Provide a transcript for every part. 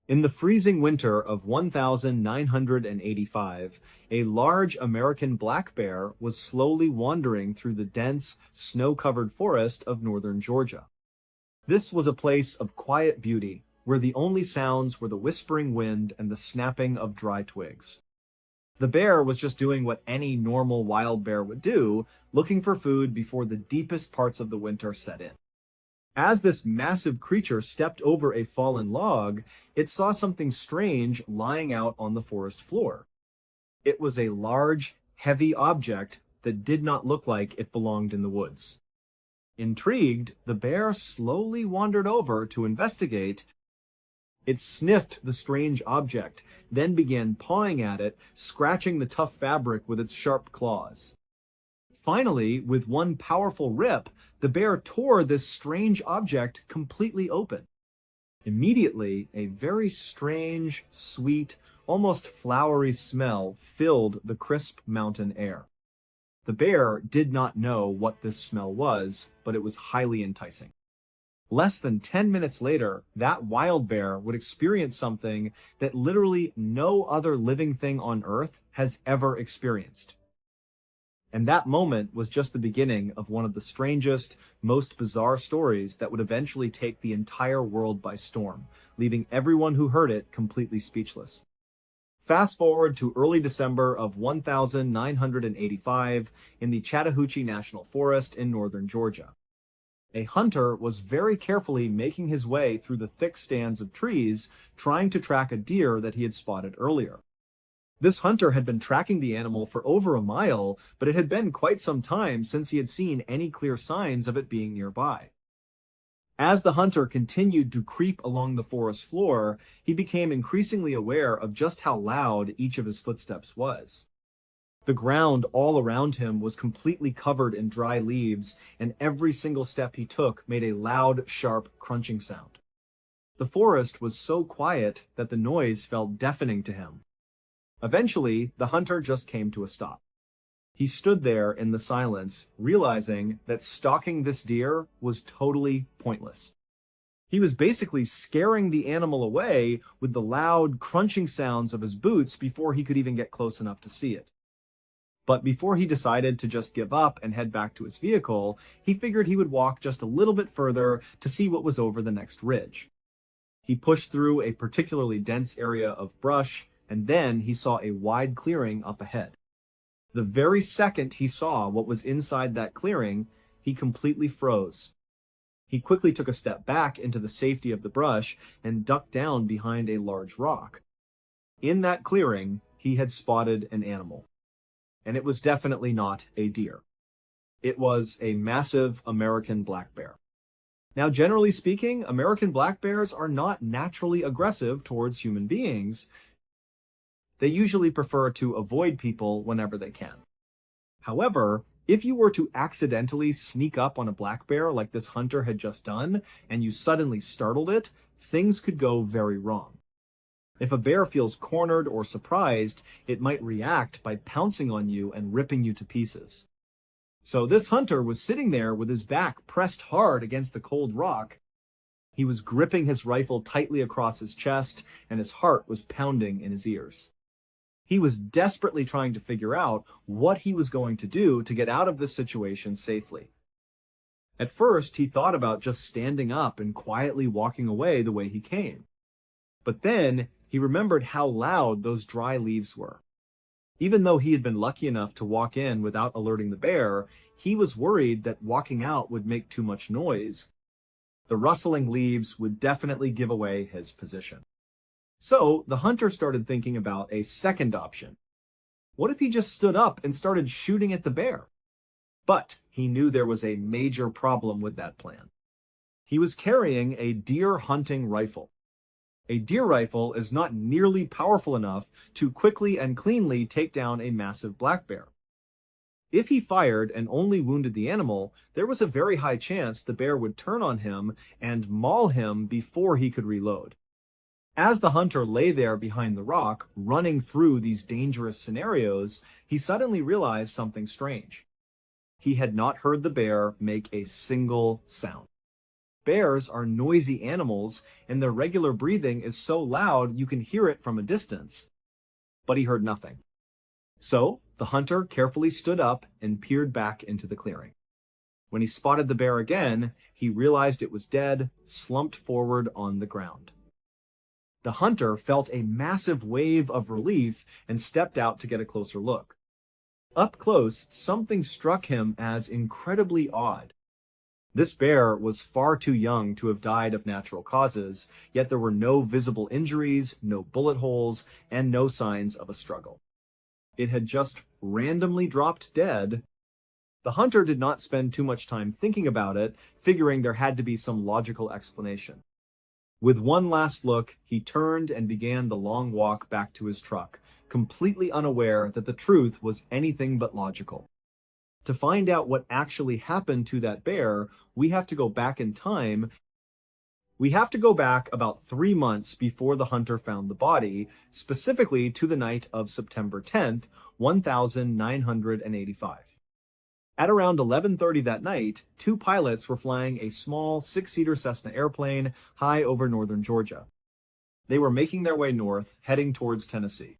In the freezing winter of 1985, a large American black bear was slowly wandering through the dense, snow-covered forest of northern Georgia. This was a place of quiet beauty, where the only sounds were the whispering wind and the snapping of dry twigs. The bear was just doing what any normal wild bear would do, looking for food before the deepest parts of the winter set in. As this massive creature stepped over a fallen log, it saw something strange lying out on the forest floor. It was a large, heavy object that did not look like it belonged in the woods. Intrigued, the bear slowly wandered over to investigate. It sniffed the strange object, then began pawing at it, scratching the tough fabric with its sharp claws. Finally, with one powerful rip, the bear tore this strange object completely open. Immediately, a very strange, sweet, almost flowery smell filled the crisp mountain air. The bear did not know what this smell was, but it was highly enticing. Less than 10 minutes later, that wild bear would experience something that literally no other living thing on Earth has ever experienced. And that moment was just the beginning of one of the strangest, most bizarre stories that would eventually take the entire world by storm, leaving everyone who heard it completely speechless. Fast forward to early December of 1985 in the Chattahoochee National Forest in northern Georgia. A hunter was very carefully making his way through the thick stands of trees, trying to track a deer that he had spotted earlier. This hunter had been tracking the animal for over a mile, but it had been quite some time since he had seen any clear signs of it being nearby. As the hunter continued to creep along the forest floor, he became increasingly aware of just how loud each of his footsteps was. The ground all around him was completely covered in dry leaves, and every single step he took made a loud, sharp, crunching sound. The forest was so quiet that the noise felt deafening to him. Eventually, the hunter just came to a stop. He stood there in the silence, realizing that stalking this deer was totally pointless. He was basically scaring the animal away with the loud, crunching sounds of his boots before he could even get close enough to see it. But before he decided to just give up and head back to his vehicle, he figured he would walk just a little bit further to see what was over the next ridge. He pushed through a particularly dense area of brush, and then he saw a wide clearing up ahead. The very second he saw what was inside that clearing, he completely froze. He quickly took a step back into the safety of the brush and ducked down behind a large rock. In that clearing, he had spotted an animal. And it was definitely not a deer. It was a massive American black bear. Now, generally speaking, American black bears are not naturally aggressive towards human beings. They usually prefer to avoid people whenever they can. However, if you were to accidentally sneak up on a black bear like this hunter had just done, and you suddenly startled it, things could go very wrong. If a bear feels cornered or surprised, it might react by pouncing on you and ripping you to pieces. So this hunter was sitting there with his back pressed hard against the cold rock. He was gripping his rifle tightly across his chest, and his heart was pounding in his ears. He was desperately trying to figure out what he was going to do to get out of this situation safely. At first, he thought about just standing up and quietly walking away the way he came. But then, he remembered how loud those dry leaves were. Even though he had been lucky enough to walk in without alerting the bear, he was worried that walking out would make too much noise. The rustling leaves would definitely give away his position. So, the hunter started thinking about a second option. What if he just stood up and started shooting at the bear? But he knew there was a major problem with that plan. He was carrying a deer hunting rifle. A deer rifle is not nearly powerful enough to quickly and cleanly take down a massive black bear. If he fired and only wounded the animal, there was a very high chance the bear would turn on him and maul him before he could reload. As the hunter lay there behind the rock, running through these dangerous scenarios, he suddenly realized something strange. He had not heard the bear make a single sound. Bears are noisy animals, and their regular breathing is so loud you can hear it from a distance. But he heard nothing. So, the hunter carefully stood up and peered back into the clearing. When he spotted the bear again, he realized it was dead, slumped forward on the ground. The hunter felt a massive wave of relief and stepped out to get a closer look. Up close, something struck him as incredibly odd. This bear was far too young to have died of natural causes, yet there were no visible injuries, no bullet holes, and no signs of a struggle. It had just randomly dropped dead. The hunter did not spend too much time thinking about it, figuring there had to be some logical explanation. With one last look, he turned and began the long walk back to his truck, completely unaware that the truth was anything but logical. To find out what actually happened to that bear, we have to go back in time. We have to go back about 3 months before the hunter found the body, specifically to the night of September 10th, 1985. At around 11:30 that night, 2 pilots were flying a small 6-seater Cessna airplane high over northern Georgia. They were making their way north, heading towards Tennessee.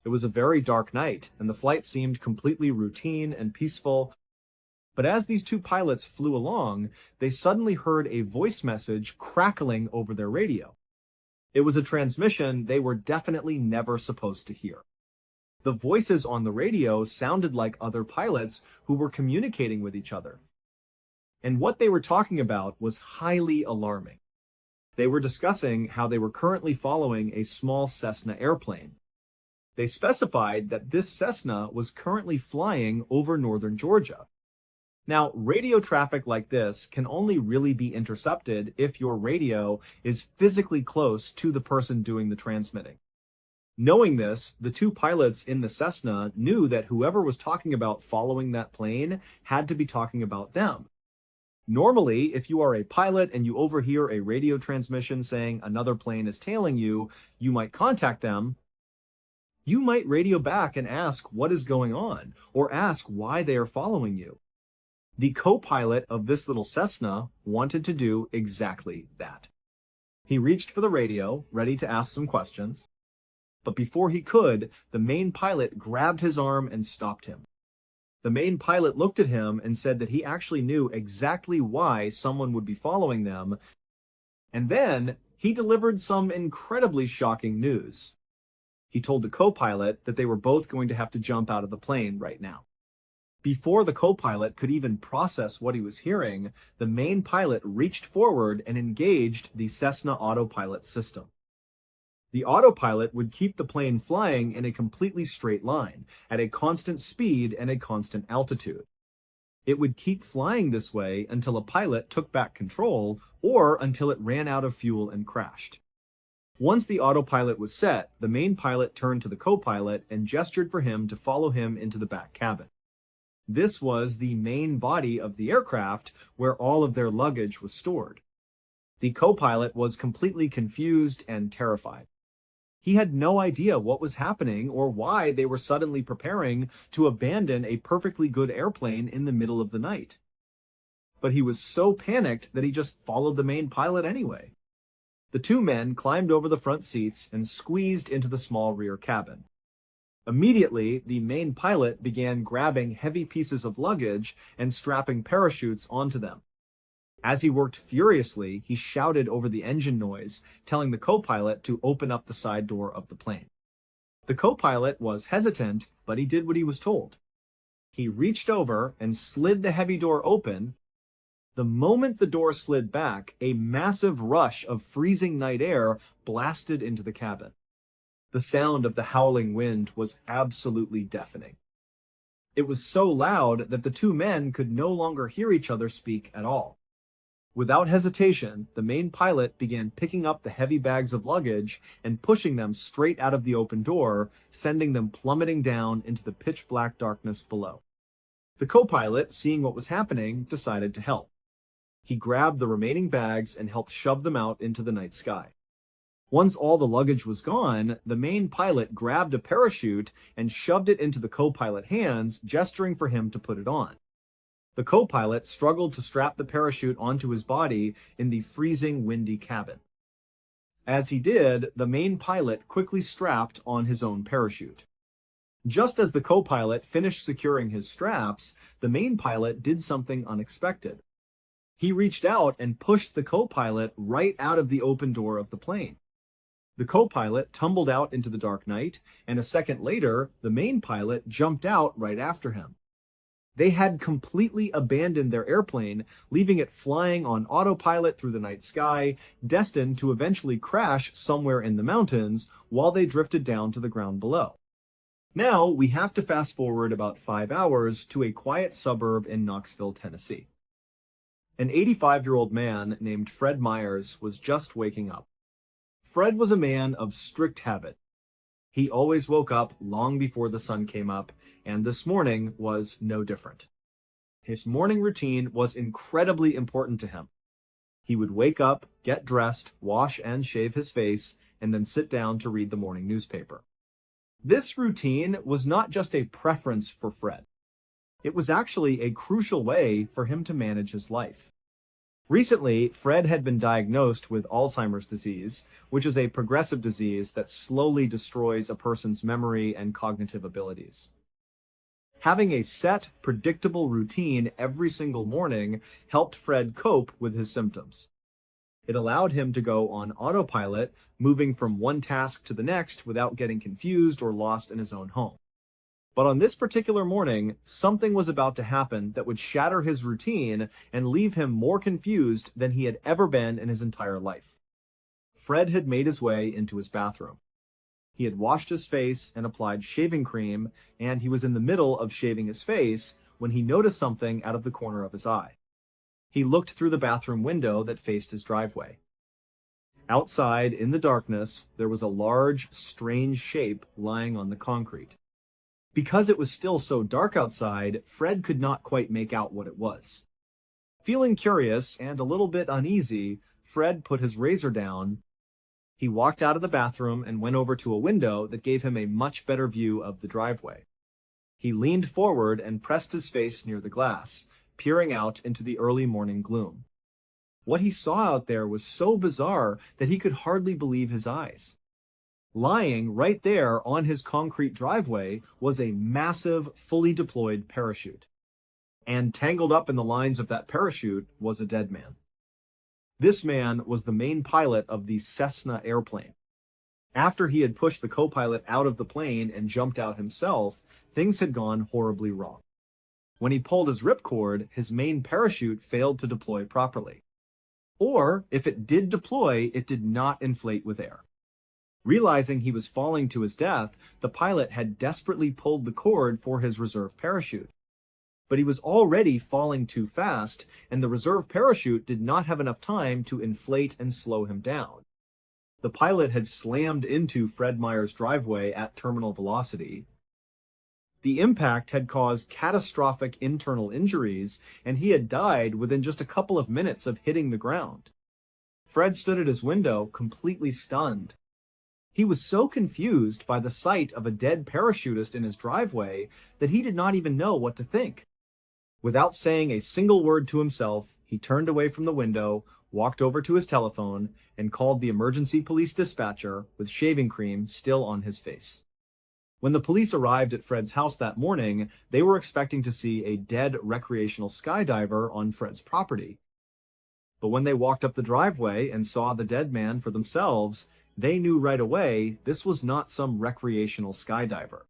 It was a very dark night, and the flight seemed completely routine and peaceful. But as these 2 pilots flew along, they suddenly heard a voice message crackling over their radio. It was a transmission they were definitely never supposed to hear. The voices on the radio sounded like other pilots who were communicating with each other. And what they were talking about was highly alarming. They were discussing how they were currently following a small Cessna airplane. They specified that this Cessna was currently flying over northern Georgia. Now, radio traffic like this can only really be intercepted if your radio is physically close to the person doing the transmitting. Knowing this, the 2 pilots in the Cessna knew that whoever was talking about following that plane had to be talking about them. Normally, if you are a pilot and you overhear a radio transmission saying another plane is tailing you, you might contact them. You might radio back and ask what is going on, or ask why they are following you. The co-pilot of this little Cessna wanted to do exactly that. He reached for the radio, ready to ask some questions. But before he could, the main pilot grabbed his arm and stopped him. The main pilot looked at him and said that he actually knew exactly why someone would be following them. And then he delivered some incredibly shocking news. He told the co-pilot that they were both going to have to jump out of the plane right now. Before the co-pilot could even process what he was hearing, the main pilot reached forward and engaged the Cessna autopilot system. The autopilot would keep the plane flying in a completely straight line, at a constant speed and a constant altitude. It would keep flying this way until a pilot took back control, or until it ran out of fuel and crashed. Once the autopilot was set, the main pilot turned to the co-pilot and gestured for him to follow him into the back cabin. This was the main body of the aircraft where all of their luggage was stored. The co-pilot was completely confused and terrified. He had no idea what was happening or why they were suddenly preparing to abandon a perfectly good airplane in the middle of the night. But he was so panicked that he just followed the main pilot anyway. The 2 men climbed over the front seats and squeezed into the small rear cabin. Immediately, the main pilot began grabbing heavy pieces of luggage and strapping parachutes onto them. As he worked furiously, he shouted over the engine noise, telling the co-pilot to open up the side door of the plane. The co-pilot was hesitant, but he did what he was told. He reached over and slid the heavy door open. The moment the door slid back, a massive rush of freezing night air blasted into the cabin. The sound of the howling wind was absolutely deafening. It was so loud that the 2 men could no longer hear each other speak at all. Without hesitation, the main pilot began picking up the heavy bags of luggage and pushing them straight out of the open door, sending them plummeting down into the pitch-black darkness below. The co-pilot, seeing what was happening, decided to help. He grabbed the remaining bags and helped shove them out into the night sky. Once all the luggage was gone, the main pilot grabbed a parachute and shoved it into the co-pilot's hands, gesturing for him to put it on. The co-pilot struggled to strap the parachute onto his body in the freezing, windy cabin. As he did, the main pilot quickly strapped on his own parachute. Just as the co-pilot finished securing his straps, the main pilot did something unexpected. He reached out and pushed the co-pilot right out of the open door of the plane. The co-pilot tumbled out into the dark night, and a second later, the main pilot jumped out right after him. They had completely abandoned their airplane, leaving it flying on autopilot through the night sky, destined to eventually crash somewhere in the mountains while they drifted down to the ground below. Now, we have to fast forward about 5 hours to a quiet suburb in Knoxville, Tennessee. An 85-year-old man named Fred Myers was just waking up. Fred was a man of strict habit. He always woke up long before the sun came up, and this morning was no different. His morning routine was incredibly important to him. He would wake up, get dressed, wash and shave his face, and then sit down to read the morning newspaper. This routine was not just a preference for Fred. It was actually a crucial way for him to manage his life. Recently, Fred had been diagnosed with Alzheimer's disease, which is a progressive disease that slowly destroys a person's memory and cognitive abilities. Having a set, predictable routine every single morning helped Fred cope with his symptoms. It allowed him to go on autopilot, moving from one task to the next without getting confused or lost in his own home. But on this particular morning, something was about to happen that would shatter his routine and leave him more confused than he had ever been in his entire life. Fred had made his way into his bathroom. He had washed his face and applied shaving cream, and he was in the middle of shaving his face when he noticed something out of the corner of his eye. He looked through the bathroom window that faced his driveway. Outside, in the darkness, there was a large, strange shape lying on the concrete. Because it was still so dark outside, Fred could not quite make out what it was. Feeling curious and a little bit uneasy, Fred put his razor down. He walked out of the bathroom and went over to a window that gave him a much better view of the driveway. He leaned forward and pressed his face near the glass, peering out into the early morning gloom. What he saw out there was so bizarre that he could hardly believe his eyes. Lying right there on his concrete driveway was a massive, fully deployed parachute. And tangled up in the lines of that parachute was a dead man. This man was the main pilot of the Cessna airplane. After he had pushed the co-pilot out of the plane and jumped out himself, things had gone horribly wrong. When he pulled his ripcord, his main parachute failed to deploy properly. Or, if it did deploy, it did not inflate with air. Realizing he was falling to his death, the pilot had desperately pulled the cord for his reserve parachute. But he was already falling too fast, and the reserve parachute did not have enough time to inflate and slow him down. The pilot had slammed into Fred Myers' driveway at terminal velocity. The impact had caused catastrophic internal injuries, and he had died within just a couple of minutes of hitting the ground. Fred stood at his window, completely stunned. He was so confused by the sight of a dead parachutist in his driveway that he did not even know what to think. Without saying a single word to himself, he turned away from the window, walked over to his telephone, and called the emergency police dispatcher with shaving cream still on his face. When the police arrived at Fred's house that morning, they were expecting to see a dead recreational skydiver on Fred's property. But when they walked up the driveway and saw the dead man for themselves, they knew right away this was not some recreational skydiver.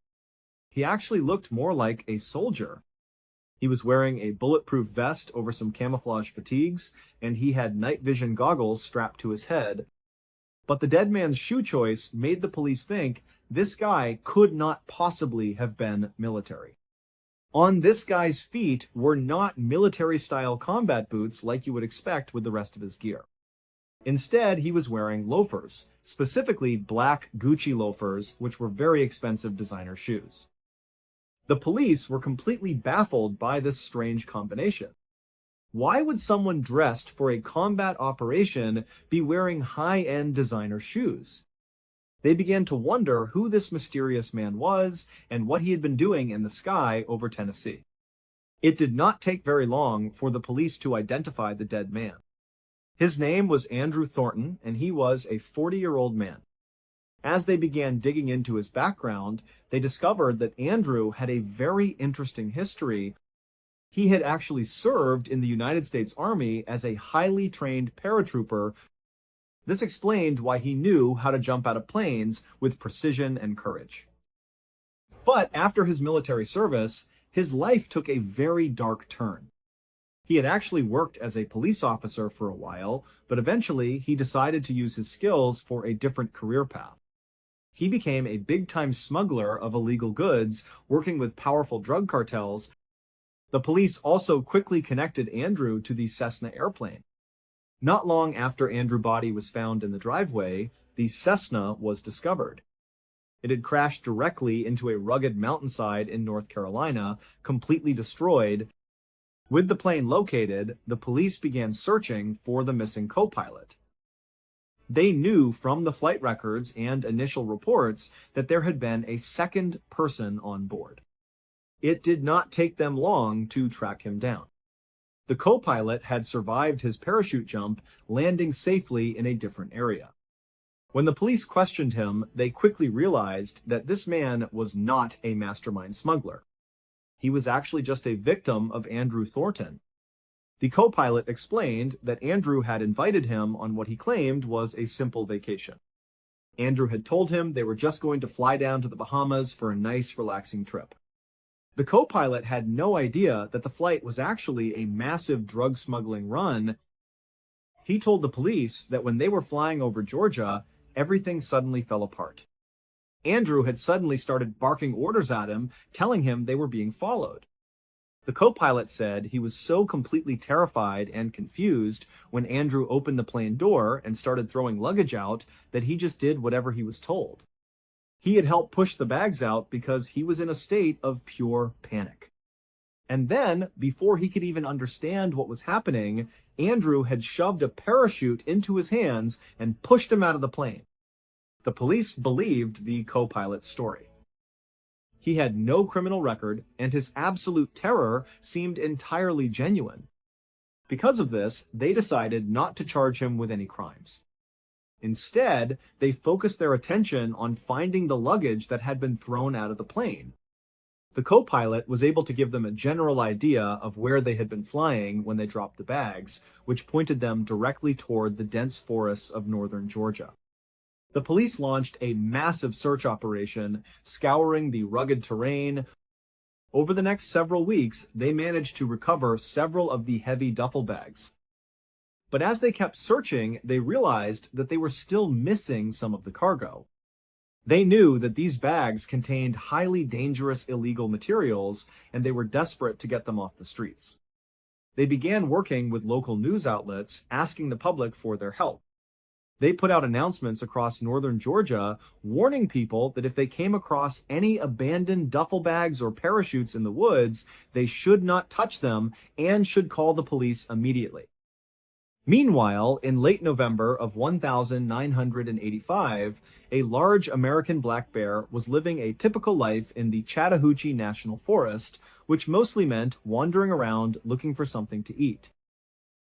He actually looked more like a soldier. He was wearing a bulletproof vest over some camouflage fatigues, and he had night vision goggles strapped to his head. But the dead man's shoe choice made the police think this guy could not possibly have been military. On this guy's feet were not military-style combat boots like you would expect with the rest of his gear. Instead, he was wearing loafers, specifically black Gucci loafers, which were very expensive designer shoes. The police were completely baffled by this strange combination. Why would someone dressed for a combat operation be wearing high-end designer shoes? They began to wonder who this mysterious man was and what he had been doing in the sky over Tennessee. It did not take very long for the police to identify the dead man. His name was Andrew Thornton, and he was a 40-year-old man. As they began digging into his background, they discovered that Andrew had a very interesting history. He had actually served in the United States Army as a highly trained paratrooper. This explained why he knew how to jump out of planes with precision and courage. But after his military service, his life took a very dark turn. He had actually worked as a police officer for a while, but eventually he decided to use his skills for a different career path. He became a big-time smuggler of illegal goods, working with powerful drug cartels. The police also quickly connected Andrew to the Cessna airplane. Not long after Andrew's body was found in the driveway, the Cessna was discovered. It had crashed directly into a rugged mountainside in North Carolina, completely destroyed. With the plane located, the police began searching for the missing co-pilot. They knew from the flight records and initial reports that there had been a second person on board. It did not take them long to track him down. The co-pilot had survived his parachute jump, landing safely in a different area. When the police questioned him, they quickly realized that this man was not a mastermind smuggler. He was actually just a victim of Andrew Thornton. The co-pilot explained that Andrew had invited him on what he claimed was a simple vacation. Andrew had told him they were just going to fly down to the Bahamas for a nice, relaxing trip. The co-pilot had no idea that the flight was actually a massive drug smuggling run. He told the police that when they were flying over Georgia, everything suddenly fell apart. Andrew had suddenly started barking orders at him, telling him they were being followed. The co-pilot said he was so completely terrified and confused when Andrew opened the plane door and started throwing luggage out that he just did whatever he was told. He had helped push the bags out because he was in a state of pure panic. And then, before he could even understand what was happening, Andrew had shoved a parachute into his hands and pushed him out of the plane. The police believed the co-pilot's story. He had no criminal record, and his absolute terror seemed entirely genuine. Because of this, they decided not to charge him with any crimes. Instead, they focused their attention on finding the luggage that had been thrown out of the plane. The co-pilot was able to give them a general idea of where they had been flying when they dropped the bags, which pointed them directly toward the dense forests of northern Georgia. The police launched a massive search operation, scouring the rugged terrain. Over the next several weeks, they managed to recover several of the heavy duffel bags. But as they kept searching, they realized that they were still missing some of the cargo. They knew that these bags contained highly dangerous illegal materials, and they were desperate to get them off the streets. They began working with local news outlets, asking the public for their help. They put out announcements across northern Georgia, warning people that if they came across any abandoned duffel bags or parachutes in the woods, they should not touch them and should call the police immediately. Meanwhile, in late November of 1985, a large American black bear was living a typical life in the Chattahoochee National Forest, which mostly meant wandering around looking for something to eat.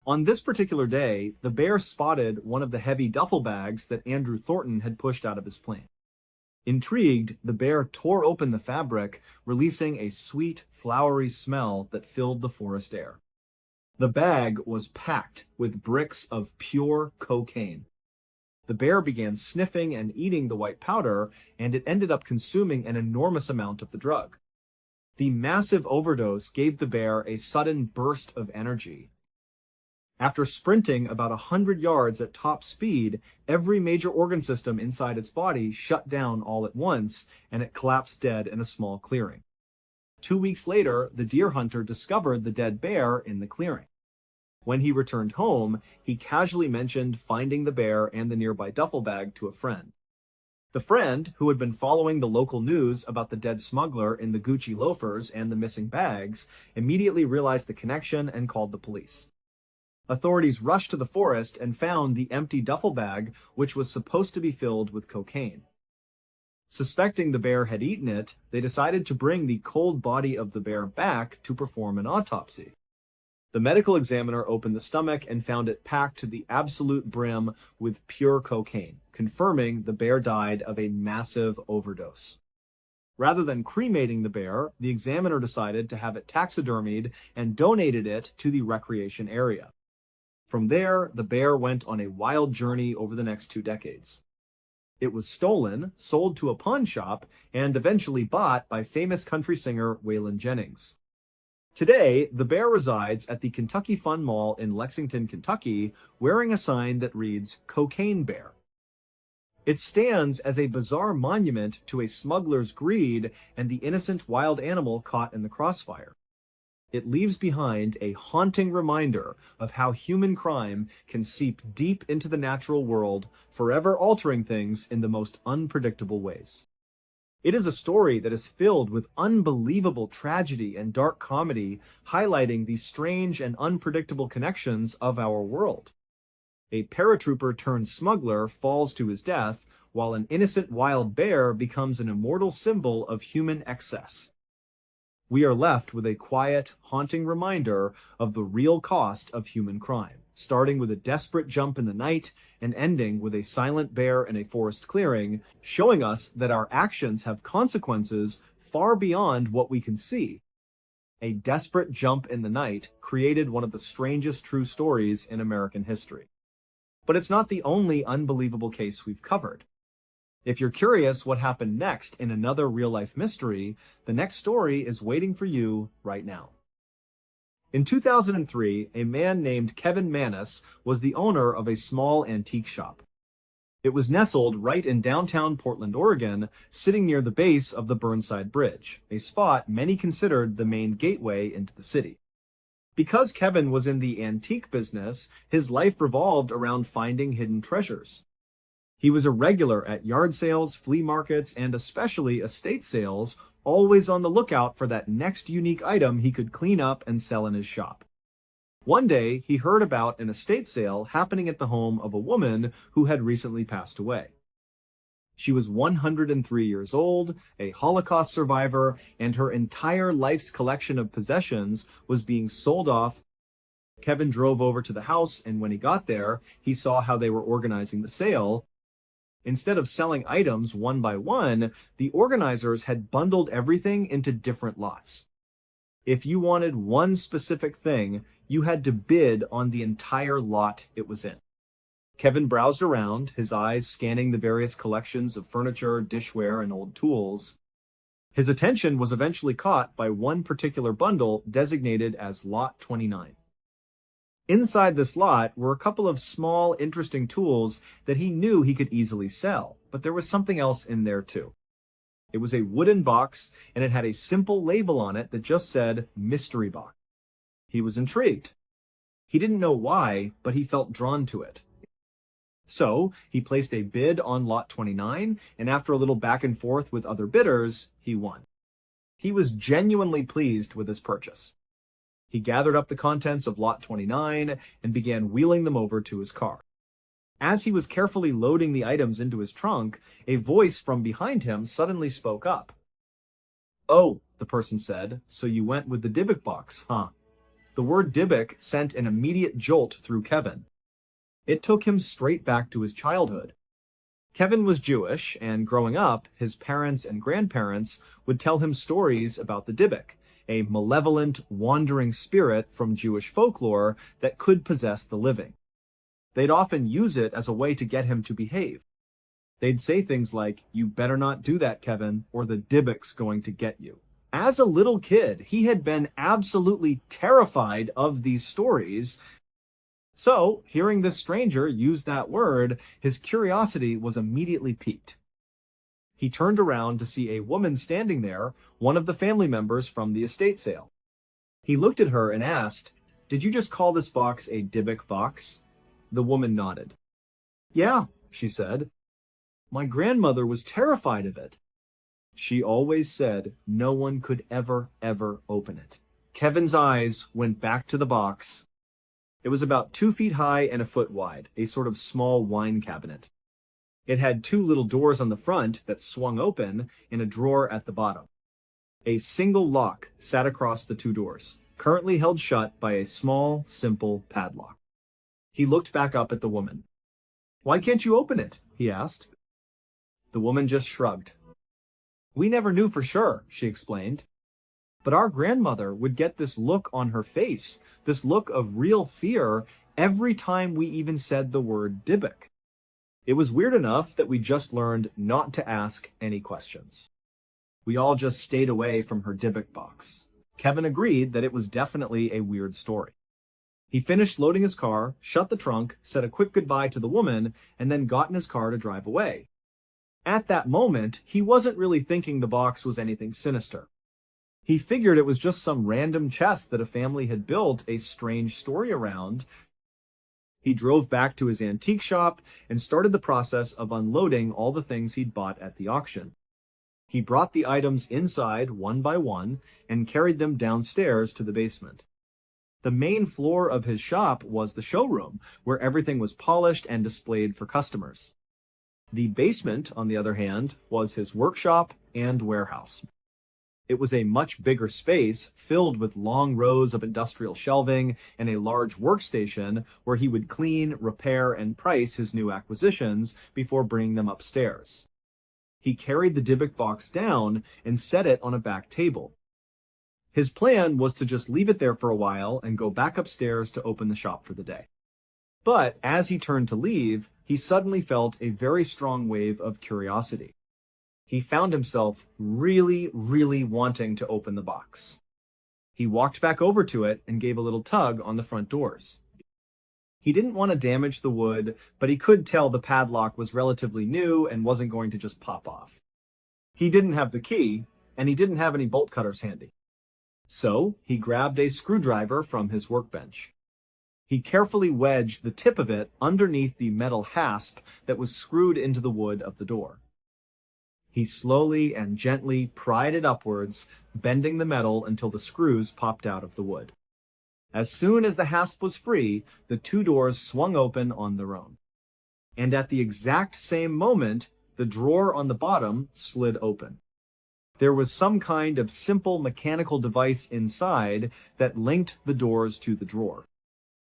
On this particular day, the bear spotted one of the heavy duffel bags that Andrew Thornton had pushed out of his plane. Intrigued, the bear tore open the fabric, releasing a sweet, flowery smell that filled the forest air. The bag was packed with bricks of pure cocaine. The bear began sniffing and eating the white powder, and it ended up consuming an enormous amount of the drug. The massive overdose gave the bear a sudden burst of energy. After sprinting about 100 yards at top speed, every major organ system inside its body shut down all at once, and it collapsed dead in a small clearing. 2 weeks later, the deer hunter discovered the dead bear in the clearing. When he returned home, he casually mentioned finding the bear and the nearby duffel bag to a friend. The friend, who had been following the local news about the dead smuggler in the Gucci loafers and the missing bags, immediately realized the connection and called the police. Authorities rushed to the forest and found the empty duffel bag, which was supposed to be filled with cocaine. Suspecting the bear had eaten it, they decided to bring the cold body of the bear back to perform an autopsy. The medical examiner opened the stomach and found it packed to the absolute brim with pure cocaine, confirming the bear died of a massive overdose. Rather than cremating the bear, the examiner decided to have it taxidermied and donated it to the recreation area. From there, the bear went on a wild journey over the next 2 decades. It was stolen, sold to a pawn shop, and eventually bought by famous country singer Waylon Jennings. Today, the bear resides at the Kentucky Fun Mall in Lexington, Kentucky, wearing a sign that reads "Cocaine Bear." It stands as a bizarre monument to a smuggler's greed and the innocent wild animal caught in the crossfire. It leaves behind a haunting reminder of how human crime can seep deep into the natural world, forever altering things in the most unpredictable ways. It is a story that is filled with unbelievable tragedy and dark comedy, highlighting the strange and unpredictable connections of our world. A paratrooper turned smuggler falls to his death, while an innocent wild bear becomes an immortal symbol of human excess. We are left with a quiet, haunting reminder of the real cost of human crime, starting with a desperate jump in the night and ending with a silent bear in a forest clearing, showing us that our actions have consequences far beyond what we can see. A desperate jump in the night created one of the strangest true stories in American history. But it's not the only unbelievable case we've covered. If you're curious what happened next in another real-life mystery, the next story is waiting for you right now. In 2003, a man named Kevin Mannis was the owner of a small antique shop. It was nestled right in downtown Portland, Oregon, sitting near the base of the Burnside Bridge, a spot many considered the main gateway into the city. Because Kevin was in the antique business, his life revolved around finding hidden treasures. He was a regular at yard sales, flea markets, and especially estate sales, always on the lookout for that next unique item he could clean up and sell in his shop. One day, he heard about an estate sale happening at the home of a woman who had recently passed away. She was 103 years old, a Holocaust survivor, and her entire life's collection of possessions was being sold off. Kevin drove over to the house, and when he got there, he saw how they were organizing the sale. Instead of selling items one by one, the organizers had bundled everything into different lots. If you wanted one specific thing, you had to bid on the entire lot it was in. Kevin browsed around, his eyes scanning the various collections of furniture, dishware, and old tools. His attention was eventually caught by one particular bundle designated as Lot 29. Inside this lot were a couple of small, interesting tools that he knew he could easily sell, but there was something else in there too. It was a wooden box, and it had a simple label on it that just said, "Mystery Box." He was intrigued. He didn't know why, but he felt drawn to it. So, he placed a bid on Lot 29, and after a little back and forth with other bidders, he won. He was genuinely pleased with his purchase. He gathered up the contents of Lot 29 and began wheeling them over to his car. As he was carefully loading the items into his trunk, a voice from behind him suddenly spoke up. "Oh," the person said, "so you went with the Dybbuk box, huh?" The word Dybbuk sent an immediate jolt through Kevin. It took him straight back to his childhood. Kevin was Jewish, and growing up, his parents and grandparents would tell him stories about the Dybbuk, a malevolent, wandering spirit from Jewish folklore that could possess the living. They'd often use it as a way to get him to behave. They'd say things like, "You better not do that, Kevin, or the Dybbuk's going to get you." As a little kid, he had been absolutely terrified of these stories. So, hearing this stranger use that word, his curiosity was immediately piqued. He turned around to see a woman standing there, one of the family members from the estate sale. He looked at her and asked, "Did you just call this box a Dybbuk box?" The woman nodded. "Yeah," she said. "My grandmother was terrified of it. She always said no one could ever open it." Kevin's eyes went back to the box. It was about 2 feet high and a foot wide, a sort of small wine cabinet. It had two little doors on the front that swung open and a drawer at the bottom. A single lock sat across the two doors, currently held shut by a small, simple padlock. He looked back up at the woman. "Why can't you open it?" he asked. The woman just shrugged. "We never knew for sure," she explained. "But our grandmother would get this look on her face, this look of real fear, every time we even said the word Dybbuk. It was weird enough that we just learned not to ask any questions." We all just stayed away from her Dybbuk box. Kevin agreed that it was definitely a weird story. He finished loading his car, shut the trunk, said a quick goodbye to the woman, and then got in his car to drive away. At that moment, he wasn't really thinking the box was anything sinister. He figured it was just some random chest that a family had built a strange story around. He drove back to his antique shop and started the process of unloading all the things he'd bought at the auction. He brought the items inside one by one and carried them downstairs to the basement. The main floor of his shop was the showroom, where everything was polished and displayed for customers. The basement, on the other hand, was his workshop and warehouse. It was a much bigger space, filled with long rows of industrial shelving and a large workstation where he would clean, repair, and price his new acquisitions before bringing them upstairs. He carried the Dybbuk box down and set it on a back table. His plan was to just leave it there for a while and go back upstairs to open the shop for the day. But as he turned to leave, he suddenly felt a very strong wave of curiosity. He found himself really, really wanting to open the box. He walked back over to it and gave a little tug on the front doors. He didn't want to damage the wood, but he could tell the padlock was relatively new and wasn't going to just pop off. He didn't have the key, and he didn't have any bolt cutters handy. So he grabbed a screwdriver from his workbench. He carefully wedged the tip of it underneath the metal hasp that was screwed into the wood of the door. He slowly and gently pried it upwards, bending the metal until the screws popped out of the wood. As soon as the hasp was free, the two doors swung open on their own. And at the exact same moment, the drawer on the bottom slid open. There was some kind of simple mechanical device inside that linked the doors to the drawer.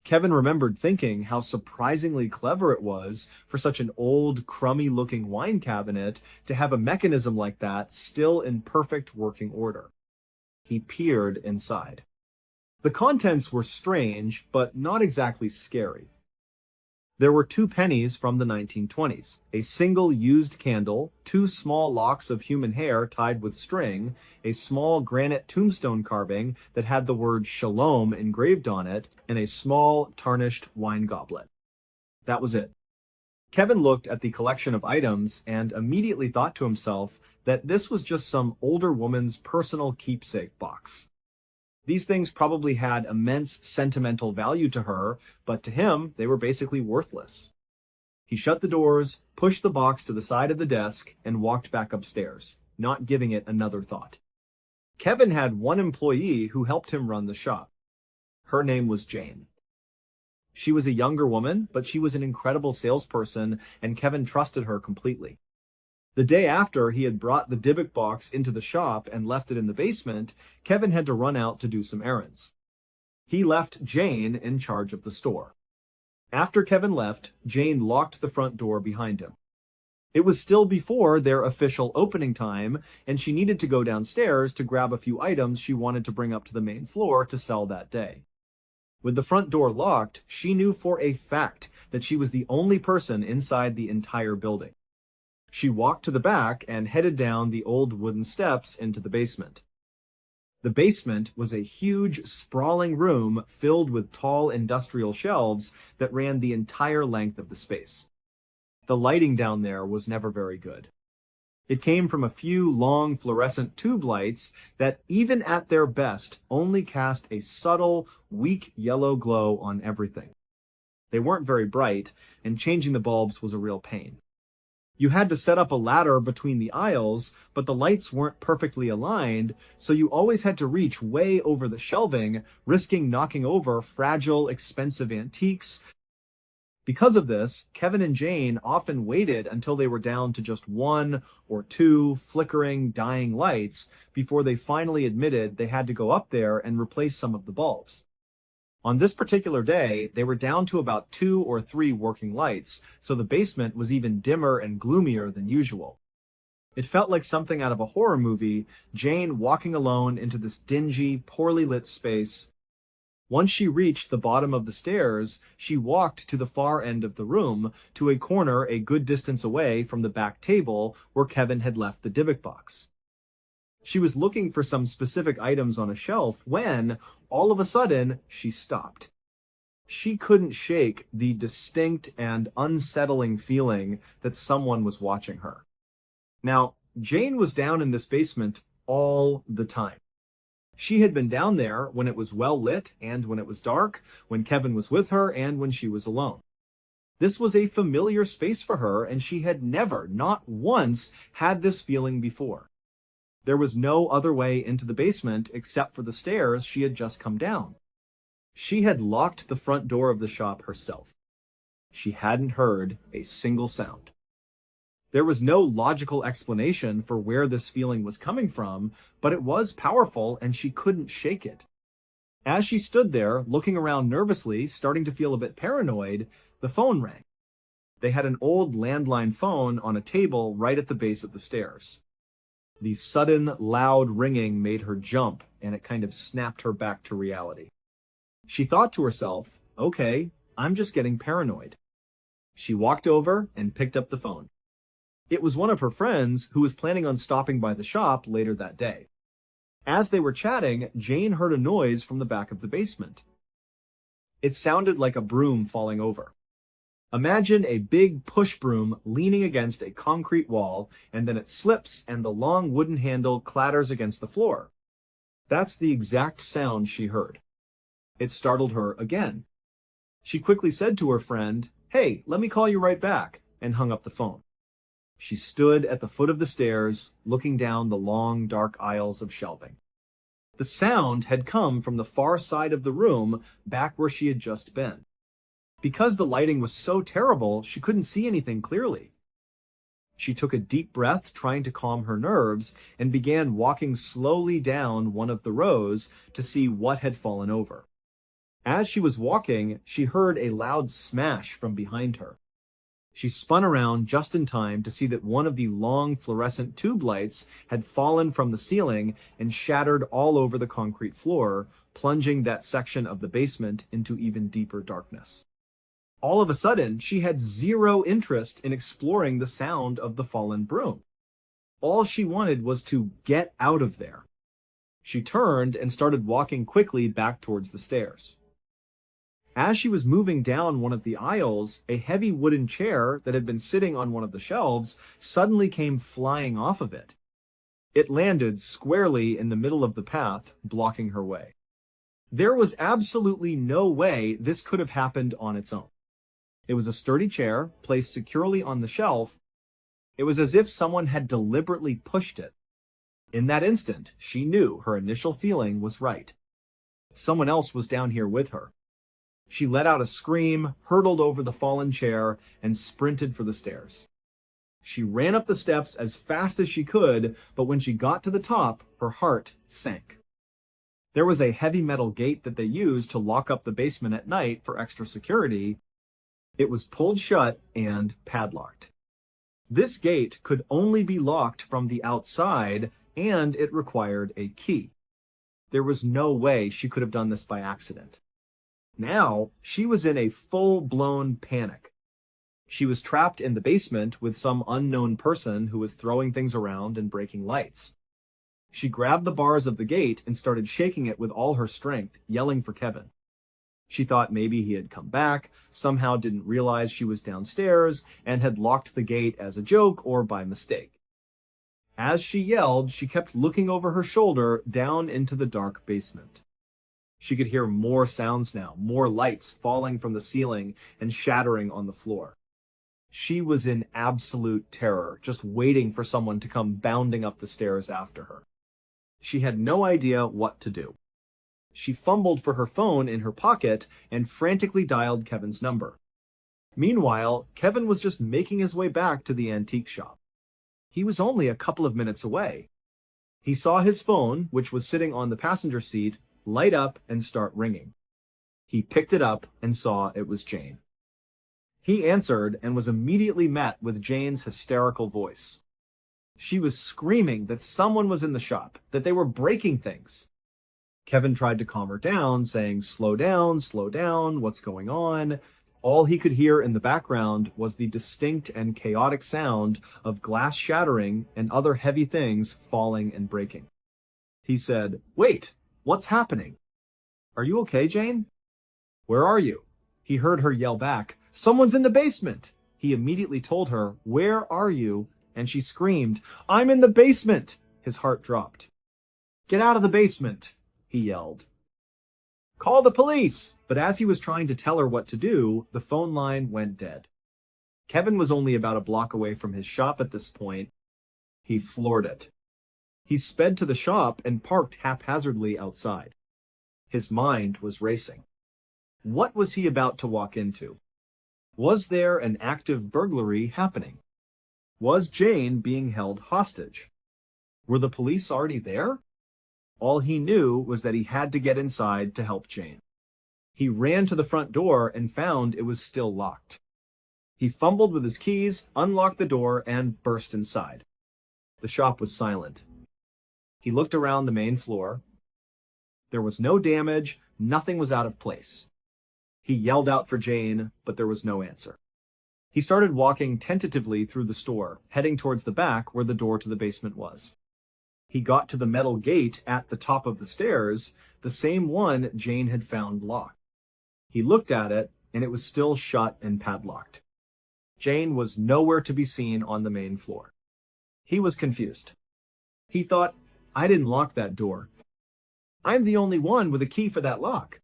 Kevin remembered thinking how surprisingly clever it was for such an old, crummy-looking wine cabinet to have a mechanism like that still in perfect working order. He peered inside. The contents were strange, but not exactly scary. There were 2 pennies from the 1920s, a single used candle, 2 small locks of human hair tied with string, a small granite tombstone carving that had the word Shalom engraved on it, and a small, tarnished wine goblet. That was it. Kevin looked at the collection of items and immediately thought to himself that this was just some older woman's personal keepsake box. These things probably had immense sentimental value to her, but to him, they were basically worthless. He shut the doors, pushed the box to the side of the desk, and walked back upstairs, not giving it another thought. Kevin had one employee who helped him run the shop. Her name was Jane. She was a younger woman, but she was an incredible salesperson, and Kevin trusted her completely. The day after he had brought the Dybbuk box into the shop and left it in the basement, Kevin had to run out to do some errands. He left Jane in charge of the store. After Kevin left, Jane locked the front door behind him. It was still before their official opening time, and she needed to go downstairs to grab a few items she wanted to bring up to the main floor to sell that day. With the front door locked, she knew for a fact that she was the only person inside the entire building. She walked to the back and headed down the old wooden steps into the basement. The basement was a huge, sprawling room filled with tall industrial shelves that ran the entire length of the space. The lighting down there was never very good. It came from a few long fluorescent tube lights that, even at their best, only cast a subtle, weak yellow glow on everything. They weren't very bright, and changing the bulbs was a real pain. You had to set up a ladder between the aisles, but the lights weren't perfectly aligned, so you always had to reach way over the shelving, risking knocking over fragile, expensive antiques, Because of this, Kevin and Jane often waited until they were down to just one or two flickering, dying lights before they finally admitted they had to go up there and replace some of the bulbs. On this particular day, they were down to about 2 or 3 working lights, so the basement was even dimmer and gloomier than usual. It felt like something out of a horror movie, Jane walking alone into this dingy, poorly lit space. Once she reached the bottom of the stairs, she walked to the far end of the room, to a corner a good distance away from the back table where Kevin had left the Dybbuk box. She was looking for some specific items on a shelf when, all of a sudden, she stopped. She couldn't shake the distinct and unsettling feeling that someone was watching her. Now, Jane was down in this basement all the time. She had been down there when it was well lit and when it was dark, when Kevin was with her and when she was alone. This was a familiar space for her, and she had never, not once, had this feeling before. There was no other way into the basement except for the stairs she had just come down. She had locked the front door of the shop herself. She hadn't heard a single sound. There was no logical explanation for where this feeling was coming from, but it was powerful and she couldn't shake it. As she stood there, looking around nervously, starting to feel a bit paranoid, the phone rang. They had an old landline phone on a table right at the base of the stairs. The sudden, loud ringing made her jump, and it kind of snapped her back to reality. She thought to herself, okay, I'm just getting paranoid. She walked over and picked up the phone. It was one of her friends who was planning on stopping by the shop later that day. As they were chatting, Jane heard a noise from the back of the basement. It sounded like a broom falling over. Imagine a big push broom leaning against a concrete wall, and then it slips and the long wooden handle clatters against the floor. That's the exact sound she heard. It startled her again. She quickly said to her friend, "Hey, let me call you right back," and hung up the phone. She stood at the foot of the stairs, looking down the long, dark aisles of shelving. The sound had come from the far side of the room, back where she had just been. Because the lighting was so terrible, she couldn't see anything clearly. She took a deep breath, trying to calm her nerves, and began walking slowly down one of the rows to see what had fallen over. As she was walking, she heard a loud smash from behind her. She spun around just in time to see that one of the long fluorescent tube lights had fallen from the ceiling and shattered all over the concrete floor, plunging that section of the basement into even deeper darkness. All of a sudden, she had zero interest in exploring the sound of the fallen broom. All she wanted was to get out of there. She turned and started walking quickly back towards the stairs. As she was moving down one of the aisles, a heavy wooden chair that had been sitting on one of the shelves suddenly came flying off of it. It landed squarely in the middle of the path, blocking her way. There was absolutely no way this could have happened on its own. It was a sturdy chair, placed securely on the shelf. It was as if someone had deliberately pushed it. In that instant, she knew her initial feeling was right. Someone else was down here with her. She let out a scream, hurtled over the fallen chair, and sprinted for the stairs. She ran up the steps as fast as she could, but when she got to the top, her heart sank. There was a heavy metal gate that they used to lock up the basement at night for extra security. It was pulled shut and padlocked. This gate could only be locked from the outside, and it required a key. There was no way she could have done this by accident. Now, she was in a full-blown panic. She was trapped in the basement with some unknown person who was throwing things around and breaking lights. She grabbed the bars of the gate and started shaking it with all her strength, yelling for Kevin. She thought maybe he had come back, somehow didn't realize she was downstairs, and had locked the gate as a joke or by mistake. As she yelled, she kept looking over her shoulder down into the dark basement. She could hear more sounds now, more lights falling from the ceiling and shattering on the floor. She was in absolute terror, just waiting for someone to come bounding up the stairs after her. She had no idea what to do. She fumbled for her phone in her pocket and frantically dialed Kevin's number. Meanwhile, Kevin was just making his way back to the antique shop. He was only a couple of minutes away. He saw his phone, which was sitting on the passenger seat, light up and start ringing. He picked it up and saw it was Jane. He answered and was immediately met with Jane's hysterical voice. She was screaming that someone was in the shop, that they were breaking things. Kevin tried to calm her down, saying, slow down, what's going on?" All he could hear in the background was the distinct and chaotic sound of glass shattering and other heavy things falling and breaking. He said, "Wait, what's happening? Are you okay, Jane? Where are you?" He heard her yell back, "Someone's in the basement." He immediately told her, "Where are you?" And she screamed, "I'm in the basement." His heart dropped. "Get out of the basement," he yelled. "Call the police!" But as he was trying to tell her what to do, the phone line went dead. Kevin was only about a block away from his shop at this point. He floored it. He sped to the shop and parked haphazardly outside. His mind was racing. What was he about to walk into? Was there an active burglary happening? Was Jane being held hostage? Were the police already there? All he knew was that he had to get inside to help Jane. He ran to the front door and found it was still locked. He fumbled with his keys, unlocked the door, and burst inside. The shop was silent. He looked around the main floor. There was no damage, nothing was out of place. He yelled out for Jane, but there was no answer. He started walking tentatively through the store, heading towards the back where the door to the basement was. He got to the metal gate at the top of the stairs, the same one Jane had found locked. He looked at it, and it was still shut and padlocked. Jane was nowhere to be seen on the main floor. He was confused. He thought, "I didn't lock that door. I'm the only one with a key for that lock.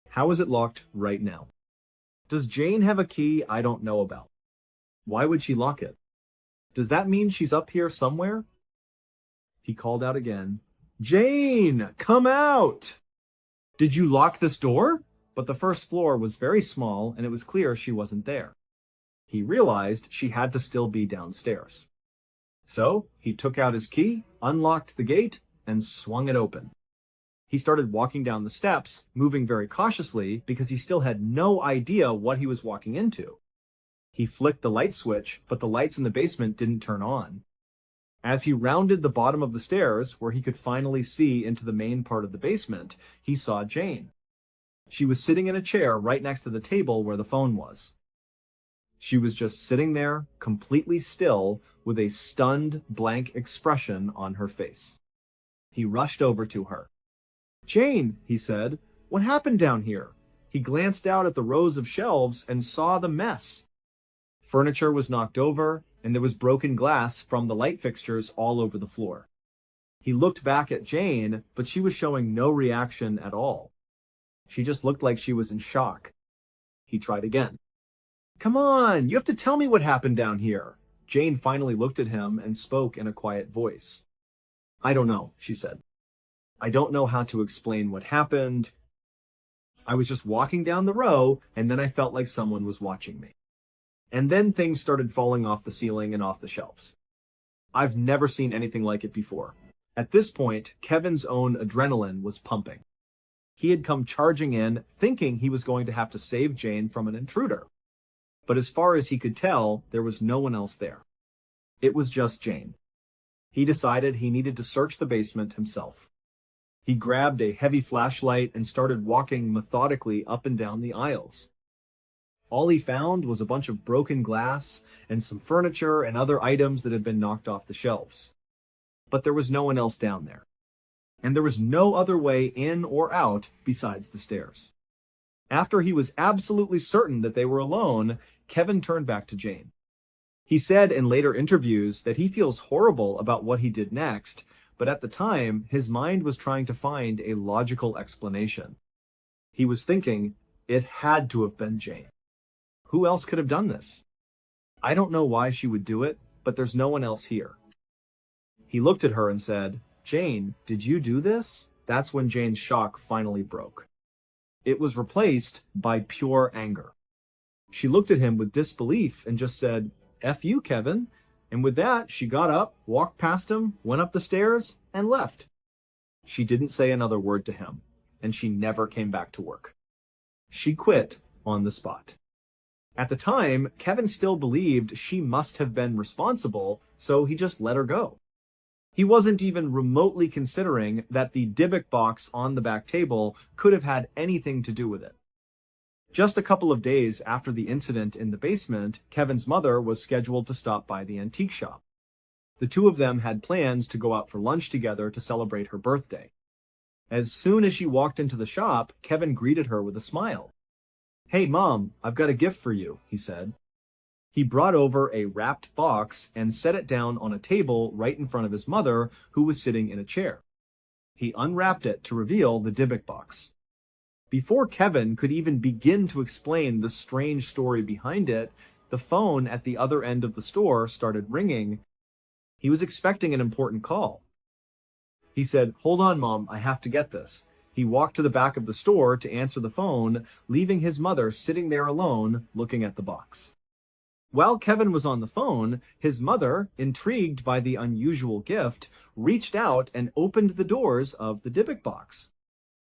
How is it locked right now? Does Jane have a key I don't know about? Why would she lock it? Does that mean she's up here somewhere?" He called out again, "Jane, come out! Did you lock this door?" But the first floor was very small, and it was clear she wasn't there. He realized she had to still be downstairs. So he took out his key, unlocked the gate, and swung it open. He started walking down the steps, moving very cautiously because he still had no idea what he was walking into. He flicked the light switch, but the lights in the basement didn't turn on. As he rounded the bottom of the stairs, where he could finally see into the main part of the basement, he saw Jane. She was sitting in a chair right next to the table where the phone was. She was just sitting there, completely still, with a stunned, blank expression on her face. He rushed over to her. "Jane," he said, "what happened down here?" He glanced out at the rows of shelves and saw the mess. Furniture was knocked over, and there was broken glass from the light fixtures all over the floor. He looked back at Jane, but she was showing no reaction at all. She just looked like she was in shock. He tried again. "Come on, you have to tell me what happened down here." Jane finally looked at him and spoke in a quiet voice. "I don't know," she said. "I don't know how to explain what happened. I was just walking down the row, and then I felt like someone was watching me. And then things started falling off the ceiling and off the shelves. I've never seen anything like it before." At this point, Kevin's own adrenaline was pumping. He had come charging in, thinking he was going to have to save Jane from an intruder. But as far as he could tell, there was no one else there. It was just Jane. He decided he needed to search the basement himself. He grabbed a heavy flashlight and started walking methodically up and down the aisles. All he found was a bunch of broken glass and some furniture and other items that had been knocked off the shelves. But there was no one else down there. And there was no other way in or out besides the stairs. After he was absolutely certain that they were alone, Kevin turned back to Jane. He said in later interviews that he feels horrible about what he did next, but at the time, his mind was trying to find a logical explanation. He was thinking, it had to have been Jane. Who else could have done this? I don't know why she would do it, but there's no one else here. He looked at her and said, "Jane, did you do this?" That's when Jane's shock finally broke. It was replaced by pure anger. She looked at him with disbelief and just said, "F you, Kevin." And with that, she got up, walked past him, went up the stairs, and left. She didn't say another word to him, and she never came back to work. She quit on the spot. At the time, Kevin still believed she must have been responsible, so he just let her go. He wasn't even remotely considering that the Dybbuk box on the back table could have had anything to do with it. Just a couple of days after the incident in the basement, Kevin's mother was scheduled to stop by the antique shop. The two of them had plans to go out for lunch together to celebrate her birthday. As soon as she walked into the shop, Kevin greeted her with a smile. "Hey, Mom, I've got a gift for you," he said. He brought over a wrapped box and set it down on a table right in front of his mother, who was sitting in a chair. He unwrapped it to reveal the Dybbuk box. Before Kevin could even begin to explain the strange story behind it, the phone at the other end of the store started ringing. He was expecting an important call. He said, "Hold on, Mom, I have to get this." He walked to the back of the store to answer the phone, leaving his mother sitting there alone, looking at the box. While Kevin was on the phone, his mother, intrigued by the unusual gift, reached out and opened the doors of the Dybbuk box.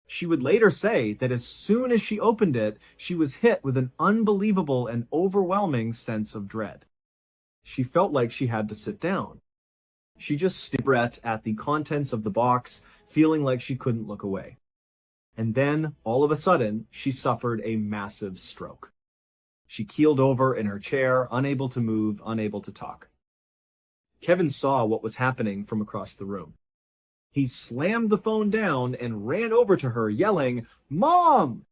She would later say that as soon as she opened it, she was hit with an unbelievable and overwhelming sense of dread. She felt like she had to sit down. She just stared at the contents of the box, feeling like she couldn't look away. And then, all of a sudden, she suffered a massive stroke. She keeled over in her chair, unable to move, unable to talk. Kevin saw what was happening from across the room. He slammed the phone down and ran over to her, yelling, "Mom!"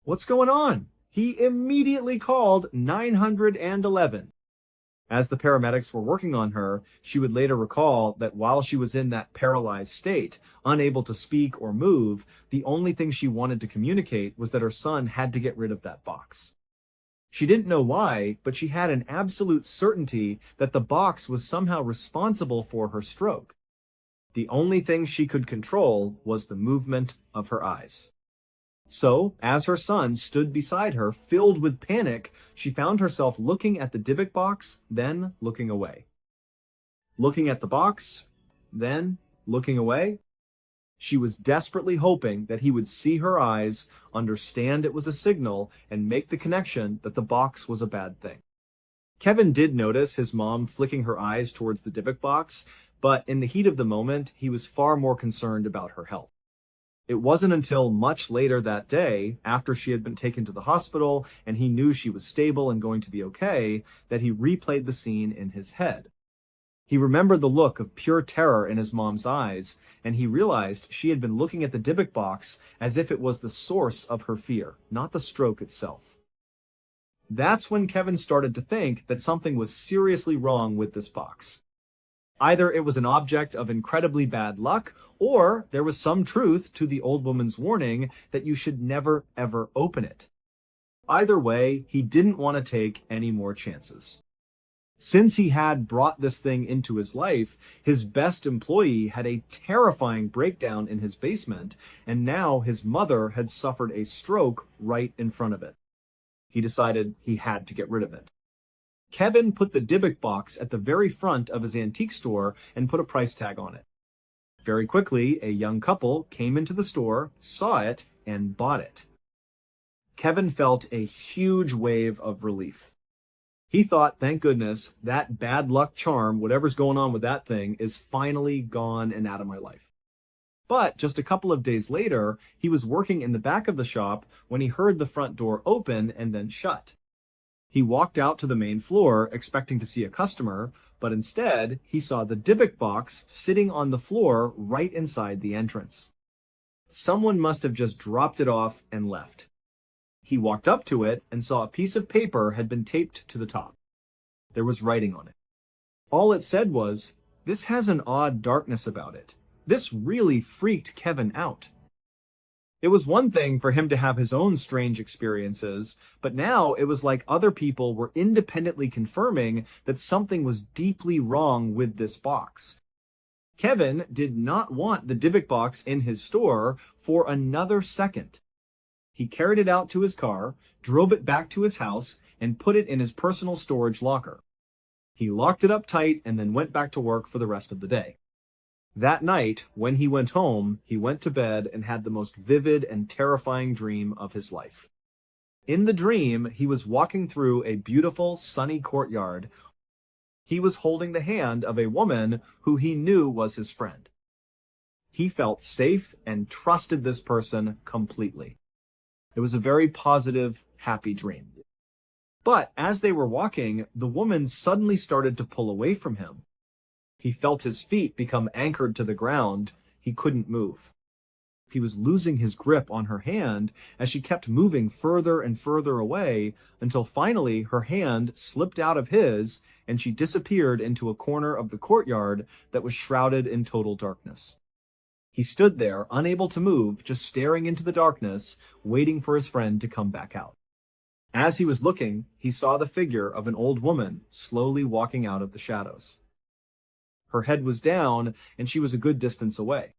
"What's going on?" He immediately called 911. As the paramedics were working on her, she would later recall that while she was in that paralyzed state, unable to speak or move, the only thing she wanted to communicate was that her son had to get rid of that box. She didn't know why, but she had an absolute certainty that the box was somehow responsible for her stroke. The only thing she could control was the movement of her eyes. So, as her son stood beside her, filled with panic, she found herself looking at the Dybbuk box, then looking away. Looking at the box, then looking away. She was desperately hoping that he would see her eyes, understand it was a signal, and make the connection that the box was a bad thing. Kevin did notice his mom flicking her eyes towards the Dybbuk box, but in the heat of the moment, he was far more concerned about her health. It wasn't until much later that day, after she had been taken to the hospital and he knew she was stable and going to be okay, that he replayed the scene in his head. He remembered the look of pure terror in his mom's eyes, and he realized she had been looking at the Dybbuk box as if it was the source of her fear, not the stroke itself. That's when Kevin started to think that something was seriously wrong with this box. Either it was an object of incredibly bad luck, or there was some truth to the old woman's warning that you should never, ever open it. Either way, he didn't want to take any more chances. Since he had brought this thing into his life, his best employee had a terrifying breakdown in his basement, and now his mother had suffered a stroke right in front of it. He decided he had to get rid of it. Kevin put the Dybbuk box at the very front of his antique store and put a price tag on it. Very quickly, a young couple came into the store, saw it, and bought it. Kevin felt a huge wave of relief. He thought, thank goodness, that bad luck charm, whatever's going on with that thing, is finally gone and out of my life. But just a couple of days later, he was working in the back of the shop when he heard the front door open and then shut. He walked out to the main floor, expecting to see a customer, but instead, he saw the Dybbuk box sitting on the floor right inside the entrance. Someone must have just dropped it off and left. He walked up to it and saw a piece of paper had been taped to the top. There was writing on it. All it said was, "This has an odd darkness about it." This really freaked Kevin out. It was one thing for him to have his own strange experiences, but now it was like other people were independently confirming that something was deeply wrong with this box. Kevin did not want the Dybbuk box in his store for another second. He carried it out to his car, drove it back to his house, and put it in his personal storage locker. He locked it up tight and then went back to work for the rest of the day. That night, when he went home, he went to bed and had the most vivid and terrifying dream of his life. In the dream, he was walking through a beautiful, sunny courtyard. He was holding the hand of a woman who he knew was his friend. He felt safe and trusted this person completely. It was a very positive, happy dream. But as they were walking, the woman suddenly started to pull away from him. He felt his feet become anchored to the ground. He couldn't move. He was losing his grip on her hand as she kept moving further and further away until finally her hand slipped out of his and she disappeared into a corner of the courtyard that was shrouded in total darkness. He stood there, unable to move, just staring into the darkness, waiting for his friend to come back out. As he was looking, he saw the figure of an old woman slowly walking out of the shadows. Her head was down, and she was a good distance away.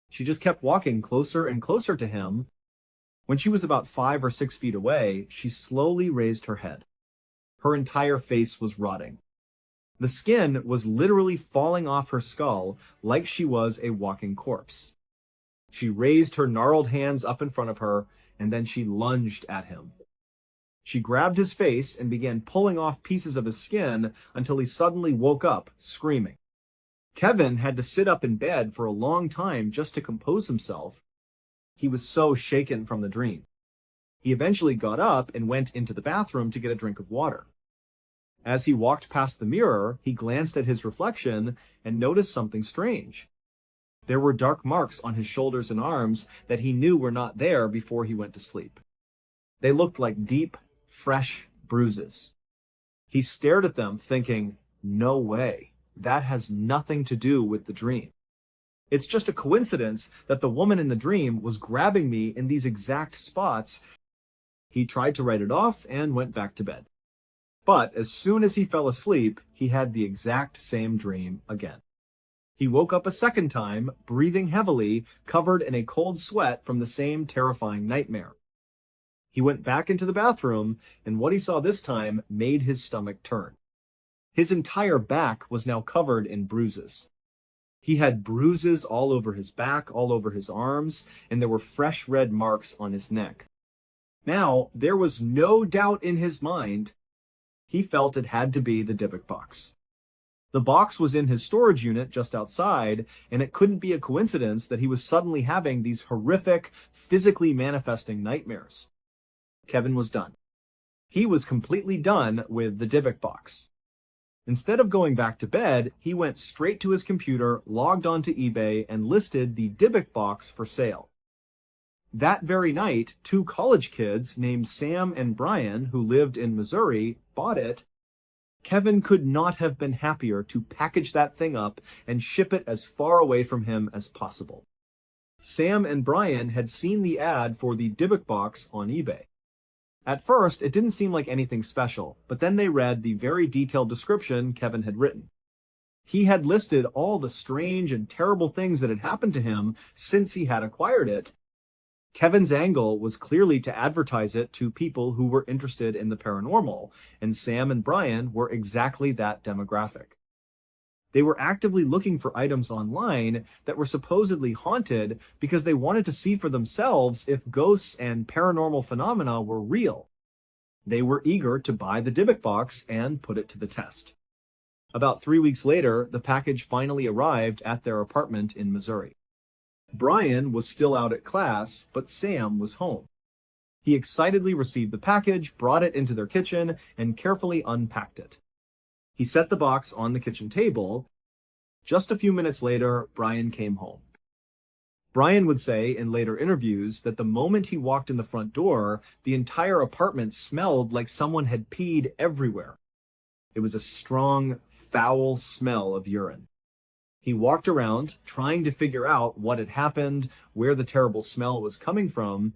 She just kept walking closer and closer to him. When she was about 5 or 6 feet away, she slowly raised her head. Her entire face was rotting. The skin was literally falling off her skull like she was a walking corpse. She raised her gnarled hands up in front of her, and then she lunged at him. She grabbed his face and began pulling off pieces of his skin until he suddenly woke up, screaming. Kevin had to sit up in bed for a long time just to compose himself. He was so shaken from the dream. He eventually got up and went into the bathroom to get a drink of water. As he walked past the mirror, he glanced at his reflection and noticed something strange. There were dark marks on his shoulders and arms that he knew were not there before he went to sleep. They looked like deep, fresh bruises. He stared at them thinking, no way. That has nothing to do with the dream. It's just a coincidence that the woman in the dream was grabbing me in these exact spots. He tried to write it off and went back to bed. But as soon as he fell asleep, he had the exact same dream again. He woke up a second time, breathing heavily, covered in a cold sweat from the same terrifying nightmare. He went back into the bathroom, and what he saw this time made his stomach turn. His entire back was now covered in bruises. He had bruises all over his back, all over his arms, and there were fresh red marks on his neck. Now, there was no doubt in his mind. He felt it had to be the Dybbuk box. The box was in his storage unit just outside, and it couldn't be a coincidence that he was suddenly having these horrific, physically manifesting nightmares. Kevin was done. He was completely done with the Dybbuk box. Instead of going back to bed, he went straight to his computer, logged onto eBay, and listed the Dybbuk box for sale. That very night, 2 college kids named Sam and Brian, who lived in Missouri, bought it. Kevin could not have been happier to package that thing up and ship it as far away from him as possible. Sam and Brian had seen the ad for the Dybbuk box on eBay. At first, it didn't seem like anything special, but then they read the very detailed description Kevin had written. He had listed all the strange and terrible things that had happened to him since he had acquired it. Kevin's angle was clearly to advertise it to people who were interested in the paranormal, and Sam and Brian were exactly that demographic. They were actively looking for items online that were supposedly haunted because they wanted to see for themselves if ghosts and paranormal phenomena were real. They were eager to buy the Dybbuk box and put it to the test. About 3 weeks later, the package finally arrived at their apartment in Missouri. Brian was still out at class, but Sam was home. He excitedly received the package, brought it into their kitchen, and carefully unpacked it. He set the box on the kitchen table. Just a few minutes later, Brian came home. Brian would say in later interviews that the moment he walked in the front door, the entire apartment smelled like someone had peed everywhere. It was a strong, foul smell of urine. He walked around, trying to figure out what had happened, where the terrible smell was coming from.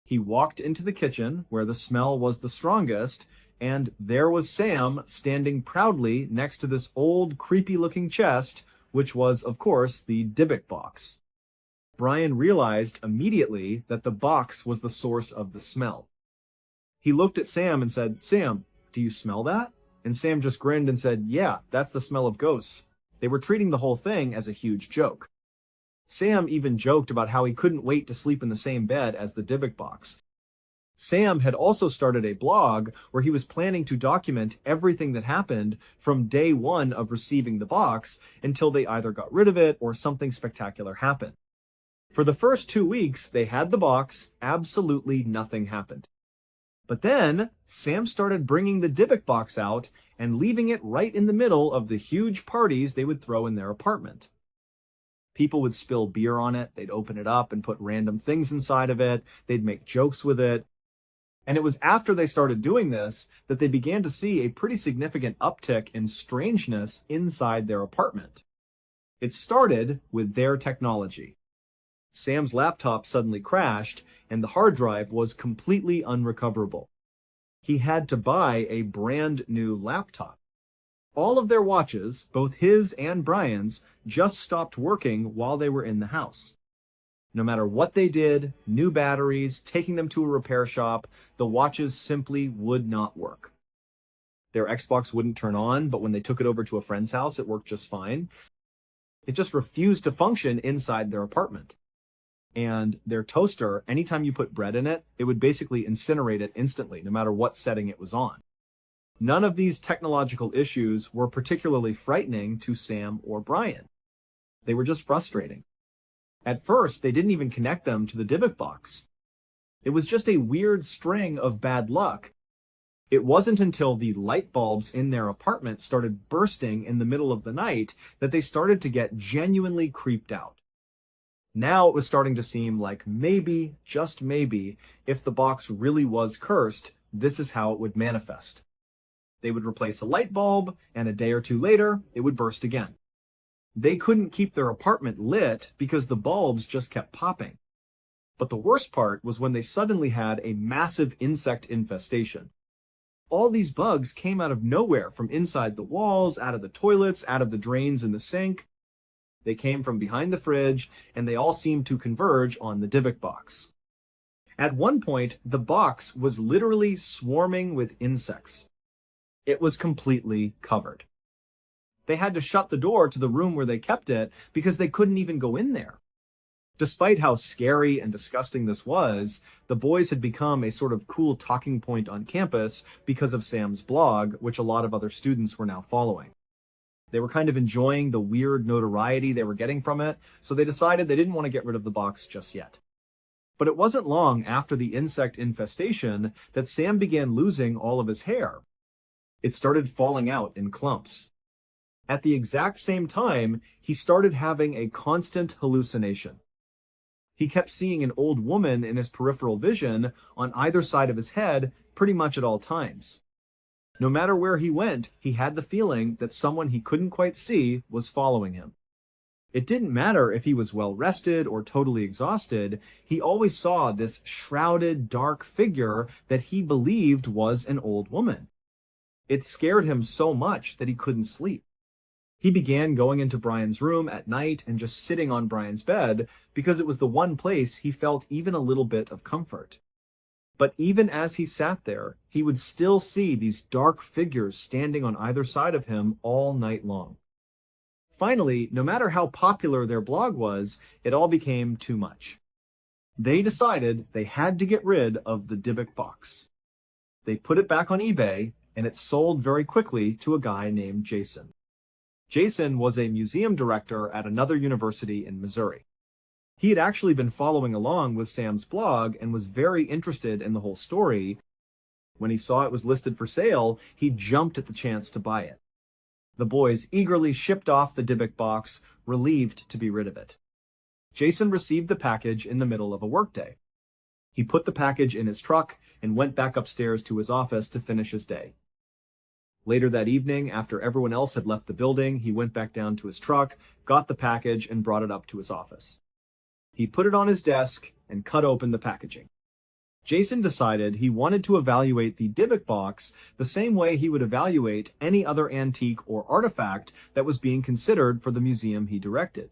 He walked into the kitchen, where the smell was the strongest, and there was Sam standing proudly next to this old, creepy-looking chest, which was, of course, the Dybbuk box. Brian realized immediately that the box was the source of the smell. He looked at Sam and said, "Sam, do you smell that?" And Sam just grinned and said, "Yeah, that's the smell of ghosts." They were treating the whole thing as a huge joke. Sam even joked about how he couldn't wait to sleep in the same bed as the Dybbuk box. Sam had also started a blog where he was planning to document everything that happened from day one of receiving the box until they either got rid of it or something spectacular happened. For the first 2 weeks, they had the box, absolutely nothing happened. But then, Sam started bringing the Dybbuk box out and leaving it right in the middle of the huge parties they would throw in their apartment. People would spill beer on it, they'd open it up and put random things inside of it, they'd make jokes with it. And it was after they started doing this that they began to see a pretty significant uptick in strangeness inside their apartment. It started with their technology. Sam's laptop suddenly crashed, and the hard drive was completely unrecoverable. He had to buy a brand new laptop. All of their watches, both his and Brian's, just stopped working while they were in the house. No matter what they did, new batteries, taking them to a repair shop, the watches simply would not work. Their Xbox wouldn't turn on, but when they took it over to a friend's house, it worked just fine. It just refused to function inside their apartment. And their toaster, anytime you put bread in it, it would basically incinerate it instantly, no matter what setting it was on. None of these technological issues were particularly frightening to Sam or Brian. They were just frustrating. At first, they didn't even connect them to the Dybbuk box. It was just a weird string of bad luck. It wasn't until the light bulbs in their apartment started bursting in the middle of the night that they started to get genuinely creeped out. Now it was starting to seem like maybe, just maybe, if the box really was cursed, this is how it would manifest. They would replace a light bulb, and a day or two later, it would burst again. They couldn't keep their apartment lit because the bulbs just kept popping. But the worst part was when they suddenly had a massive insect infestation. All these bugs came out of nowhere, from inside the walls, out of the toilets, out of the drains in the sink. They came from behind the fridge, and they all seemed to converge on the Dybbuk box. At one point, the box was literally swarming with insects. It was completely covered. They had to shut the door to the room where they kept it because they couldn't even go in there. Despite how scary and disgusting this was, the boys had become a sort of cool talking point on campus because of Sam's blog, which a lot of other students were now following. They were kind of enjoying the weird notoriety they were getting from it, so they decided they didn't want to get rid of the box just yet. But it wasn't long after the insect infestation that Sam began losing all of his hair. It started falling out in clumps. At the exact same time, he started having a constant hallucination. He kept seeing an old woman in his peripheral vision on either side of his head pretty much at all times. No matter where he went, he had the feeling that someone he couldn't quite see was following him. It didn't matter if he was well rested or totally exhausted, he always saw this shrouded, dark figure that he believed was an old woman. It scared him so much that he couldn't sleep. He began going into Brian's room at night and just sitting on Brian's bed because it was the one place he felt even a little bit of comfort. But even as he sat there, he would still see these dark figures standing on either side of him all night long. Finally, no matter how popular their blog was, it all became too much. They decided they had to get rid of the Dybbuk box. They put it back on eBay, and it sold very quickly to a guy named Jason. Jason was a museum director at another university in Missouri. He had actually been following along with Sam's blog and was very interested in the whole story. When he saw it was listed for sale, he jumped at the chance to buy it. The boys eagerly shipped off the Dybbuk box, relieved to be rid of it. Jason received the package in the middle of a workday. He put the package in his truck and went back upstairs to his office to finish his day. Later that evening, after everyone else had left the building, he went back down to his truck, got the package, and brought it up to his office. He put it on his desk and cut open the packaging. Jason decided he wanted to evaluate the Dybbuk box the same way he would evaluate any other antique or artifact that was being considered for the museum he directed.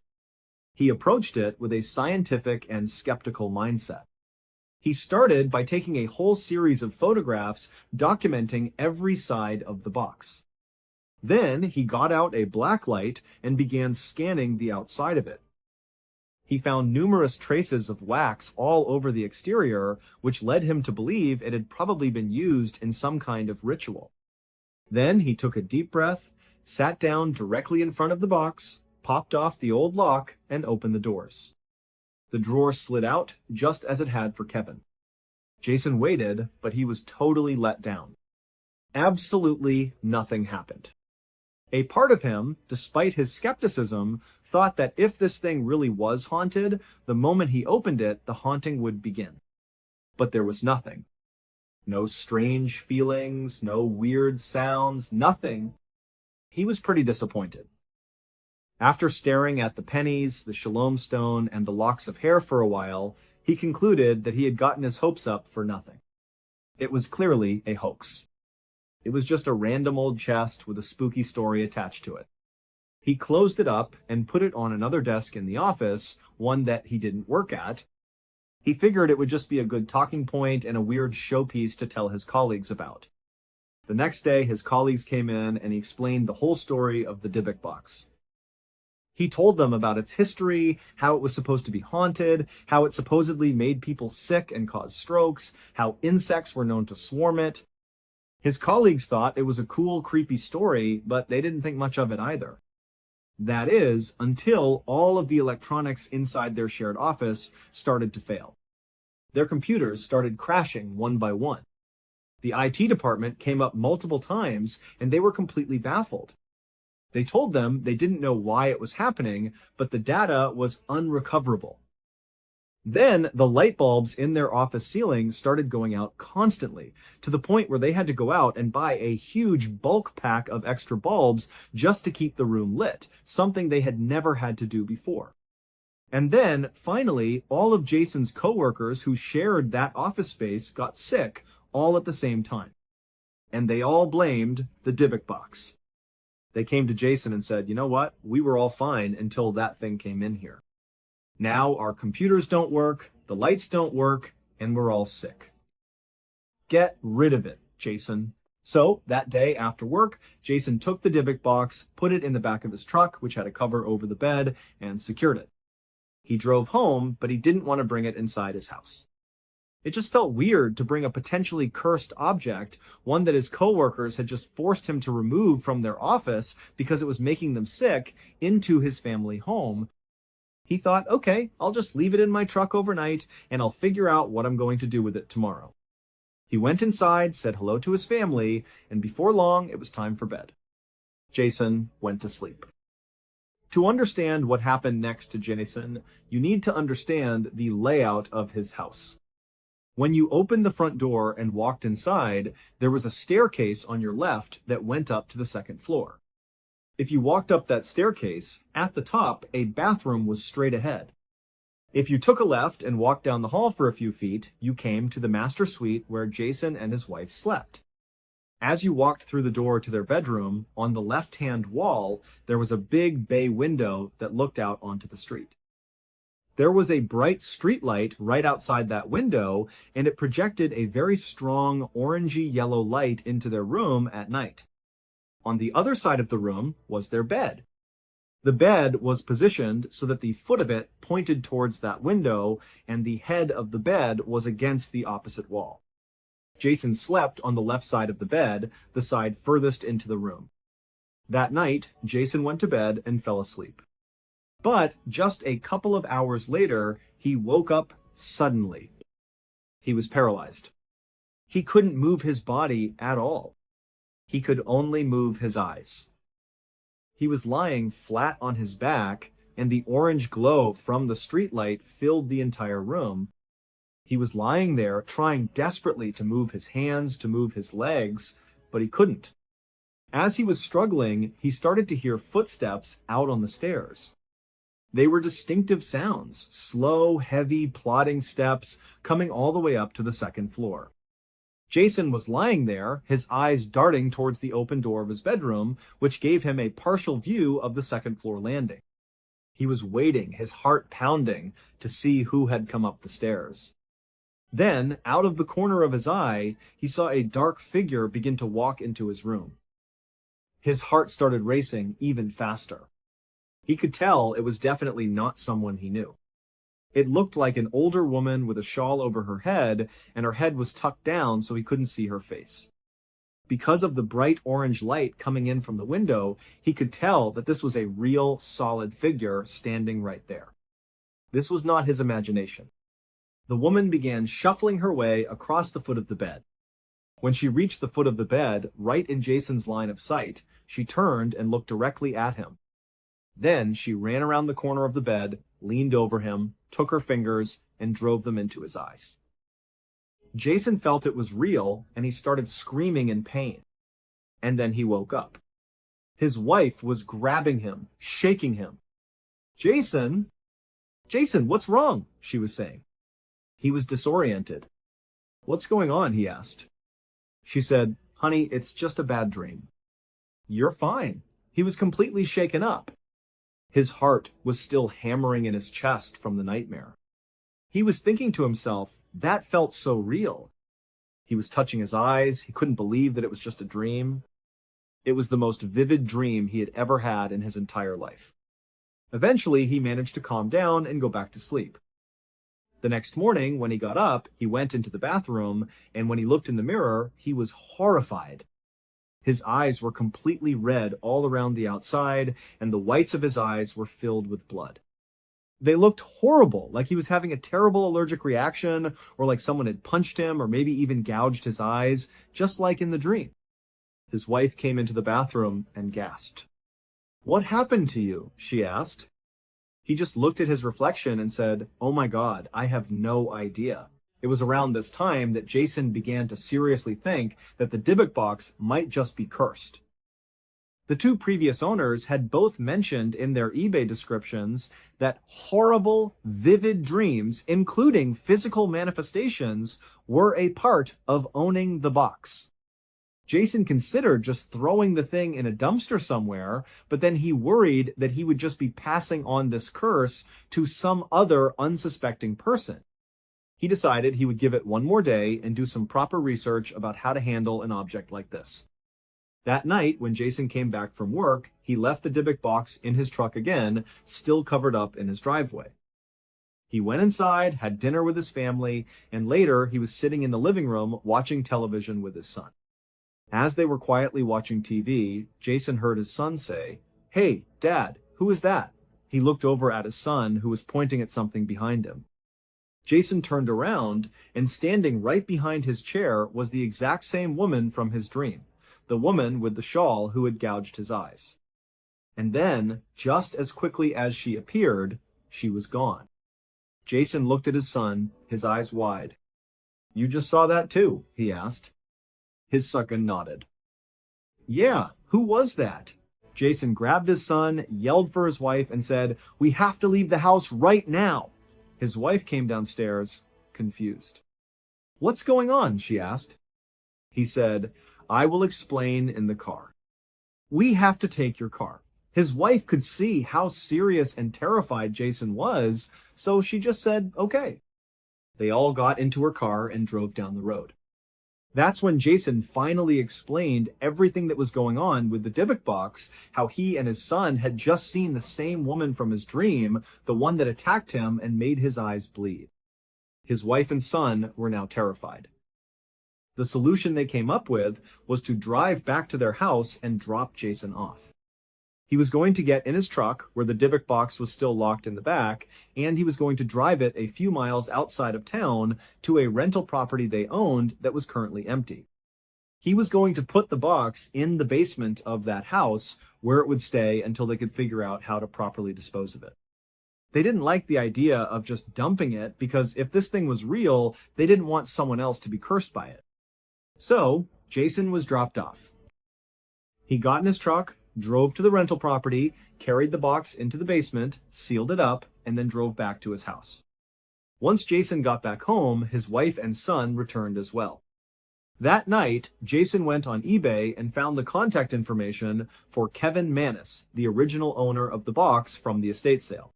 He approached it with a scientific and skeptical mindset. He started by taking a whole series of photographs documenting every side of the box. Then he got out a black light and began scanning the outside of it. He found numerous traces of wax all over the exterior, which led him to believe it had probably been used in some kind of ritual. Then he took a deep breath, sat down directly in front of the box, popped off the old lock, and opened the doors. The drawer slid out just as it had for Kevin. Jason waited, but he was totally let down. Absolutely nothing happened. A part of him, despite his skepticism, thought that if this thing really was haunted, the moment he opened it, the haunting would begin. But there was nothing. No strange feelings, no weird sounds, nothing. He was pretty disappointed. After staring at the pennies, the shalom stone, and the locks of hair for a while, he concluded that he had gotten his hopes up for nothing. It was clearly a hoax. It was just a random old chest with a spooky story attached to it. He closed it up and put it on another desk in the office, one that he didn't work at. He figured it would just be a good talking point and a weird showpiece to tell his colleagues about. The next day, his colleagues came in and he explained the whole story of the Dybbuk box. He told them about its history, how it was supposed to be haunted, how it supposedly made people sick and caused strokes, how insects were known to swarm it. His colleagues thought it was a cool, creepy story, but they didn't think much of it either. That is, until all of the electronics inside their shared office started to fail. Their computers started crashing one by one. The IT department came up multiple times, and they were completely baffled. They told them they didn't know why it was happening, but the data was unrecoverable. Then the light bulbs in their office ceiling started going out constantly, to the point where they had to go out and buy a huge bulk pack of extra bulbs just to keep the room lit, something they had never had to do before. And then, finally, all of Jason's coworkers who shared that office space got sick all at the same time. And they all blamed the Dybbuk box. They came to Jason and said, "You know what? We were all fine until that thing came in here. Now our computers don't work, the lights don't work, and we're all sick. Get rid of it, Jason." So that day after work, Jason took the Dybbuk box, put it in the back of his truck, which had a cover over the bed, and secured it. He drove home, but he didn't want to bring it inside his house. It just felt weird to bring a potentially cursed object, one that his coworkers had just forced him to remove from their office because it was making them sick, into his family home. He thought, okay, I'll just leave it in my truck overnight, and I'll figure out what I'm going to do with it tomorrow. He went inside, said hello to his family, and before long, it was time for bed. Jason went to sleep. To understand what happened next to Jason, you need to understand the layout of his house. When you opened the front door and walked inside, there was a staircase on your left that went up to the second floor. If you walked up that staircase, at the top, a bathroom was straight ahead. If you took a left and walked down the hall for a few feet, you came to the master suite where Jason and his wife slept. As you walked through the door to their bedroom, on the left-hand wall, there was a big bay window that looked out onto the street. There was a bright street light right outside that window, and it projected a very strong orangey yellow light into their room at night. On the other side of the room was their bed. The bed was positioned so that the foot of it pointed towards that window, and the head of the bed was against the opposite wall. Jason slept on the left side of the bed, the side furthest into the room. That night, Jason went to bed and fell asleep. But just a couple of hours later, he woke up suddenly. He was paralyzed. He couldn't move his body at all. He could only move his eyes. He was lying flat on his back, and the orange glow from the streetlight filled the entire room. He was lying there, trying desperately to move his hands, to move his legs, but he couldn't. As he was struggling, he started to hear footsteps out on the stairs. They were distinctive sounds, slow, heavy, plodding steps coming all the way up to the second floor. Jason was lying there, his eyes darting towards the open door of his bedroom, which gave him a partial view of the second floor landing. He was waiting, his heart pounding, to see who had come up the stairs. Then, out of the corner of his eye, he saw a dark figure begin to walk into his room. His heart started racing even faster. He could tell it was definitely not someone he knew. It looked like an older woman with a shawl over her head, and her head was tucked down so he couldn't see her face. Because of the bright orange light coming in from the window, he could tell that this was a real, solid figure standing right there. This was not his imagination. The woman began shuffling her way across the foot of the bed. When she reached the foot of the bed, right in Jason's line of sight, she turned and looked directly at him. Then she ran around the corner of the bed, leaned over him, took her fingers, and drove them into his eyes. Jason felt it was real, and he started screaming in pain. And then he woke up. His wife was grabbing him, shaking him. Jason, what's wrong?" she was saying. He was disoriented. "What's going on?" he asked. She said, "Honey, it's just a bad dream." "You're fine." He was completely shaken up. His heart was still hammering in his chest from the nightmare. He was thinking to himself, that felt so real. He was touching his eyes. He couldn't believe that it was just a dream. It was the most vivid dream he had ever had in his entire life. Eventually, he managed to calm down and go back to sleep. The next morning, when he got up, he went into the bathroom, and when he looked in the mirror, he was horrified. His eyes were completely red all around the outside, and the whites of his eyes were filled with blood. They looked horrible, like he was having a terrible allergic reaction, or like someone had punched him, or maybe even gouged his eyes, just like in the dream. His wife came into the bathroom and gasped. "What happened to you?" she asked. He just looked at his reflection and said, "Oh my God, I have no idea." It was around this time that Jason began to seriously think that the Dybbuk box might just be cursed. The two previous owners had both mentioned in their eBay descriptions that horrible, vivid dreams, including physical manifestations, were a part of owning the box. Jason considered just throwing the thing in a dumpster somewhere, but then he worried that he would just be passing on this curse to some other unsuspecting person. He decided he would give it one more day and do some proper research about how to handle an object like this. That night, when Jason came back from work, he left the Dybbuk box in his truck again, still covered up in his driveway. He went inside, had dinner with his family, and later he was sitting in the living room watching television with his son. As they were quietly watching TV, Jason heard his son say, "Hey, Dad, who is that?" He looked over at his son, who was pointing at something behind him. Jason turned around, and standing right behind his chair was the exact same woman from his dream, the woman with the shawl who had gouged his eyes. And then, just as quickly as she appeared, she was gone. Jason looked at his son, his eyes wide. "You just saw that too?" he asked. His son nodded. "Yeah, who was that?" Jason grabbed his son, yelled for his wife, and said, "We have to leave the house right now." His wife came downstairs, confused. "What's going on?" she asked. He said, "I will explain in the car." "We have to take your car." His wife could see how serious and terrified Jason was, so she just said, "Okay." They all got into her car and drove down the road. That's when Jason finally explained everything that was going on with the Dybbuk box, how he and his son had just seen the same woman from his dream, the one that attacked him and made his eyes bleed. His wife and son were now terrified. The solution they came up with was to drive back to their house and drop Jason off. He was going to get in his truck, where the Dybbuk box was still locked in the back, and he was going to drive it a few miles outside of town to a rental property they owned that was currently empty. He was going to put the box in the basement of that house, where it would stay until they could figure out how to properly dispose of it. They didn't like the idea of just dumping it, because if this thing was real, they didn't want someone else to be cursed by it. So, Jason was dropped off. He got in his truck, drove to the rental property, carried the box into the basement, sealed it up, and then drove back to his house. Once Jason got back home, his wife and son returned as well. That night, Jason went on eBay and found the contact information for Kevin Mannis, the original owner of the box from the estate sale.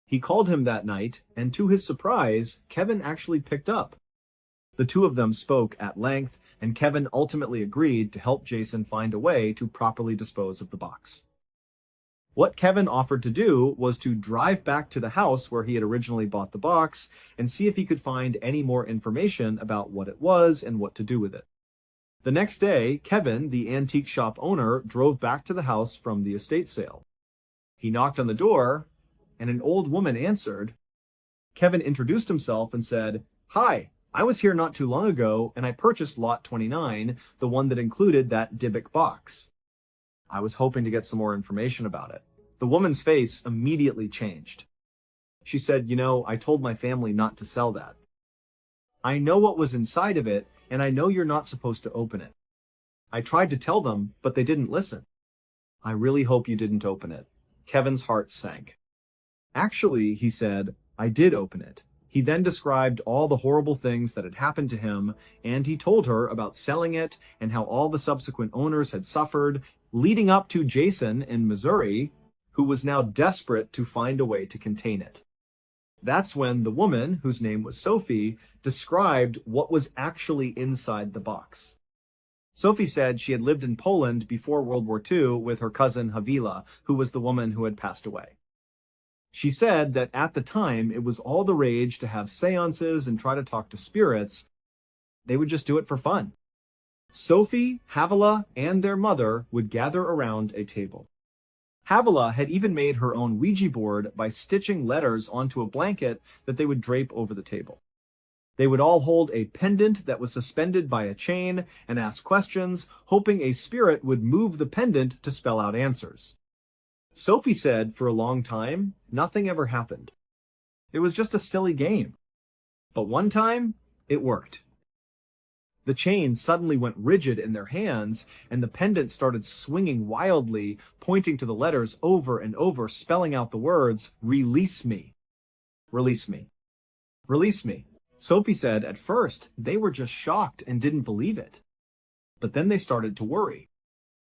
He called him that night, and to his surprise, Kevin actually picked up. The two of them spoke at length, and Kevin ultimately agreed to help Jason find a way to properly dispose of the box. What Kevin offered to do was to drive back to the house where he had originally bought the box and see if he could find any more information about what it was and what to do with it. The next day, Kevin, the antique shop owner, drove back to the house from the estate sale. He knocked on the door, and an old woman answered. Kevin introduced himself and said, "Hi, I was here not too long ago, and I purchased lot 29, the one that included that Dybbuk box. I was hoping to get some more information about it." The woman's face immediately changed. She said, I told my family not to sell that. I know what was inside of it, and I know you're not supposed to open it. I tried to tell them, but they didn't listen. I really hope you didn't open it. Kevin's heart sank. Actually, he said, I did open it. He then described all the horrible things that had happened to him, and he told her about selling it and how all the subsequent owners had suffered, leading up to Jason in Missouri, who was now desperate to find a way to contain it. That's when the woman, whose name was Sophie, described what was actually inside the box. Sophie said she had lived in Poland before World War II with her cousin Havila, who was the woman who had passed away. She said that at the time it was all the rage to have seances and try to talk to spirits. They would just do it for fun. Sophie, Havila, and their mother would gather around a table. Havila had even made her own Ouija board by stitching letters onto a blanket that they would drape over the table. They would all hold a pendant that was suspended by a chain and ask questions, hoping a spirit would move the pendant to spell out answers. Sophie said for a long time, nothing ever happened. It was just a silly game. But one time, it worked. The chain suddenly went rigid in their hands, and the pendant started swinging wildly, pointing to the letters over and over, spelling out the words, "Release me. Release me. Release me." Sophie said at first they were just shocked and didn't believe it. But then they started to worry.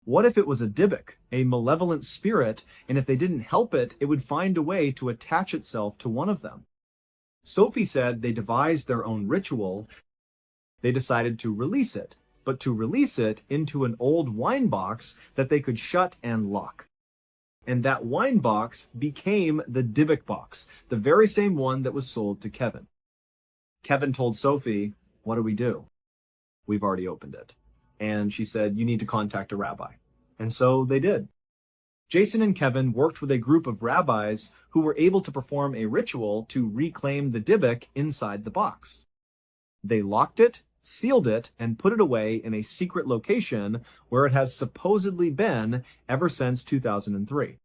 What if it was a Dybbuk, a malevolent spirit, and if they didn't help it, it would find a way to attach itself to one of them? Sophie said they devised their own ritual. They decided to release it, but to release it into an old wine box that they could shut and lock. And that wine box became the Dybbuk box, the very same one that was sold to Kevin. Kevin told Sophie, "What do we do? We've already opened it." And she said, "You need to contact a rabbi." And so they did. Jason and Kevin worked with a group of rabbis who were able to perform a ritual to reclaim the Dybbuk inside the box. They locked it, sealed it, and put it away in a secret location where it has supposedly been ever since 2003.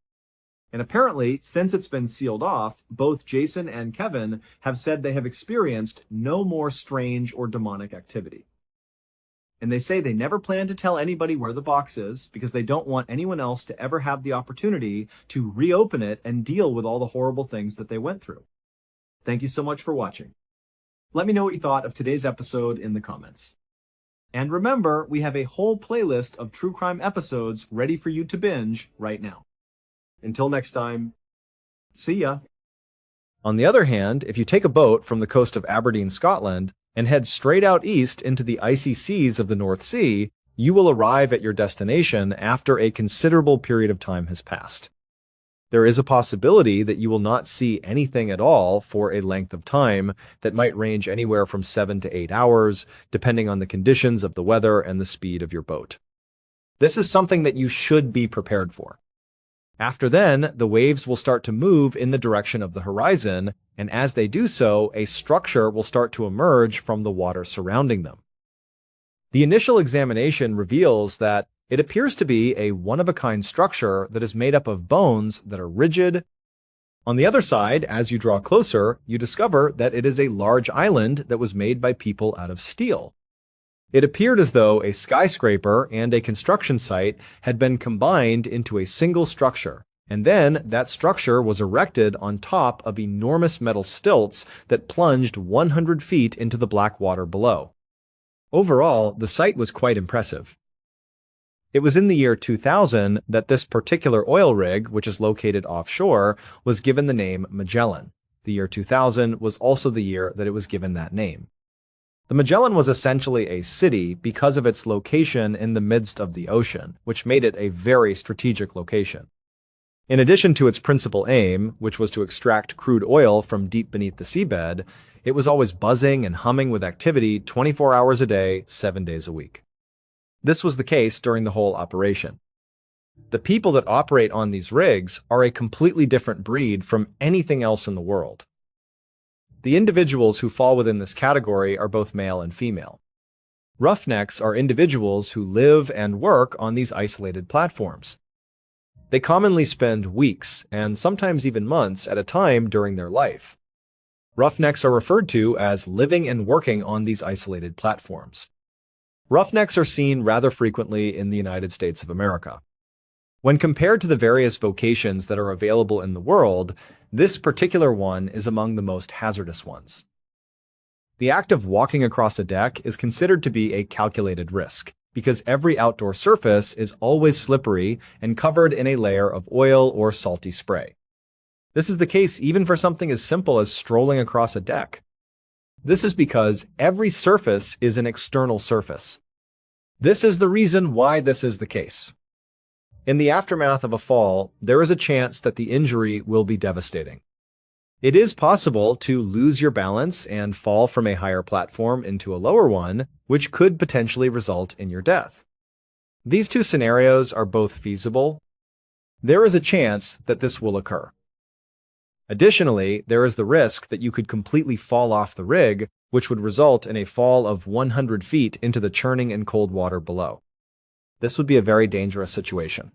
And apparently, since it's been sealed off, both Jason and Kevin have said they have experienced no more strange or demonic activity. And they say they never plan to tell anybody where the box is because they don't want anyone else to ever have the opportunity to reopen it and deal with all the horrible things that they went through. Thank you so much for watching. Let me know what you thought of today's episode in the comments. And remember, we have a whole playlist of true crime episodes ready for you to binge right now. Until next time, see ya. On the other hand, if you take a boat from the coast of Aberdeen, Scotland, and head straight out east into the icy seas of the North Sea, you will arrive at your destination after a considerable period of time has passed. There is a possibility that you will not see anything at all for a length of time that might range anywhere from 7 to 8 hours, depending on the conditions of the weather and the speed of your boat. This is something that you should be prepared for. After then, the waves will start to move in the direction of the horizon, and as they do so, a structure will start to emerge from the water surrounding them. The initial examination reveals that it appears to be a one-of-a-kind structure that is made up of bones that are rigid. On the other side, as you draw closer, you discover that it is a large island that was made by people out of steel. It appeared as though a skyscraper and a construction site had been combined into a single structure, and then that structure was erected on top of enormous metal stilts that plunged 100 feet into the black water below. Overall, the sight was quite impressive. It was in the year 2000 that this particular oil rig, which is located offshore, was given the name Magellan. The year 2000 was also the year that it was given that name. The Magellan was essentially a city because of its location in the midst of the ocean, which made it a very strategic location. In addition to its principal aim, which was to extract crude oil from deep beneath the seabed, it was always buzzing and humming with activity 24 hours a day, 7 days a week. This was the case during the whole operation. The people that operate on these rigs are a completely different breed from anything else in the world. The individuals who fall within this category are both male and female. Roughnecks are individuals who live and work on these isolated platforms. They commonly spend weeks, and sometimes even months at a time during their life. Roughnecks are referred to as living and working on these isolated platforms. Roughnecks are seen rather frequently in the United States of America. When compared to the various vocations that are available in the world, this particular one is among the most hazardous ones. The act of walking across a deck is considered to be a calculated risk, because every outdoor surface is always slippery and covered in a layer of oil or salty spray. This is the case even for something as simple as strolling across a deck. This is because every surface is an external surface. This is the reason why this is the case. In the aftermath of a fall, there is a chance that the injury will be devastating. It is possible to lose your balance and fall from a higher platform into a lower one, which could potentially result in your death. These two scenarios are both feasible. There is a chance that this will occur. Additionally, there is the risk that you could completely fall off the rig, which would result in a fall of 100 feet into the churning and cold water below. This would be a very dangerous situation.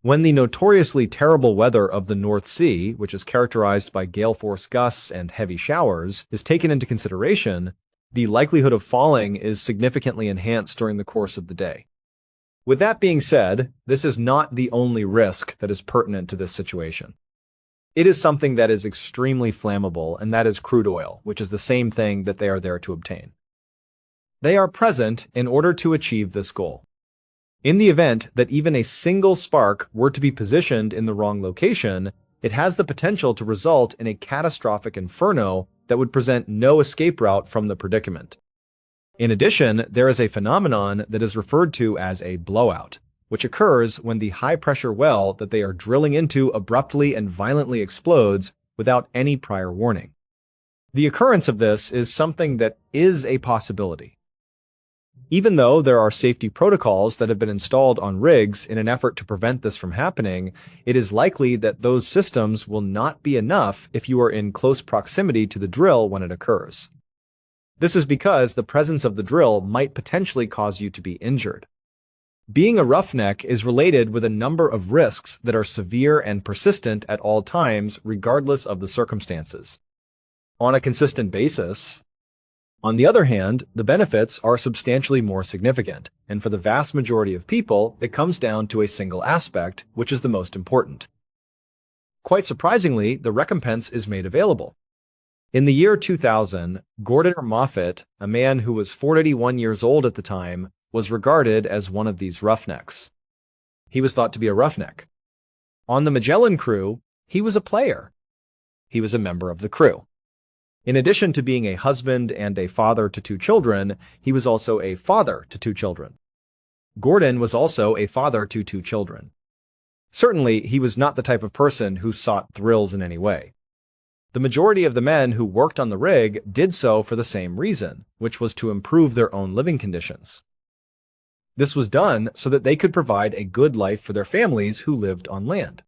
When the notoriously terrible weather of the North Sea, which is characterized by gale force gusts and heavy showers, is taken into consideration, the likelihood of falling is significantly enhanced during the course of the day. With that being said, this is not the only risk that is pertinent to this situation. It is something that is extremely flammable, and that is crude oil, which is the same thing that they are there to obtain. They are present in order to achieve this goal. In the event that even a single spark were to be positioned in the wrong location, it has the potential to result in a catastrophic inferno that would present no escape route from the predicament. In addition, there is a phenomenon that is referred to as a blowout, which occurs when the high-pressure well that they are drilling into abruptly and violently explodes without any prior warning. The occurrence of this is something that is a possibility. Even though there are safety protocols that have been installed on rigs in an effort to prevent this from happening, it is likely that those systems will not be enough if you are in close proximity to the drill when it occurs. This is because the presence of the drill might potentially cause you to be injured. Being a roughneck is related with a number of risks that are severe and persistent at all times, regardless of the circumstances. On a consistent basis, on the other hand, the benefits are substantially more significant, and for the vast majority of people, it comes down to a single aspect, which is the most important. Quite surprisingly, the recompense is made available. In the year 2000, Gordon Moffat, a man who was 41 years old at the time, was regarded as one of these roughnecks. He was thought to be a roughneck. On the Magellan crew, he was a player. He was a member of the crew. In addition to being a husband and a father to 2 children, he was also a father to 2 children. Gordon was also a father to 2 children. Certainly, he was not the type of person who sought thrills in any way. The majority of the men who worked on the rig did so for the same reason, which was to improve their own living conditions. This was done so that they could provide a good life for their families who lived on land.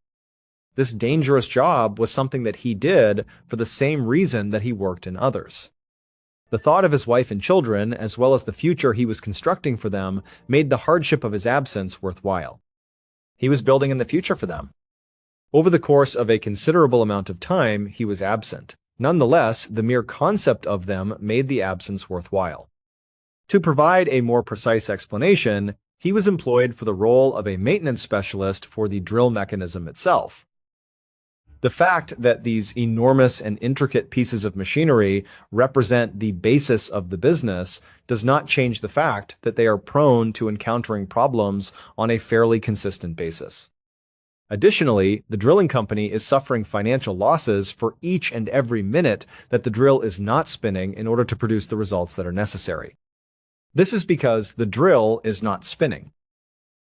This dangerous job was something that he did for the same reason that he worked in others. The thought of his wife and children, as well as the future he was constructing for them, made the hardship of his absence worthwhile. He was building in the future for them. Over the course of a considerable amount of time, he was absent. Nonetheless, the mere concept of them made the absence worthwhile. To provide a more precise explanation, he was employed for the role of a maintenance specialist for the drill mechanism itself. The fact that these enormous and intricate pieces of machinery represent the basis of the business does not change the fact that they are prone to encountering problems on a fairly consistent basis. Additionally, the drilling company is suffering financial losses for each and every minute that the drill is not spinning in order to produce the results that are necessary. This is because the drill is not spinning.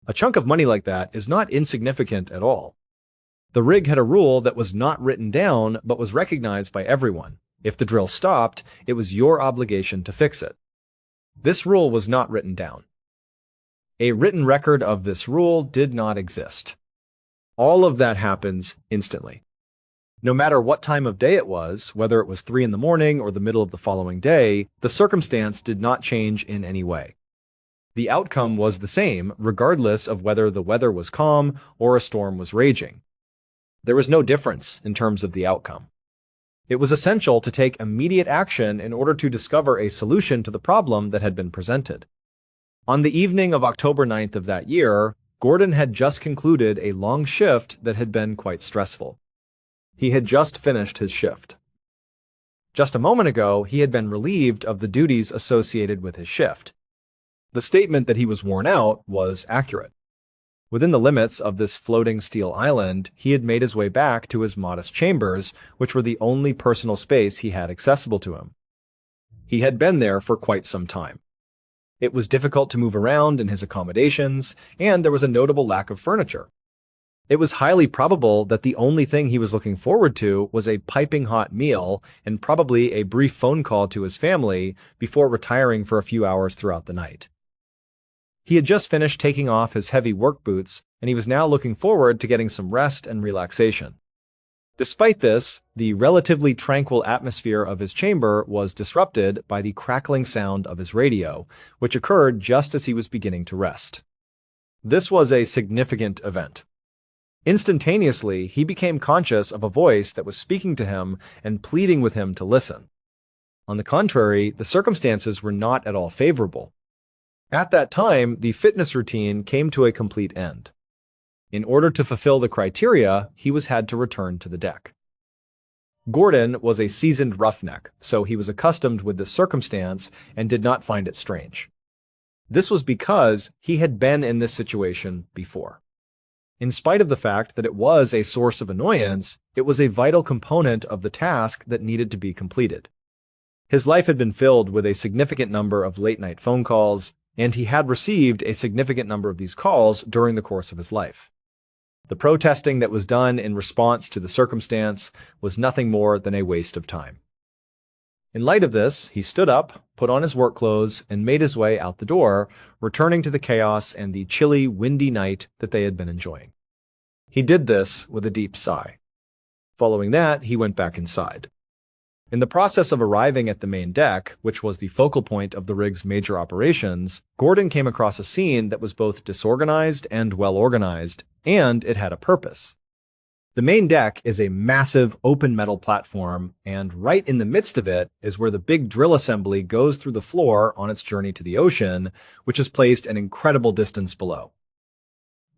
A chunk of money like that is not insignificant at all. The rig had a rule that was not written down but was recognized by everyone. If the drill stopped, it was your obligation to fix it. This rule was not written down. A written record of this rule did not exist. All of that happens instantly. No matter what time of day it was, whether it was 3 in the morning or the middle of the following day, the circumstance did not change in any way. The outcome was the same, regardless of whether the weather was calm or a storm was raging. There was no difference in terms of the outcome. It was essential to take immediate action in order to discover a solution to the problem that had been presented. On the evening of October 9th of that year, Gordon had just concluded a long shift that had been quite stressful. He had just finished his shift. Just a moment ago, he had been relieved of the duties associated with his shift. The statement that he was worn out was accurate. Within the limits of this floating steel island, he had made his way back to his modest chambers, which were the only personal space he had accessible to him. He had been there for quite some time. It was difficult to move around in his accommodations, and there was a notable lack of furniture. It was highly probable that the only thing he was looking forward to was a piping hot meal and probably a brief phone call to his family before retiring for a few hours throughout the night. He had just finished taking off his heavy work boots, and he was now looking forward to getting some rest and relaxation. Despite this, the relatively tranquil atmosphere of his chamber was disrupted by the crackling sound of his radio, which occurred just as he was beginning to rest. This was a significant event. Instantaneously, he became conscious of a voice that was speaking to him and pleading with him to listen. On the contrary, the circumstances were not at all favorable. At that time, the fitness routine came to a complete end. In order to fulfill the criteria, he had to return to the deck. Gordon was a seasoned roughneck, so he was accustomed with this circumstance and did not find it strange. This was because he had been in this situation before. In spite of the fact that it was a source of annoyance, it was a vital component of the task that needed to be completed. His life had been filled with a significant number of late-night phone calls, and he had received a significant number of these calls during the course of his life. The protesting that was done in response to the circumstance was nothing more than a waste of time. In light of this, he stood up, put on his work clothes, and made his way out the door, returning to the chaos and the chilly, windy night that they had been enjoying. He did this with a deep sigh. Following that, he went back inside. In the process of arriving at the main deck, which was the focal point of the rig's major operations, Gordon came across a scene that was both disorganized and well-organized, and it had a purpose. The main deck is a massive open metal platform, and right in the midst of it is where the big drill assembly goes through the floor on its journey to the ocean, which is placed an incredible distance below.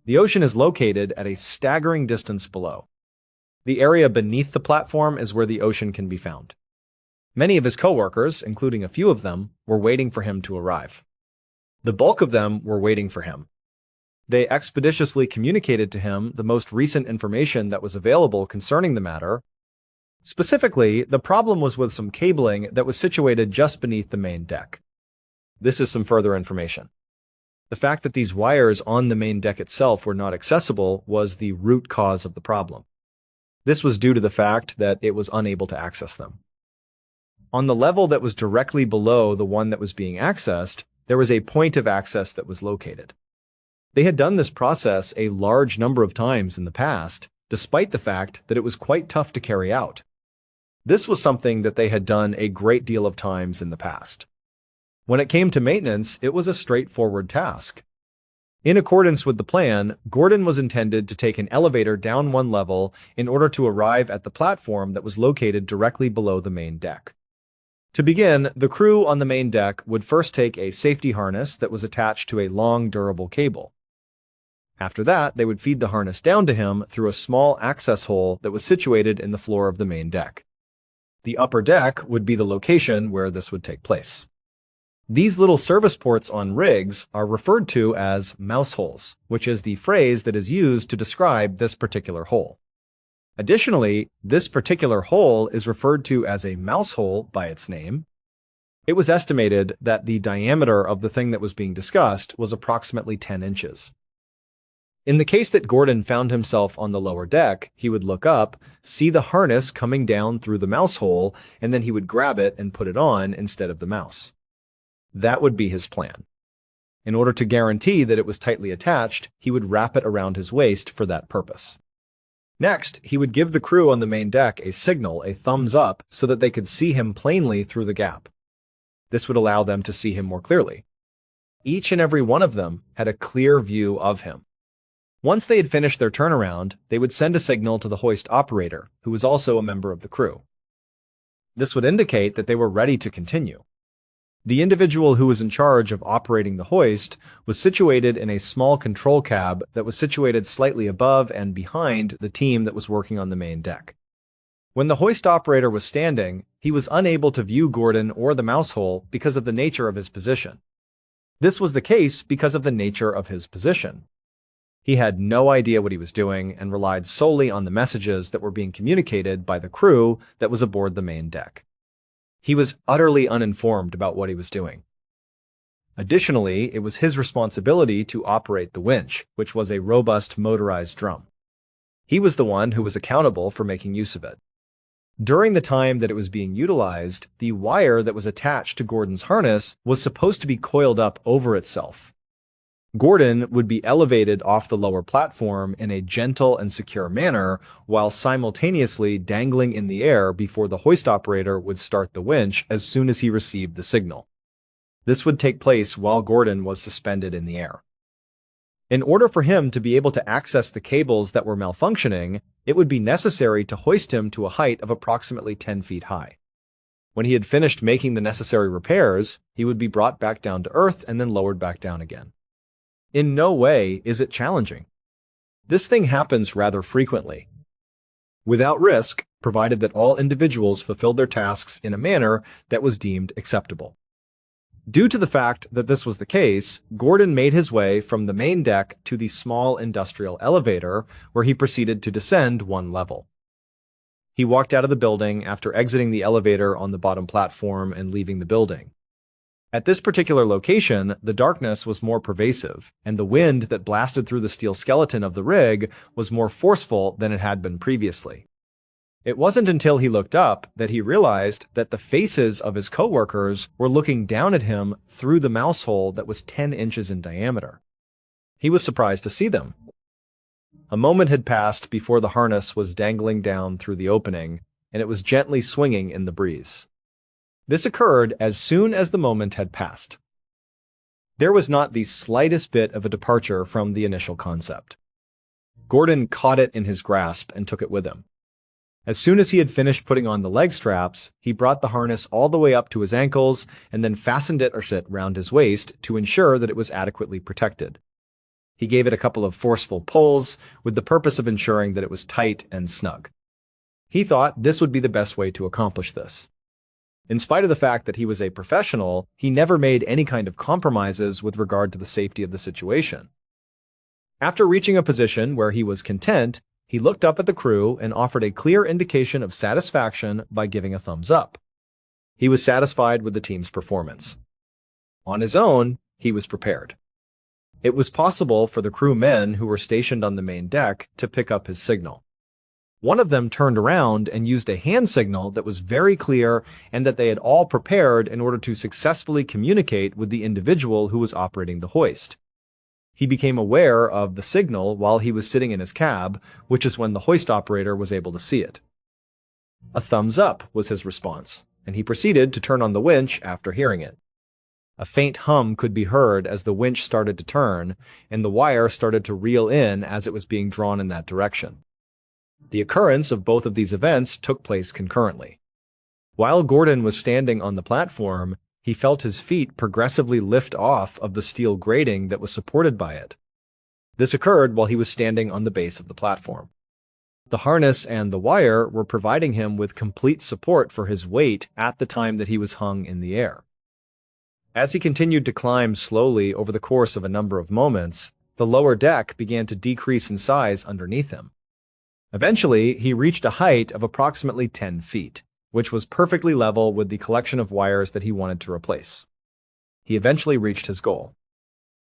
The ocean is located at a staggering distance below. The area beneath the platform is where the ocean can be found. Many of his coworkers, including a few of them, were waiting for him to arrive. The bulk of them were waiting for him. They expeditiously communicated to him the most recent information that was available concerning the matter. Specifically, the problem was with some cabling that was situated just beneath the main deck. This is some further information. The fact that these wires on the main deck itself were not accessible was the root cause of the problem. This was due to the fact that it was unable to access them. On the level that was directly below the one that was being accessed, there was a point of access that was located. They had done this process a large number of times in the past, despite the fact that it was quite tough to carry out. This was something that they had done a great deal of times in the past. When it came to maintenance, it was a straightforward task. In accordance with the plan, Gordon was intended to take an elevator down one level in order to arrive at the platform that was located directly below the main deck. To begin, the crew on the main deck would first take a safety harness that was attached to a long, durable cable. After that, they would feed the harness down to him through a small access hole that was situated in the floor of the main deck. The upper deck would be the location where this would take place. These little service ports on rigs are referred to as mouse holes, which is the phrase that is used to describe this particular hole. Additionally, this particular hole is referred to as a mouse hole by its name. It was estimated that the diameter of the thing that was being discussed was approximately 10 inches. In the case that Gordon found himself on the lower deck, he would look up, see the harness coming down through the mouse hole, and then he would grab it and put it on instead of the mouse. That would be his plan. In order to guarantee that it was tightly attached, he would wrap it around his waist for that purpose. Next, he would give the crew on the main deck a signal, a thumbs up, so that they could see him plainly through the gap. This would allow them to see him more clearly. Each and every one of them had a clear view of him. Once they had finished their turnaround, they would send a signal to the hoist operator, who was also a member of the crew. This would indicate that they were ready to continue. The individual who was in charge of operating the hoist was situated in a small control cab that was situated slightly above and behind the team that was working on the main deck. When the hoist operator was standing, he was unable to view Gordon or the mouse hole because of the nature of his position. This was the case because of the nature of his position. He had no idea what he was doing and relied solely on the messages that were being communicated by the crew that was aboard the main deck. He was utterly uninformed about what he was doing. Additionally, it was his responsibility to operate the winch, which was a robust motorized drum. He was the one who was accountable for making use of it. During the time that it was being utilized, the wire that was attached to Gordon's harness was supposed to be coiled up over itself. Gordon would be elevated off the lower platform in a gentle and secure manner while simultaneously dangling in the air before the hoist operator would start the winch as soon as he received the signal. This would take place while Gordon was suspended in the air. In order for him to be able to access the cables that were malfunctioning, it would be necessary to hoist him to a height of approximately 10 feet high. When he had finished making the necessary repairs, he would be brought back down to earth and then lowered back down again. In no way is it challenging. This thing happens rather frequently. Without risk, provided that all individuals fulfilled their tasks in a manner that was deemed acceptable. Due to the fact that this was the case, Gordon made his way from the main deck to the small industrial elevator, where he proceeded to descend one level. He walked out of the building after exiting the elevator on the bottom platform and leaving the building. At this particular location, the darkness was more pervasive, and the wind that blasted through the steel skeleton of the rig was more forceful than it had been previously. It wasn't until he looked up that he realized that the faces of his coworkers were looking down at him through the mouse hole that was 10 inches in diameter. He was surprised to see them. A moment had passed before the harness was dangling down through the opening, and it was gently swinging in the breeze. This occurred as soon as the moment had passed. There was not the slightest bit of a departure from the initial concept. Gordon caught it in his grasp and took it with him. As soon as he had finished putting on the leg straps, he brought the harness all the way up to his ankles and then fastened it round his waist to ensure that it was adequately protected. He gave it a couple of forceful pulls with the purpose of ensuring that it was tight and snug. He thought this would be the best way to accomplish this. In spite of the fact that he was a professional, he never made any kind of compromises with regard to the safety of the situation. After reaching a position where he was content, he looked up at the crew and offered a clear indication of satisfaction by giving a thumbs up. He was satisfied with the team's performance. On his own, he was prepared. It was possible for the crewmen who were stationed on the main deck to pick up his signal. One of them turned around and used a hand signal that was very clear and that they had all prepared in order to successfully communicate with the individual who was operating the hoist. He became aware of the signal while he was sitting in his cab, which is when the hoist operator was able to see it. A thumbs up was his response, and he proceeded to turn on the winch after hearing it. A faint hum could be heard as the winch started to turn, and the wire started to reel in as it was being drawn in that direction. The occurrence of both of these events took place concurrently. While Gordon was standing on the platform, he felt his feet progressively lift off of the steel grating that was supported by it. This occurred while he was standing on the base of the platform. The harness and the wire were providing him with complete support for his weight at the time that he was hung in the air. As he continued to climb slowly over the course of a number of moments, the lower deck began to decrease in size underneath him. Eventually, he reached a height of approximately 10 feet, which was perfectly level with the collection of wires that he wanted to replace. He eventually reached his goal.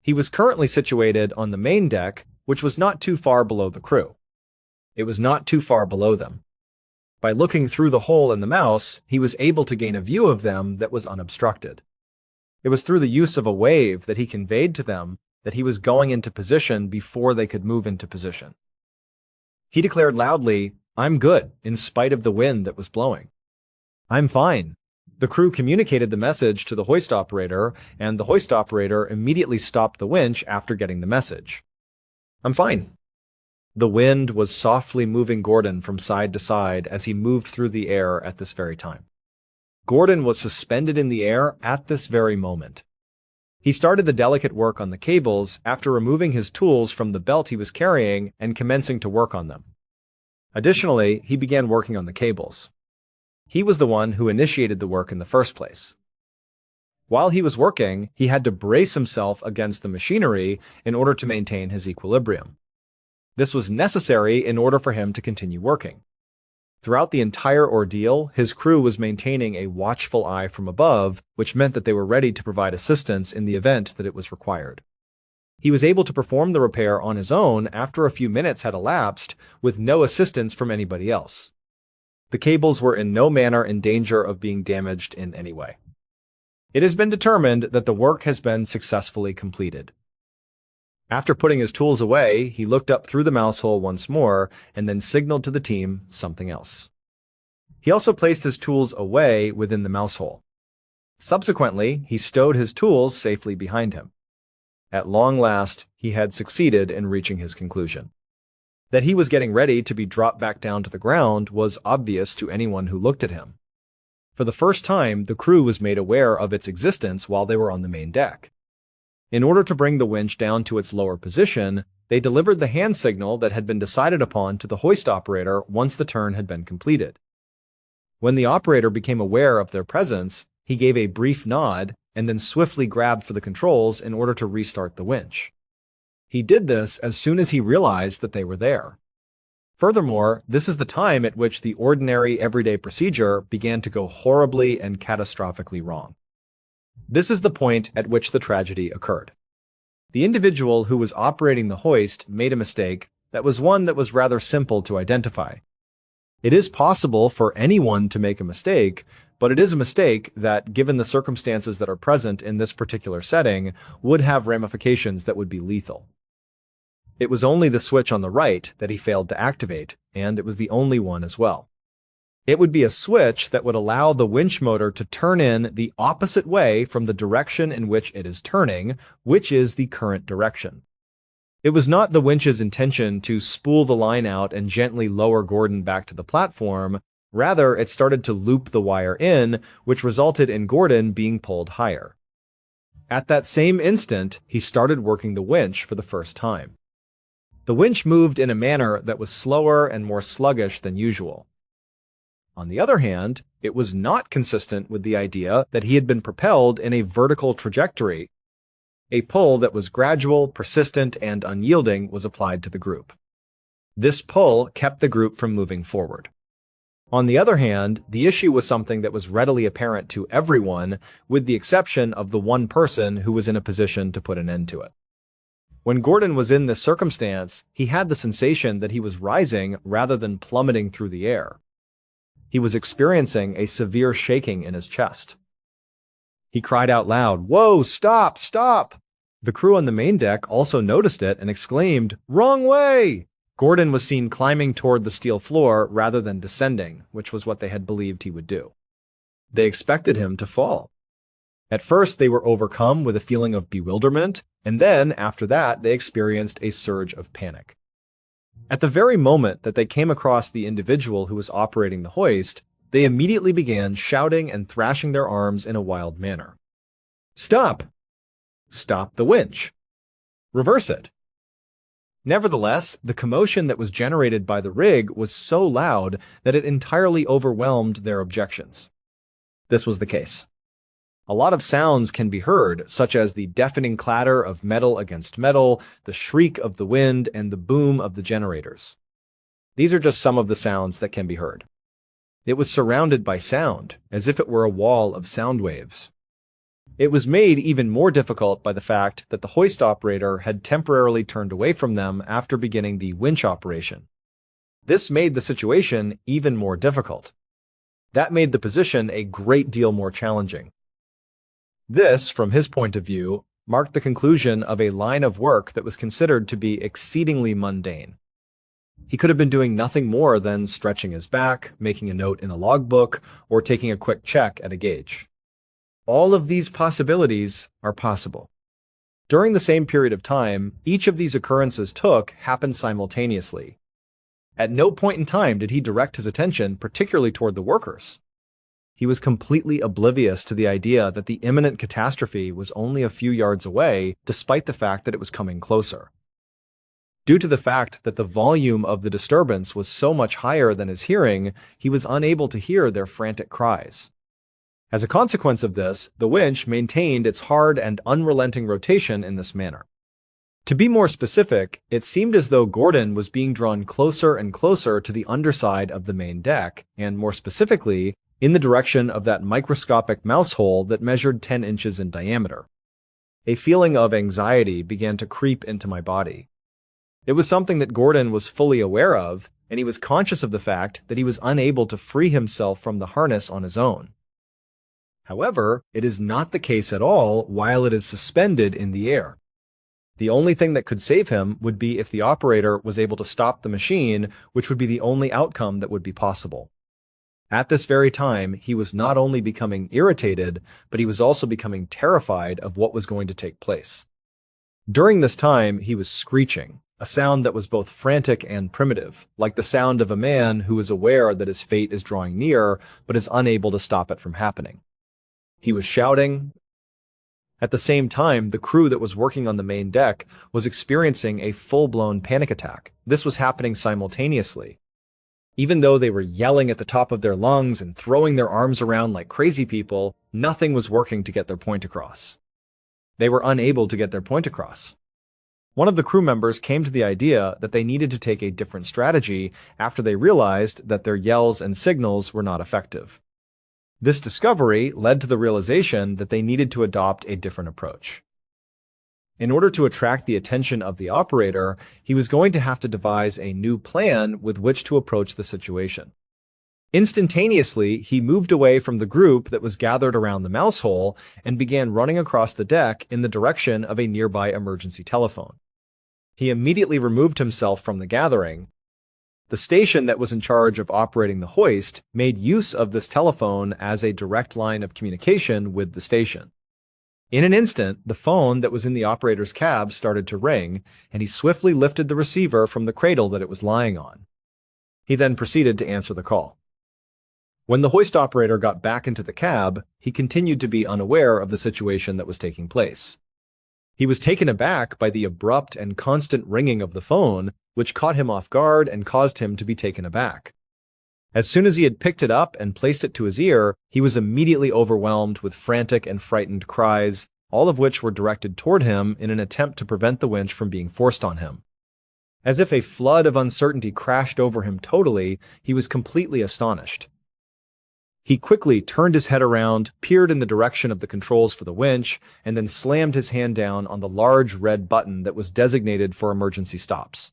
He was currently situated on the main deck, which was not too far below the crew. It was not too far below them. By looking through the hole in the mouse, he was able to gain a view of them that was unobstructed. It was through the use of a wave that he conveyed to them that he was going into position before they could move into position. He declared loudly, "I'm good, in spite of the wind that was blowing. I'm fine." The crew communicated the message to the hoist operator, and the hoist operator immediately stopped the winch after getting the message. "I'm fine." The wind was softly moving Gordon from side to side as he moved through the air at this very time. Gordon was suspended in the air at this very moment. He started the delicate work on the cables after removing his tools from the belt he was carrying and commencing to work on them. Additionally, he began working on the cables. He was the one who initiated the work in the first place. While he was working, he had to brace himself against the machinery in order to maintain his equilibrium. This was necessary in order for him to continue working. Throughout the entire ordeal, his crew was maintaining a watchful eye from above, which meant that they were ready to provide assistance in the event that it was required. He was able to perform the repair on his own after a few minutes had elapsed, with no assistance from anybody else. The cables were in no manner in danger of being damaged in any way. It has been determined that the work has been successfully completed. After putting his tools away, he looked up through the mouse hole once more and then signaled to the team something else. He also placed his tools away within the mouse hole. Subsequently, he stowed his tools safely behind him. At long last, he had succeeded in reaching his conclusion. That he was getting ready to be dropped back down to the ground was obvious to anyone who looked at him. For the first time, the crew was made aware of its existence while they were on the main deck. In order to bring the winch down to its lower position, they delivered the hand signal that had been decided upon to the hoist operator once the turn had been completed. When the operator became aware of their presence, he gave a brief nod and then swiftly grabbed for the controls in order to restart the winch. He did this as soon as he realized that they were there. Furthermore, this is the time at which the ordinary everyday procedure began to go horribly and catastrophically wrong. This is the point at which the tragedy occurred. The individual who was operating the hoist made a mistake that was one that was rather simple to identify. It is possible for anyone to make a mistake, but it is a mistake that, given the circumstances that are present in this particular setting, would have ramifications that would be lethal. It was only the switch on the right that he failed to activate, and it was the only one as well. It would be a switch that would allow the winch motor to turn in the opposite way from the direction in which it is turning, which is the current direction. It was not the winch's intention to spool the line out and gently lower Gordon back to the platform. Rather, it started to loop the wire in, which resulted in Gordon being pulled higher. At that same instant, he started working the winch for the first time. The winch moved in a manner that was slower and more sluggish than usual. On the other hand, it was not consistent with the idea that he had been propelled in a vertical trajectory. A pull that was gradual, persistent, and unyielding was applied to the group. This pull kept the group from moving forward. On the other hand, the issue was something that was readily apparent to everyone, with the exception of the one person who was in a position to put an end to it. When Gordon was in this circumstance, he had the sensation that he was rising rather than plummeting through the air. He was experiencing a severe shaking in his chest. He cried out loud, "Whoa, stop, stop!" The crew on the main deck also noticed it and exclaimed, "Wrong way!" Gordon was seen climbing toward the steel floor rather than descending, which was what they had believed he would do. They expected him to fall. At first, they were overcome with a feeling of bewilderment, and then, after that, they experienced a surge of panic. At the very moment that they came across the individual who was operating the hoist, they immediately began shouting and thrashing their arms in a wild manner. "Stop! Stop the winch! Reverse it! Nevertheless, the commotion that was generated by the rig was so loud that it entirely overwhelmed their objections. This was the case. A lot of sounds can be heard, such as the deafening clatter of metal against metal, the shriek of the wind, and the boom of the generators. These are just some of the sounds that can be heard. It was surrounded by sound, as if it were a wall of sound waves. It was made even more difficult by the fact that the hoist operator had temporarily turned away from them after beginning the winch operation. This made the situation even more difficult. That made the position a great deal more challenging. This, from his point of view, marked the conclusion of a line of work that was considered to be exceedingly mundane. He could have been doing nothing more than stretching his back, making a note in a logbook, or taking a quick check at a gauge. All of these possibilities are possible. During the same period of time, each of these occurrences happened simultaneously. At no point in time did he direct his attention particularly toward the workers. He was completely oblivious to the idea that the imminent catastrophe was only a few yards away, despite the fact that it was coming closer. Due to the fact that the volume of the disturbance was so much higher than his hearing, he was unable to hear their frantic cries. As a consequence of this, the winch maintained its hard and unrelenting rotation in this manner. To be more specific, it seemed as though Gordon was being drawn closer and closer to the underside of the main deck, and more specifically, in the direction of that microscopic mouse hole that measured 10 inches in diameter. A feeling of anxiety began to creep into my body. It was something that Gordon was fully aware of, and he was conscious of the fact that he was unable to free himself from the harness on his own. However, it is not the case at all while it is suspended in the air. The only thing that could save him would be if the operator was able to stop the machine, which would be the only outcome that would be possible. At this very time, he was not only becoming irritated, but he was also becoming terrified of what was going to take place. During this time, he was screeching, a sound that was both frantic and primitive, like the sound of a man who is aware that his fate is drawing near, but is unable to stop it from happening. He was shouting. At the same time, the crew that was working on the main deck was experiencing a full-blown panic attack. This was happening simultaneously. Even though they were yelling at the top of their lungs and throwing their arms around like crazy people, nothing was working to get their point across. They were unable to get their point across. One of the crew members came to the idea that they needed to take a different strategy after they realized that their yells and signals were not effective. This discovery led to the realization that they needed to adopt a different approach. In order to attract the attention of the operator, he was going to have to devise a new plan with which to approach the situation. Instantaneously, he moved away from the group that was gathered around the mouse hole and began running across the deck in the direction of a nearby emergency telephone. He immediately removed himself from the gathering. The station that was in charge of operating the hoist made use of this telephone as a direct line of communication with the station. In an instant, the phone that was in the operator's cab started to ring, and he swiftly lifted the receiver from the cradle that it was lying on. He then proceeded to answer the call. When the hoist operator got back into the cab, he continued to be unaware of the situation that was taking place. He was taken aback by the abrupt and constant ringing of the phone, which caught him off guard and caused him to be taken aback. As soon as he had picked it up and placed it to his ear, he was immediately overwhelmed with frantic and frightened cries, all of which were directed toward him in an attempt to prevent the winch from being forced on him. As if a flood of uncertainty crashed over him totally, he was completely astonished. He quickly turned his head around, peered in the direction of the controls for the winch, and then slammed his hand down on the large red button that was designated for emergency stops.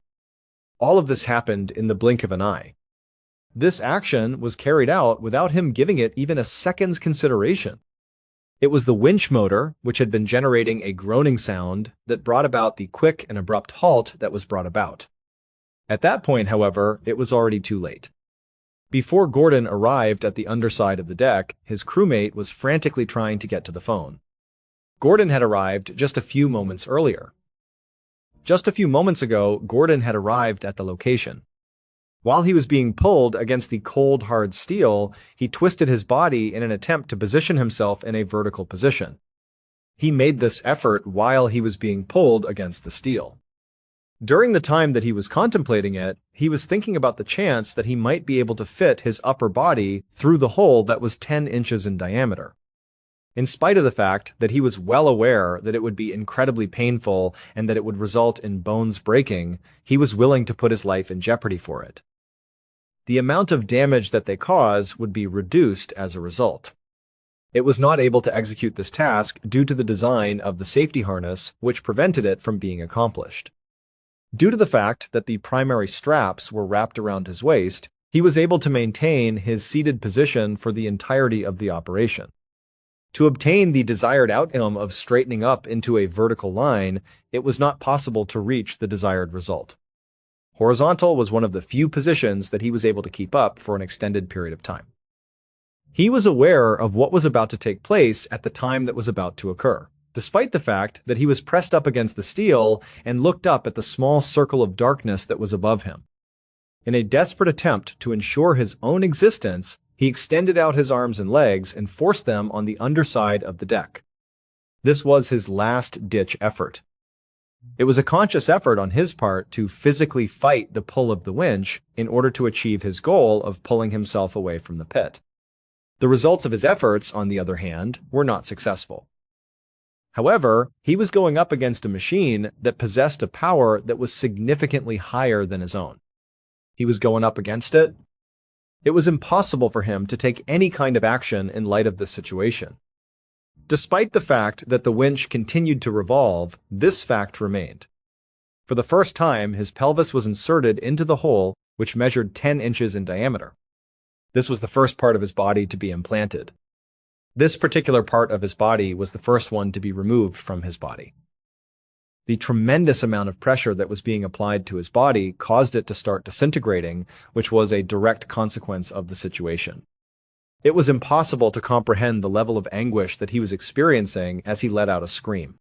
All of this happened in the blink of an eye. This action was carried out without him giving it even a second's consideration. It was the winch motor, which had been generating a groaning sound, that brought about the quick and abrupt halt that was brought about. At that point, however, it was already too late. Before Gordon arrived at the underside of the deck, his crewmate was frantically trying to get to the phone. Gordon had arrived just a few moments earlier. Just a few moments ago, Gordon had arrived at the location. While he was being pulled against the cold, hard steel, he twisted his body in an attempt to position himself in a vertical position. He made this effort while he was being pulled against the steel. During the time that he was contemplating it, he was thinking about the chance that he might be able to fit his upper body through the hole that was 10 inches in diameter. In spite of the fact that he was well aware that it would be incredibly painful and that it would result in bones breaking, he was willing to put his life in jeopardy for it. The amount of damage that they cause would be reduced as a result. It was not able to execute this task due to the design of the safety harness, which prevented it from being accomplished. Due to the fact that the primary straps were wrapped around his waist, he was able to maintain his seated position for the entirety of the operation. To obtain the desired outcome of straightening up into a vertical line, it was not possible to reach the desired result. Horizontal was one of the few positions that he was able to keep up for an extended period of time. He was aware of what was about to take place at the time that was about to occur, despite the fact that he was pressed up against the steel and looked up at the small circle of darkness that was above him. In a desperate attempt to ensure his own existence, he extended out his arms and legs and forced them on the underside of the deck. This was his last-ditch effort. It was a conscious effort on his part to physically fight the pull of the winch in order to achieve his goal of pulling himself away from the pit. The results of his efforts, on the other hand, were not successful. However, he was going up against a machine that possessed a power that was significantly higher than his own. He was going up against it. It was impossible for him to take any kind of action in light of this situation. Despite the fact that the winch continued to revolve, this fact remained. For the first time, his pelvis was inserted into the hole, which measured 10 inches in diameter. This was the first part of his body to be implanted. This particular part of his body was the first one to be removed from his body. The tremendous amount of pressure that was being applied to his body caused it to start disintegrating, which was a direct consequence of the situation. It was impossible to comprehend the level of anguish that he was experiencing as he let out a scream.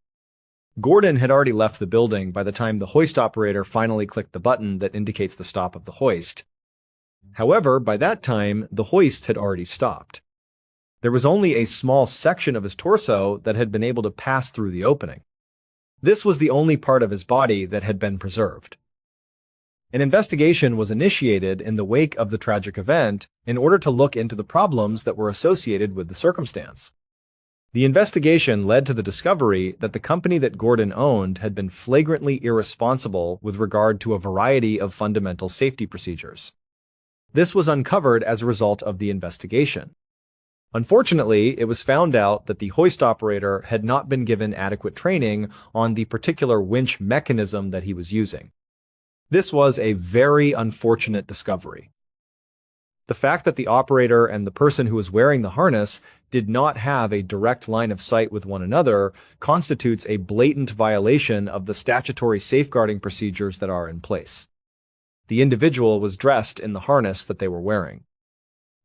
Gordon had already left the building by the time the hoist operator finally clicked the button that indicates the stop of the hoist. However, by that time, the hoist had already stopped. There was only a small section of his torso that had been able to pass through the opening. This was the only part of his body that had been preserved. An investigation was initiated in the wake of the tragic event in order to look into the problems that were associated with the circumstance. The investigation led to the discovery that the company that Gordon owned had been flagrantly irresponsible with regard to a variety of fundamental safety procedures. This was uncovered as a result of the investigation. Unfortunately, it was found out that the hoist operator had not been given adequate training on the particular winch mechanism that he was using. This was a very unfortunate discovery. The fact that the operator and the person who was wearing the harness did not have a direct line of sight with one another constitutes a blatant violation of the statutory safeguarding procedures that are in place. The individual was dressed in the harness that they were wearing.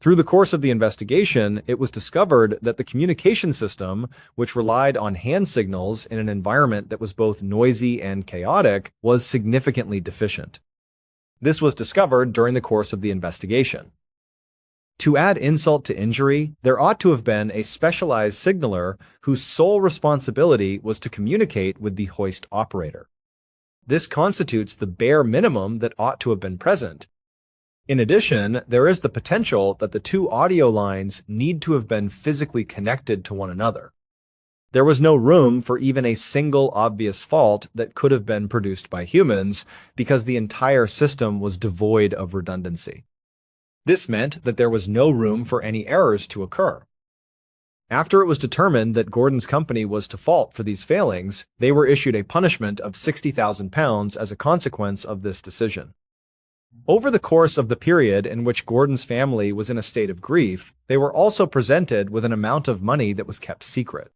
Through the course of the investigation, it was discovered that the communication system, which relied on hand signals in an environment that was both noisy and chaotic, was significantly deficient. This was discovered during the course of the investigation. To add insult to injury, there ought to have been a specialized signaler whose sole responsibility was to communicate with the hoist operator. This constitutes the bare minimum that ought to have been present. In addition, there is the potential that the two audio lines need to have been physically connected to one another. There was no room for even a single obvious fault that could have been produced by humans because the entire system was devoid of redundancy. This meant that there was no room for any errors to occur. After it was determined that Gordon's company was to fault for these failings, they were issued a punishment of £60,000 as a consequence of this decision. Over the course of the period in which Gordon's family was in a state of grief, they were also presented with an amount of money that was kept secret.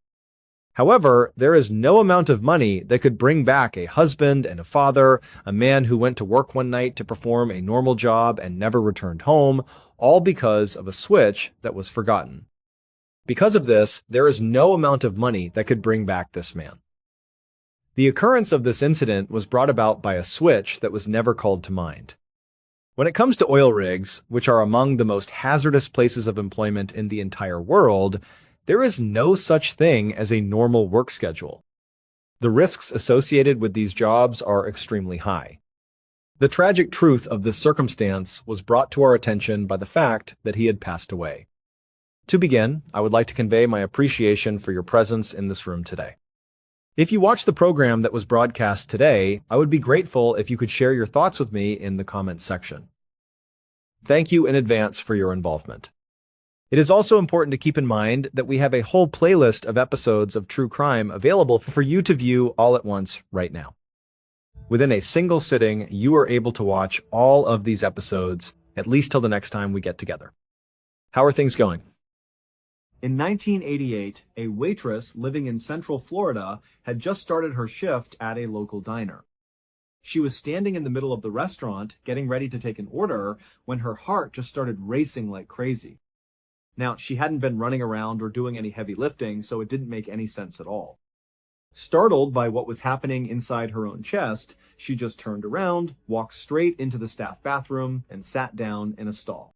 However, there is no amount of money that could bring back a husband and a father, a man who went to work one night to perform a normal job and never returned home, all because of a switch that was forgotten. Because of this, there is no amount of money that could bring back this man. The occurrence of this incident was brought about by a switch that was never called to mind. When it comes to oil rigs, which are among the most hazardous places of employment in the entire world, there is no such thing as a normal work schedule. The risks associated with these jobs are extremely high. The tragic truth of this circumstance was brought to our attention by the fact that he had passed away. To begin, I would like to convey my appreciation for your presence in this room today. If you watched the program that was broadcast today, I would be grateful if you could share your thoughts with me in the comments section. Thank you in advance for your involvement. It is also important to keep in mind that we have a whole playlist of episodes of true crime available for you to view all at once right now. Within a single sitting, you are able to watch all of these episodes, at least till the next time we get together. How are things going? In 1988, a waitress living in Central Florida had just started her shift at a local diner. She was standing in the middle of the restaurant, getting ready to take an order, when her heart just started racing like crazy. Now, she hadn't been running around or doing any heavy lifting, so it didn't make any sense at all. Startled by what was happening inside her own chest, she just turned around, walked straight into the staff bathroom, and sat down in a stall.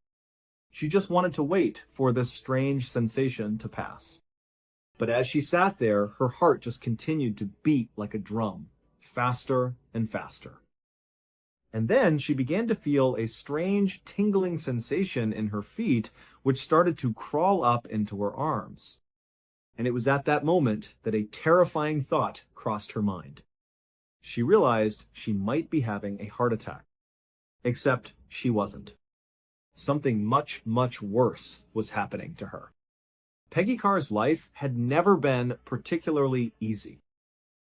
She just wanted to wait for this strange sensation to pass. But as she sat there, her heart just continued to beat like a drum, faster and faster. And then she began to feel a strange tingling sensation in her feet, which started to crawl up into her arms. And it was at that moment that a terrifying thought crossed her mind. She realized she might be having a heart attack. Except she wasn't. Something much, much worse was happening to her. Peggy Carr's life had never been particularly easy.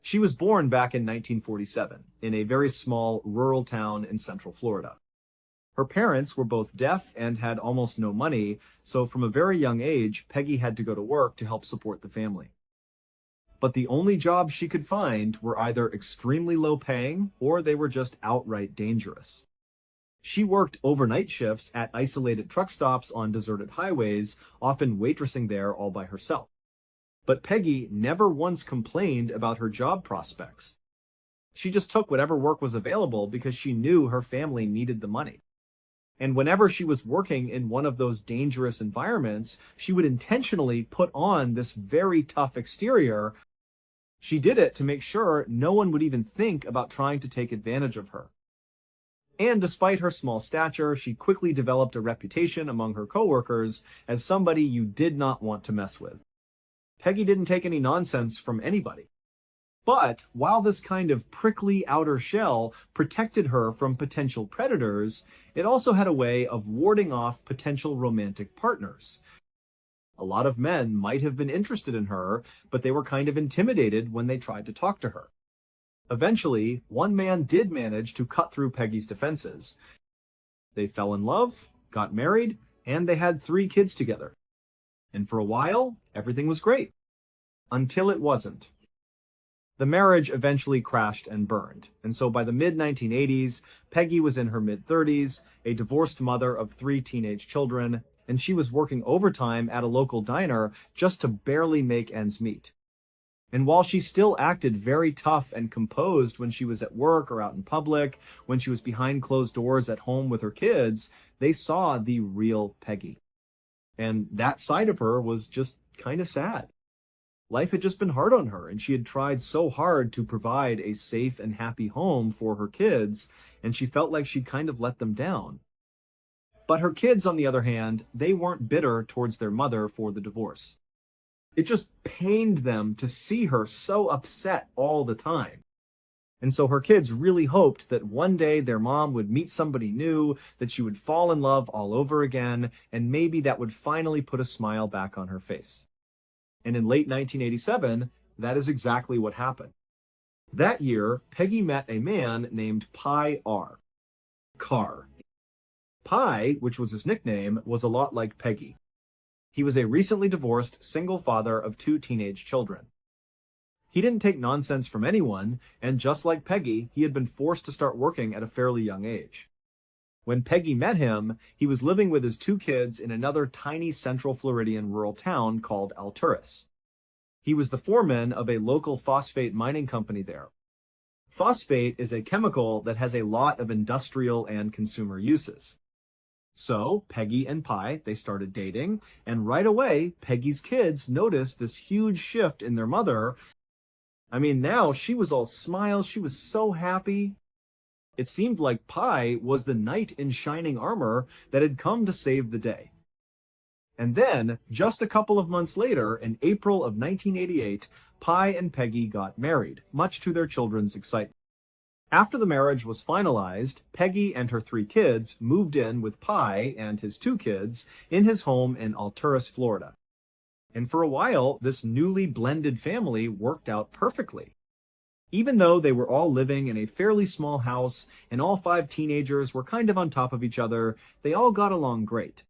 She was born back in 1947 in a very small rural town in Central Florida. Her parents were both deaf and had almost no money, so from a very young age, Peggy had to go to work to help support the family. But the only jobs she could find were either extremely low paying or they were just outright dangerous. She worked overnight shifts at isolated truck stops on deserted highways, often waitressing there all by herself. But Peggy never once complained about her job prospects. She just took whatever work was available because she knew her family needed the money. And whenever she was working in one of those dangerous environments, she would intentionally put on this very tough exterior. She did it to make sure no one would even think about trying to take advantage of her. And despite her small stature, she quickly developed a reputation among her coworkers as somebody you did not want to mess with. Peggy didn't take any nonsense from anybody. But while this kind of prickly outer shell protected her from potential predators, it also had a way of warding off potential romantic partners. A lot of men might have been interested in her, but they were kind of intimidated when they tried to talk to her. Eventually, one man did manage to cut through Peggy's defenses. They fell in love, got married, and they had 3 kids together. And for a while, everything was great. Until it wasn't. The marriage eventually crashed and burned, and so by the mid-1980s, Peggy was in her mid-30s, a divorced mother of 3 teenage children, and she was working overtime at a local diner just to barely make ends meet. And while she still acted very tough and composed when she was at work or out in public, when she was behind closed doors at home with her kids, they saw the real Peggy. And that side of her was just kind of sad. Life had just been hard on her, and she had tried so hard to provide a safe and happy home for her kids, and she felt like she'd kind of let them down. But her kids, on the other hand, they weren't bitter towards their mother for the divorce. It just pained them to see her so upset all the time. And so her kids really hoped that one day their mom would meet somebody new, that she would fall in love all over again, and maybe that would finally put a smile back on her face. And in late 1987, that is exactly what happened. That year, Peggy met a man named Pi R. Carr. Pi, which was his nickname, was a lot like Peggy. He was a recently divorced single father of 2 teenage children. He didn't take nonsense from anyone, and just like Peggy, he had been forced to start working at a fairly young age. When Peggy met him, he was living with his 2 kids in another tiny Central Floridian rural town called Alturas. He was the foreman of a local phosphate mining company there. Phosphate is a chemical that has a lot of industrial and consumer uses. So Peggy and Pi, they started dating, and right away, Peggy's kids noticed this huge shift in their mother. I mean, now she was all smiles. She was so happy. It seemed like Pi was the knight in shining armor that had come to save the day. And then, just a couple of months later, in April of 1988, Pi and Peggy got married, much to their children's excitement. After the marriage was finalized, Peggy and her 3 kids moved in with Pi and his 2 kids in his home in Alturas, Florida. And for a while, this newly blended family worked out perfectly. Even though they were all living in a fairly small house and all 5 teenagers were kind of on top of each other, they all got along great.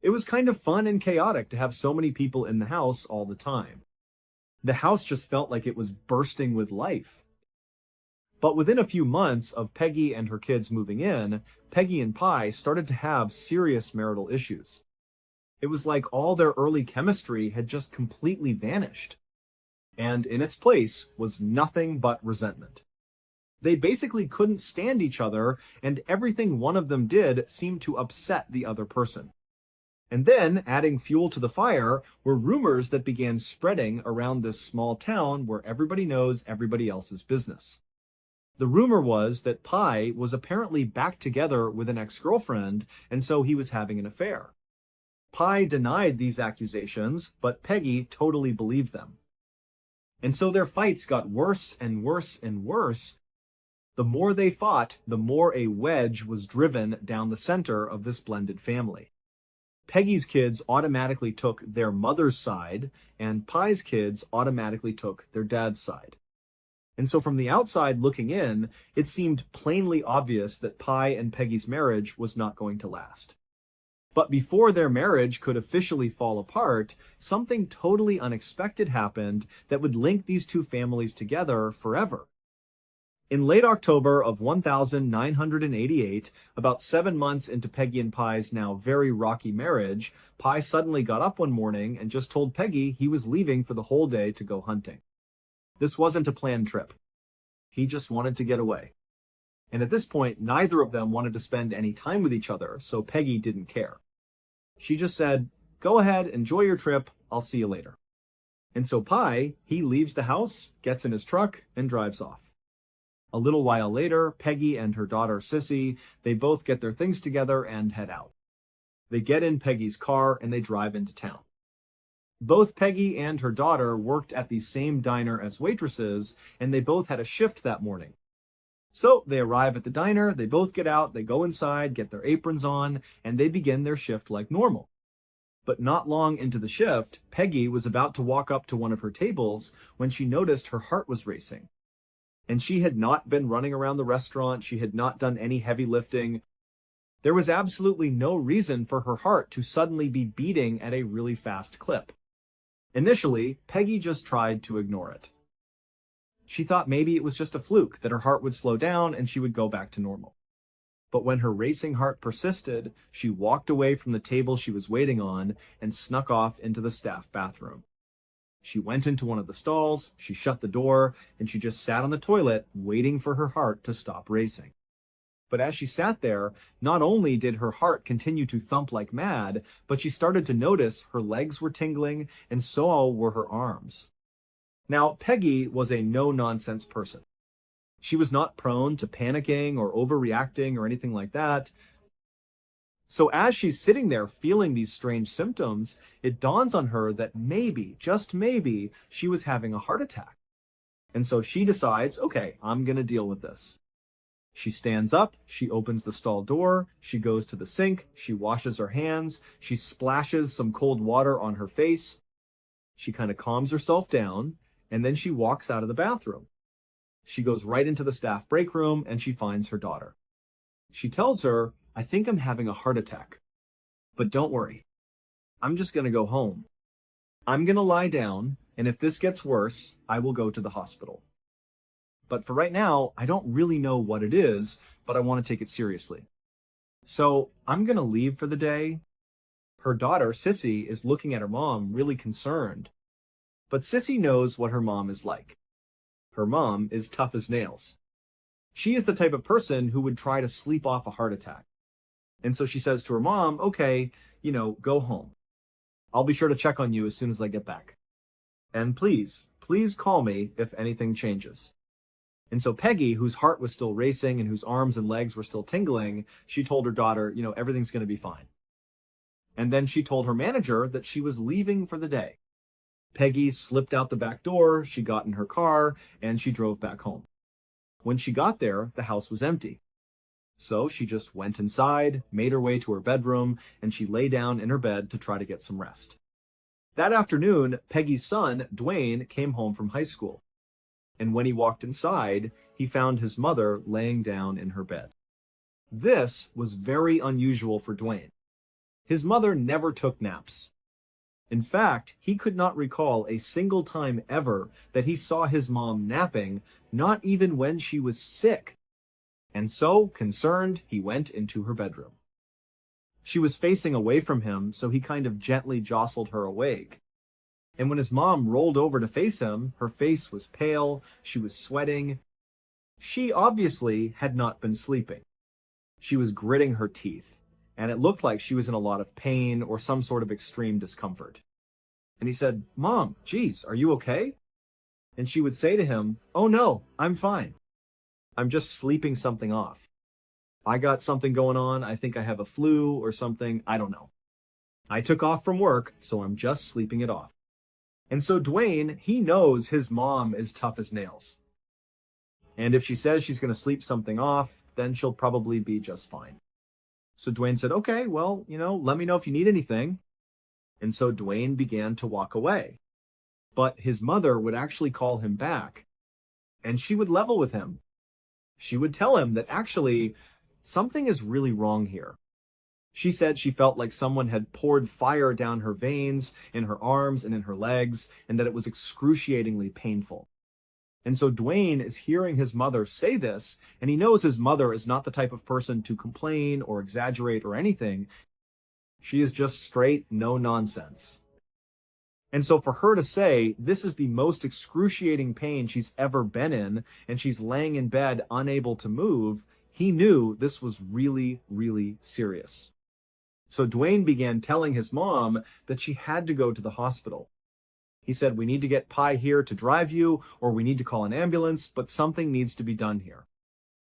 It was kind of fun and chaotic to have so many people in the house all the time. The house just felt like it was bursting with life. But within a few months of Peggy and her kids moving in, Peggy and Pi started to have serious marital issues. It was like all their early chemistry had just completely vanished. And in its place was nothing but resentment. They basically couldn't stand each other, and everything one of them did seemed to upset the other person. And then, adding fuel to the fire, were rumors that began spreading around this small town where everybody knows everybody else's business. The rumor was that Pi was apparently back together with an ex-girlfriend, and so he was having an affair. Pi denied these accusations, but Peggy totally believed them. And so their fights got worse and worse and worse. The more they fought, the more a wedge was driven down the center of this blended family. Peggy's kids automatically took their mother's side, and Pi's kids automatically took their dad's side. And so from the outside looking in, it seemed plainly obvious that Pi and Peggy's marriage was not going to last. But before their marriage could officially fall apart, something totally unexpected happened that would link these 2 families together forever. In late October of 1988, about 7 months into Peggy and Pi's now very rocky marriage, Pi suddenly got up one morning and just told Peggy he was leaving for the whole day to go hunting. This wasn't a planned trip. He just wanted to get away. And at this point, neither of them wanted to spend any time with each other, so Peggy didn't care. She just said, "Go ahead, enjoy your trip, I'll see you later." And so Pi, he leaves the house, gets in his truck, and drives off. A little while later, Peggy and her daughter Sissy, they both get their things together and head out. They get in Peggy's car and they drive into town. Both Peggy and her daughter worked at the same diner as waitresses, and they both had a shift that morning. So they arrive at the diner, they both get out, they go inside, get their aprons on, and they begin their shift like normal. But not long into the shift, Peggy was about to walk up to one of her tables when she noticed her heart was racing. And she had not been running around the restaurant, she had not done any heavy lifting. There was absolutely no reason for her heart to suddenly be beating at a really fast clip. Initially, Peggy just tried to ignore it. She thought maybe it was just a fluke, that her heart would slow down and she would go back to normal. But when her racing heart persisted, she walked away from the table she was waiting on and snuck off into the staff bathroom. She went into one of the stalls, she shut the door, and she just sat on the toilet waiting for her heart to stop racing. But as she sat there, not only did her heart continue to thump like mad, but she started to notice her legs were tingling and so were her arms. Now, Peggy was a no-nonsense person. She was not prone to panicking or overreacting or anything like that. So as she's sitting there feeling these strange symptoms, it dawns on her that maybe, just maybe, she was having a heart attack. And so she decides, okay, I'm going to deal with this. She stands up, she opens the stall door, she goes to the sink, she washes her hands, she splashes some cold water on her face. She kind of calms herself down, and then she walks out of the bathroom. She goes right into the staff break room and she finds her daughter. She tells her, "I think I'm having a heart attack. But don't worry. I'm just going to go home. I'm going to lie down, and if this gets worse, I will go to the hospital. But for right now, I don't really know what it is, but I want to take it seriously. So I'm going to leave for the day." Her daughter, Sissy, is looking at her mom, really concerned. But Sissy knows what her mom is like. Her mom is tough as nails. She is the type of person who would try to sleep off a heart attack. And so she says to her mom, "Okay, go home. I'll be sure to check on you as soon as I get back. And please Please call me if anything changes. And so Peggy, whose heart was still racing and whose arms and legs were still tingling, she told her daughter, everything's going to be fine. And then she told her manager that she was leaving for the day. Peggy slipped out the back door, she got in her car, and she drove back home. When she got there, the house was empty. So she just went inside, made her way to her bedroom, and she lay down in her bed to try to get some rest. That afternoon, Peggy's son, Dwayne, came home from high school. And when he walked inside, he found his mother laying down in her bed. This was very unusual for Dwayne. His mother never took naps. In fact, he could not recall a single time ever that he saw his mom napping, not even when she was sick. And so, concerned, he went into her bedroom. She was facing away from him, so he kind of gently jostled her awake. And when his mom rolled over to face him, her face was pale, she was sweating. She obviously had not been sleeping. She was gritting her teeth, and it looked like she was in a lot of pain or some sort of extreme discomfort. And he said, "Mom, geez, are you okay?" And she would say to him, "Oh no, I'm fine. I'm just sleeping something off. I got something going on. I think I have a flu or something. I don't know. I took off from work, so I'm just sleeping it off." And so Dwayne, he knows his mom is tough as nails. And if she says she's going to sleep something off, then she'll probably be just fine. So Dwayne said, "Okay, well, let me know if you need anything." And so Dwayne began to walk away. But his mother would actually call him back, and she would level with him. She would tell him that actually something is really wrong here. She said she felt like someone had poured fire down her veins, in her arms and in her legs, and that it was excruciatingly painful. And so Dwayne is hearing his mother say this, and he knows his mother is not the type of person to complain or exaggerate or anything. She is just straight, no nonsense. And so for her to say this is the most excruciating pain she's ever been in, and she's laying in bed unable to move, he knew this was really, really serious. So Dwayne began telling his mom that she had to go to the hospital. He said, "We need to get Pi here to drive you, or we need to call an ambulance, but something needs to be done here."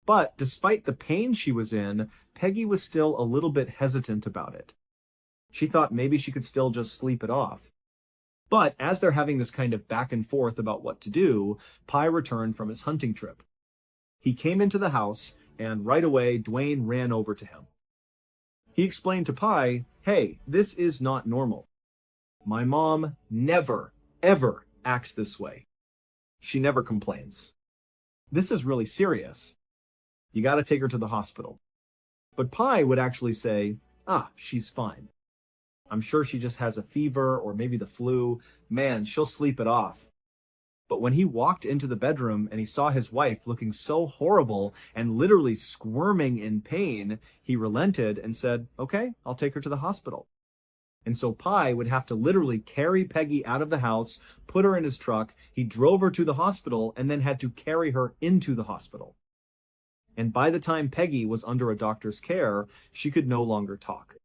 But despite the pain she was in, Peggy was still a little bit hesitant about it. She thought maybe she could still just sleep it off. But as they're having this kind of back and forth about what to do, Pi returned from his hunting trip. He came into the house, and right away, Dwayne ran over to him. He explained to Pi, "Hey, this is not normal. My mom never, ever acts this way. She never complains. This is really serious. You gotta take her to the hospital." But Pi would actually say, "She's fine. I'm sure she just has a fever or maybe the flu. Man, she'll sleep it off." But when he walked into the bedroom and he saw his wife looking so horrible and literally squirming in pain, he relented and said, "Okay, I'll take her to the hospital." And so Pi would have to literally carry Peggy out of the house, put her in his truck. He drove her to the hospital and then had to carry her into the hospital. And by the time Peggy was under a doctor's care, she could no longer talk.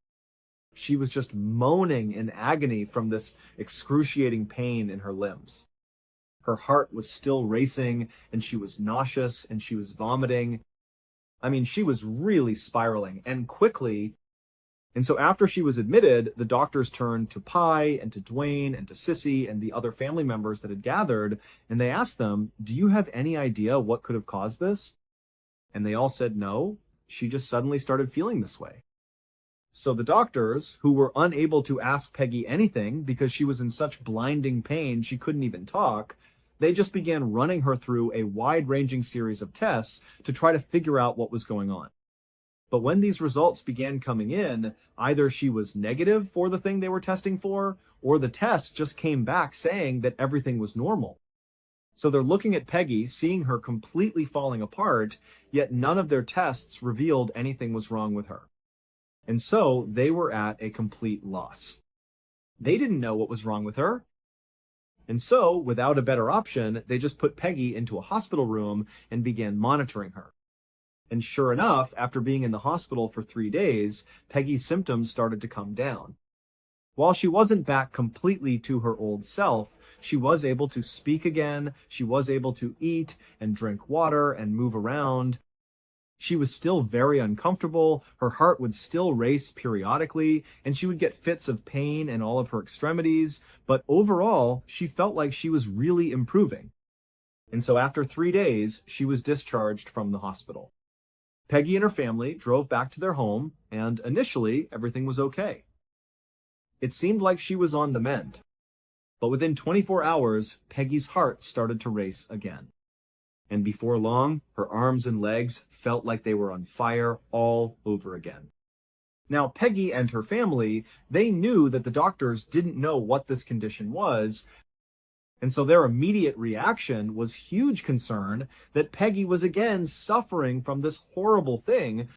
She was just moaning in agony from this excruciating pain in her limbs. Her heart was still racing, and she was nauseous, and she was vomiting. I mean, she was really spiraling, and quickly. And so after she was admitted, the doctors turned to Pi and to Dwayne and to Sissy and the other family members that had gathered, and they asked them, "Do you have any idea what could have caused this?" And they all said no. She just suddenly started feeling this way. So the doctors, who were unable to ask Peggy anything because she was in such blinding pain she couldn't even talk, they just began running her through a wide-ranging series of tests to try to figure out what was going on. But when these results began coming in, either she was negative for the thing they were testing for, or the tests just came back saying that everything was normal. So they're looking at Peggy, seeing her completely falling apart, yet none of their tests revealed anything was wrong with her. And so they were at a complete loss. They didn't know what was wrong with her. And so, without a better option, they just put Peggy into a hospital room and began monitoring her. And sure enough, after being in the hospital for 3 days, Peggy's symptoms started to come down. While she wasn't back completely to her old self, she was able to speak again, she was able to eat and drink water and move around. She was still very uncomfortable, her heart would still race periodically, and she would get fits of pain in all of her extremities, but overall, she felt like she was really improving. And so after 3 days, she was discharged from the hospital. Peggy and her family drove back to their home, and initially, everything was okay. It seemed like she was on the mend. But within 24 hours, Peggy's heart started to race again. And before long, her arms and legs felt like they were on fire all over again. Now, Peggy and her family, they knew that the doctors didn't know what this condition was, and so their immediate reaction was huge concern that Peggy was again suffering from this horrible thing.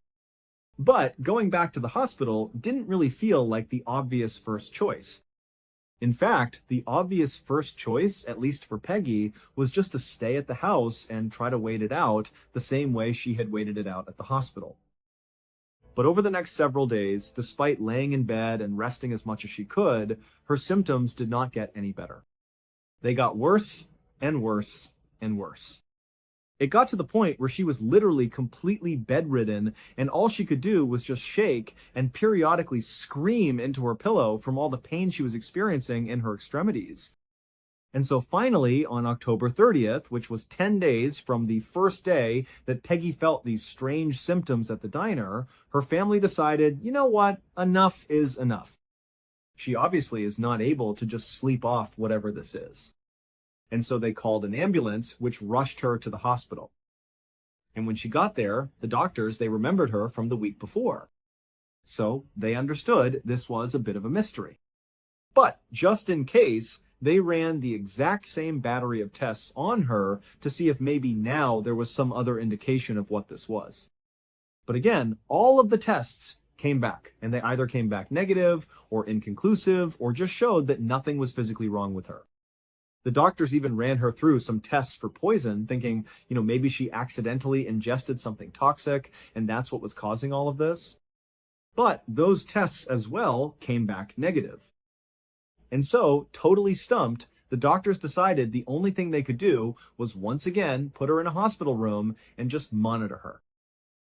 But going back to the hospital didn't really feel like the obvious first choice. In fact, the obvious first choice, at least for Peggy, was just to stay at the house and try to wait it out the same way she had waited it out at the hospital. But over the next several days, despite laying in bed and resting as much as she could, her symptoms did not get any better. They got worse and worse and worse. It got to the point where she was literally completely bedridden, and all she could do was just shake and periodically scream into her pillow from all the pain she was experiencing in her extremities. And so finally, on October 30th, which was 10 days from the first day that Peggy felt these strange symptoms at the diner, her family decided, you know what, enough is enough. She obviously is not able to just sleep off whatever this is. And so they called an ambulance, which rushed her to the hospital. And when she got there, the doctors, they remembered her from the week before. So they understood this was a bit of a mystery. But just in case, they ran the exact same battery of tests on her to see if maybe now there was some other indication of what this was. But again, all of the tests came back, and they either came back negative or inconclusive or just showed that nothing was physically wrong with her. The doctors even ran her through some tests for poison, thinking, maybe she accidentally ingested something toxic, and that's what was causing all of this. But those tests as well came back negative. And so, totally stumped, the doctors decided the only thing they could do was once again put her in a hospital room and just monitor her.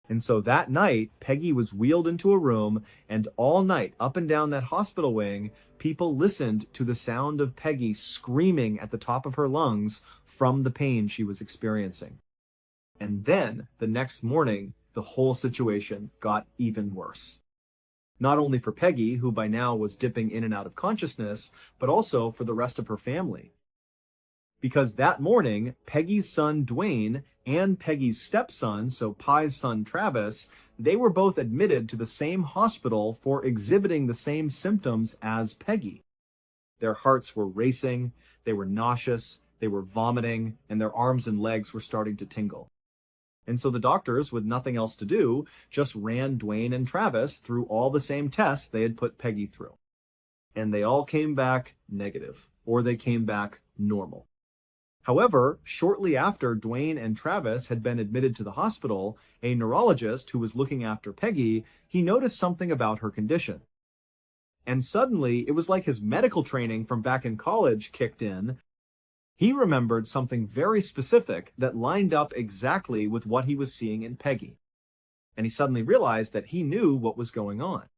And so that night, Peggy was wheeled into a room, and all night, up and down that hospital wing, people listened to the sound of Peggy screaming at the top of her lungs from the pain she was experiencing. And then, the next morning, the whole situation got even worse. Not only for Peggy, who by now was dipping in and out of consciousness, but also for the rest of her family. Because that morning, Peggy's son Dwayne and Peggy's stepson, so Pi's son Travis, they were both admitted to the same hospital for exhibiting the same symptoms as Peggy. Their hearts were racing, they were nauseous, they were vomiting, and their arms and legs were starting to tingle. And so the doctors, with nothing else to do, just ran Dwayne and Travis through all the same tests they had put Peggy through. And they all came back negative, or they came back normal. However, shortly after Dwayne and Travis had been admitted to the hospital, a neurologist who was looking after Peggy, he noticed something about her condition. And suddenly, it was like his medical training from back in college kicked in. He remembered something very specific that lined up exactly with what he was seeing in Peggy. And he suddenly realized that he knew what was going on.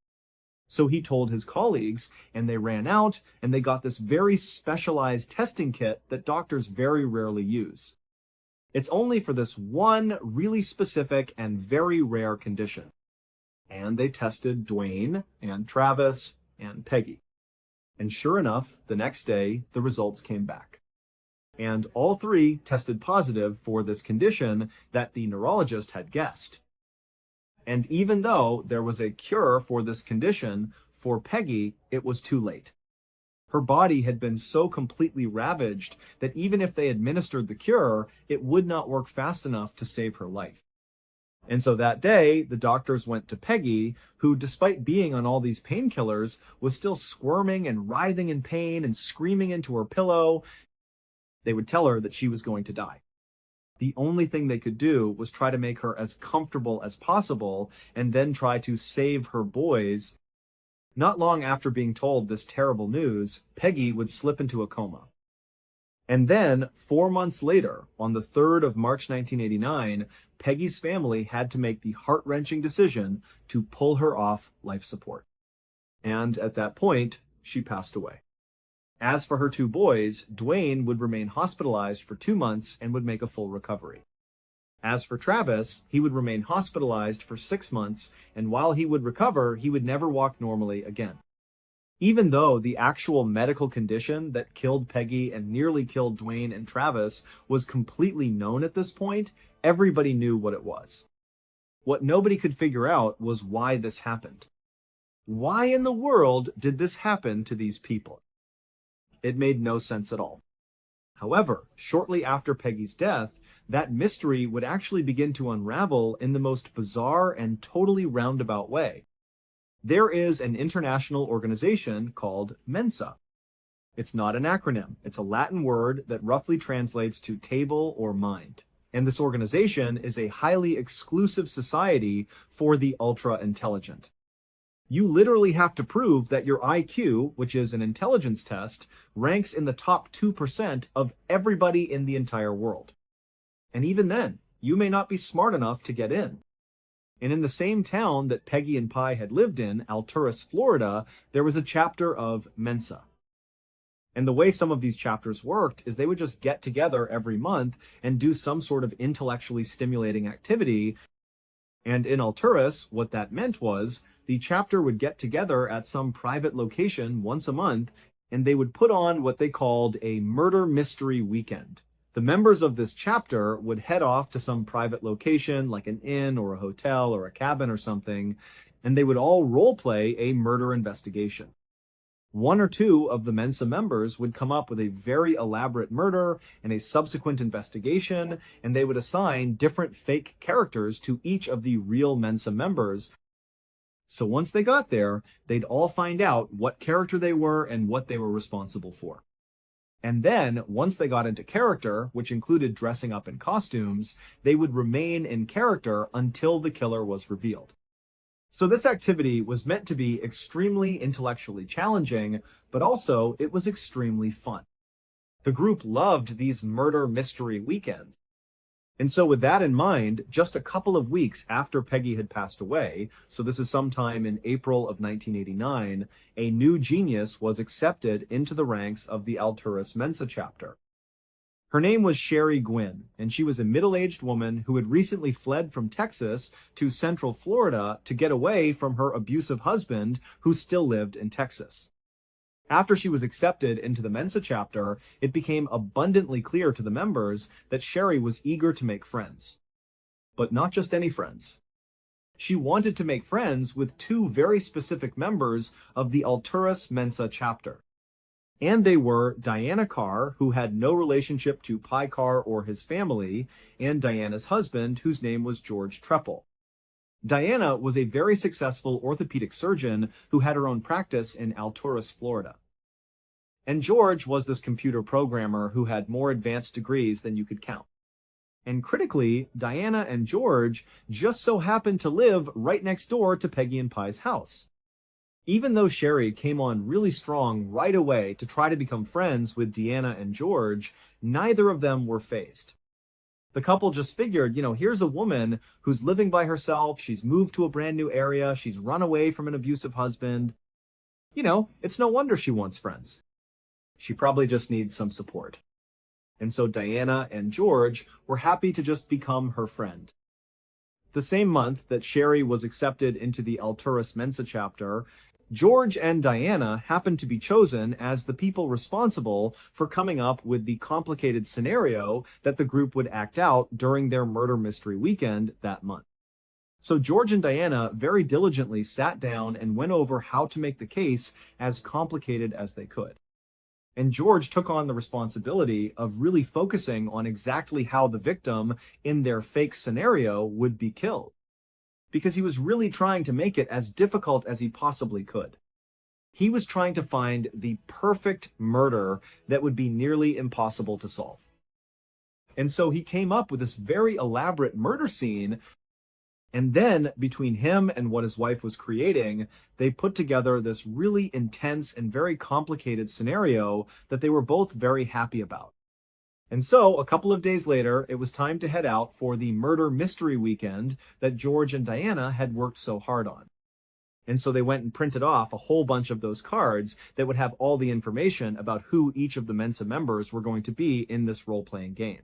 So he told his colleagues, and they ran out, and they got this very specialized testing kit that doctors very rarely use. It's only for this one really specific and very rare condition. And they tested Dwayne and Travis and Peggy. And sure enough, the next day, the results came back. And all three tested positive for this condition that the neurologist had guessed. And even though there was a cure for this condition, for Peggy, it was too late. Her body had been so completely ravaged that even if they administered the cure, it would not work fast enough to save her life. And so that day, the doctors went to Peggy, who, despite being on all these painkillers, was still squirming and writhing in pain and screaming into her pillow. They would tell her that she was going to die. The only thing they could do was try to make her as comfortable as possible and then try to save her boys. Not long after being told this terrible news, Peggy would slip into a coma. And then, 4 months later, on the 3rd of March 1989, Peggy's family had to make the heart-wrenching decision to pull her off life support. And at that point, she passed away. As for her 2 boys, Dwayne would remain hospitalized for 2 months and would make a full recovery. As for Travis, he would remain hospitalized for 6 months, and while he would recover, he would never walk normally again. Even though the actual medical condition that killed Peggy and nearly killed Dwayne and Travis was completely known at this point, everybody knew what it was. What nobody could figure out was why this happened. Why in the world did this happen to these people? It made no sense at all. However, shortly after Peggy's death, that mystery would actually begin to unravel in the most bizarre and totally roundabout way. There is an international organization called Mensa. It's not an acronym. It's a Latin word that roughly translates to table or mind. And this organization is a highly exclusive society for the ultra-intelligent. You literally have to prove that your IQ, which is an intelligence test, ranks in the top 2% of everybody in the entire world. And even then, you may not be smart enough to get in. And in the same town that Peggy and Pi had lived in, Alturas, Florida, there was a chapter of Mensa. And the way some of these chapters worked is they would just get together every month and do some sort of intellectually stimulating activity. And in Alturas, what that meant was the chapter would get together at some private location once a month, and they would put on what they called a murder mystery weekend. The members of this chapter would head off to some private location like an inn or a hotel or a cabin or something, and they would all role-play a murder investigation. 1 or 2 of the Mensa members would come up with a very elaborate murder and a subsequent investigation, and they would assign different fake characters to each of the real Mensa members. So once they got there, they'd all find out what character they were and what they were responsible for. And then, once they got into character, which included dressing up in costumes, they would remain in character until the killer was revealed. So this activity was meant to be extremely intellectually challenging, but also it was extremely fun. The group loved these murder mystery weekends. And so with that in mind, just a couple of weeks after Peggy had passed away, so this is sometime in April of 1989, a new genius was accepted into the ranks of the Alturas Mensa chapter. Her name was Sherry Gwynn, and she was a middle-aged woman who had recently fled from Texas to Central Florida to get away from her abusive husband, who still lived in Texas. After she was accepted into the Mensa chapter, it became abundantly clear to the members that Sherry was eager to make friends. But not just any friends. She wanted to make friends with 2 very specific members of the Alturas Mensa chapter. And they were Diana Carr, who had no relationship to Pi Carr or his family, and Diana's husband, whose name was George Treppel. Diana was a very successful orthopedic surgeon who had her own practice in Alturas, Florida. And George was this computer programmer who had more advanced degrees than you could count. And critically, Diana and George just so happened to live right next door to Peggy and Pi's house. Even though Sherry came on really strong right away to try to become friends with Deanna and George, neither of them were fazed. The couple just figured, here's a woman who's living by herself, she's moved to a brand new area, she's run away from an abusive husband. It's no wonder she wants friends. She probably just needs some support. And so Diana and George were happy to just become her friend. The same month that Sherry was accepted into the Alturas Mensa chapter, George and Diana happened to be chosen as the people responsible for coming up with the complicated scenario that the group would act out during their murder mystery weekend that month. So George and Diana very diligently sat down and went over how to make the case as complicated as they could. And George took on the responsibility of really focusing on exactly how the victim in their fake scenario would be killed, because he was really trying to make it as difficult as he possibly could. He was trying to find the perfect murder that would be nearly impossible to solve. And so he came up with this very elaborate murder scene, And then, between him and what his wife was creating, they put together this really intense and very complicated scenario that they were both very happy about. And so, a couple of days later, it was time to head out for the murder mystery weekend that George and Diana had worked so hard on. And so they went and printed off a whole bunch of those cards that would have all the information about who each of the Mensa members were going to be in this role-playing game.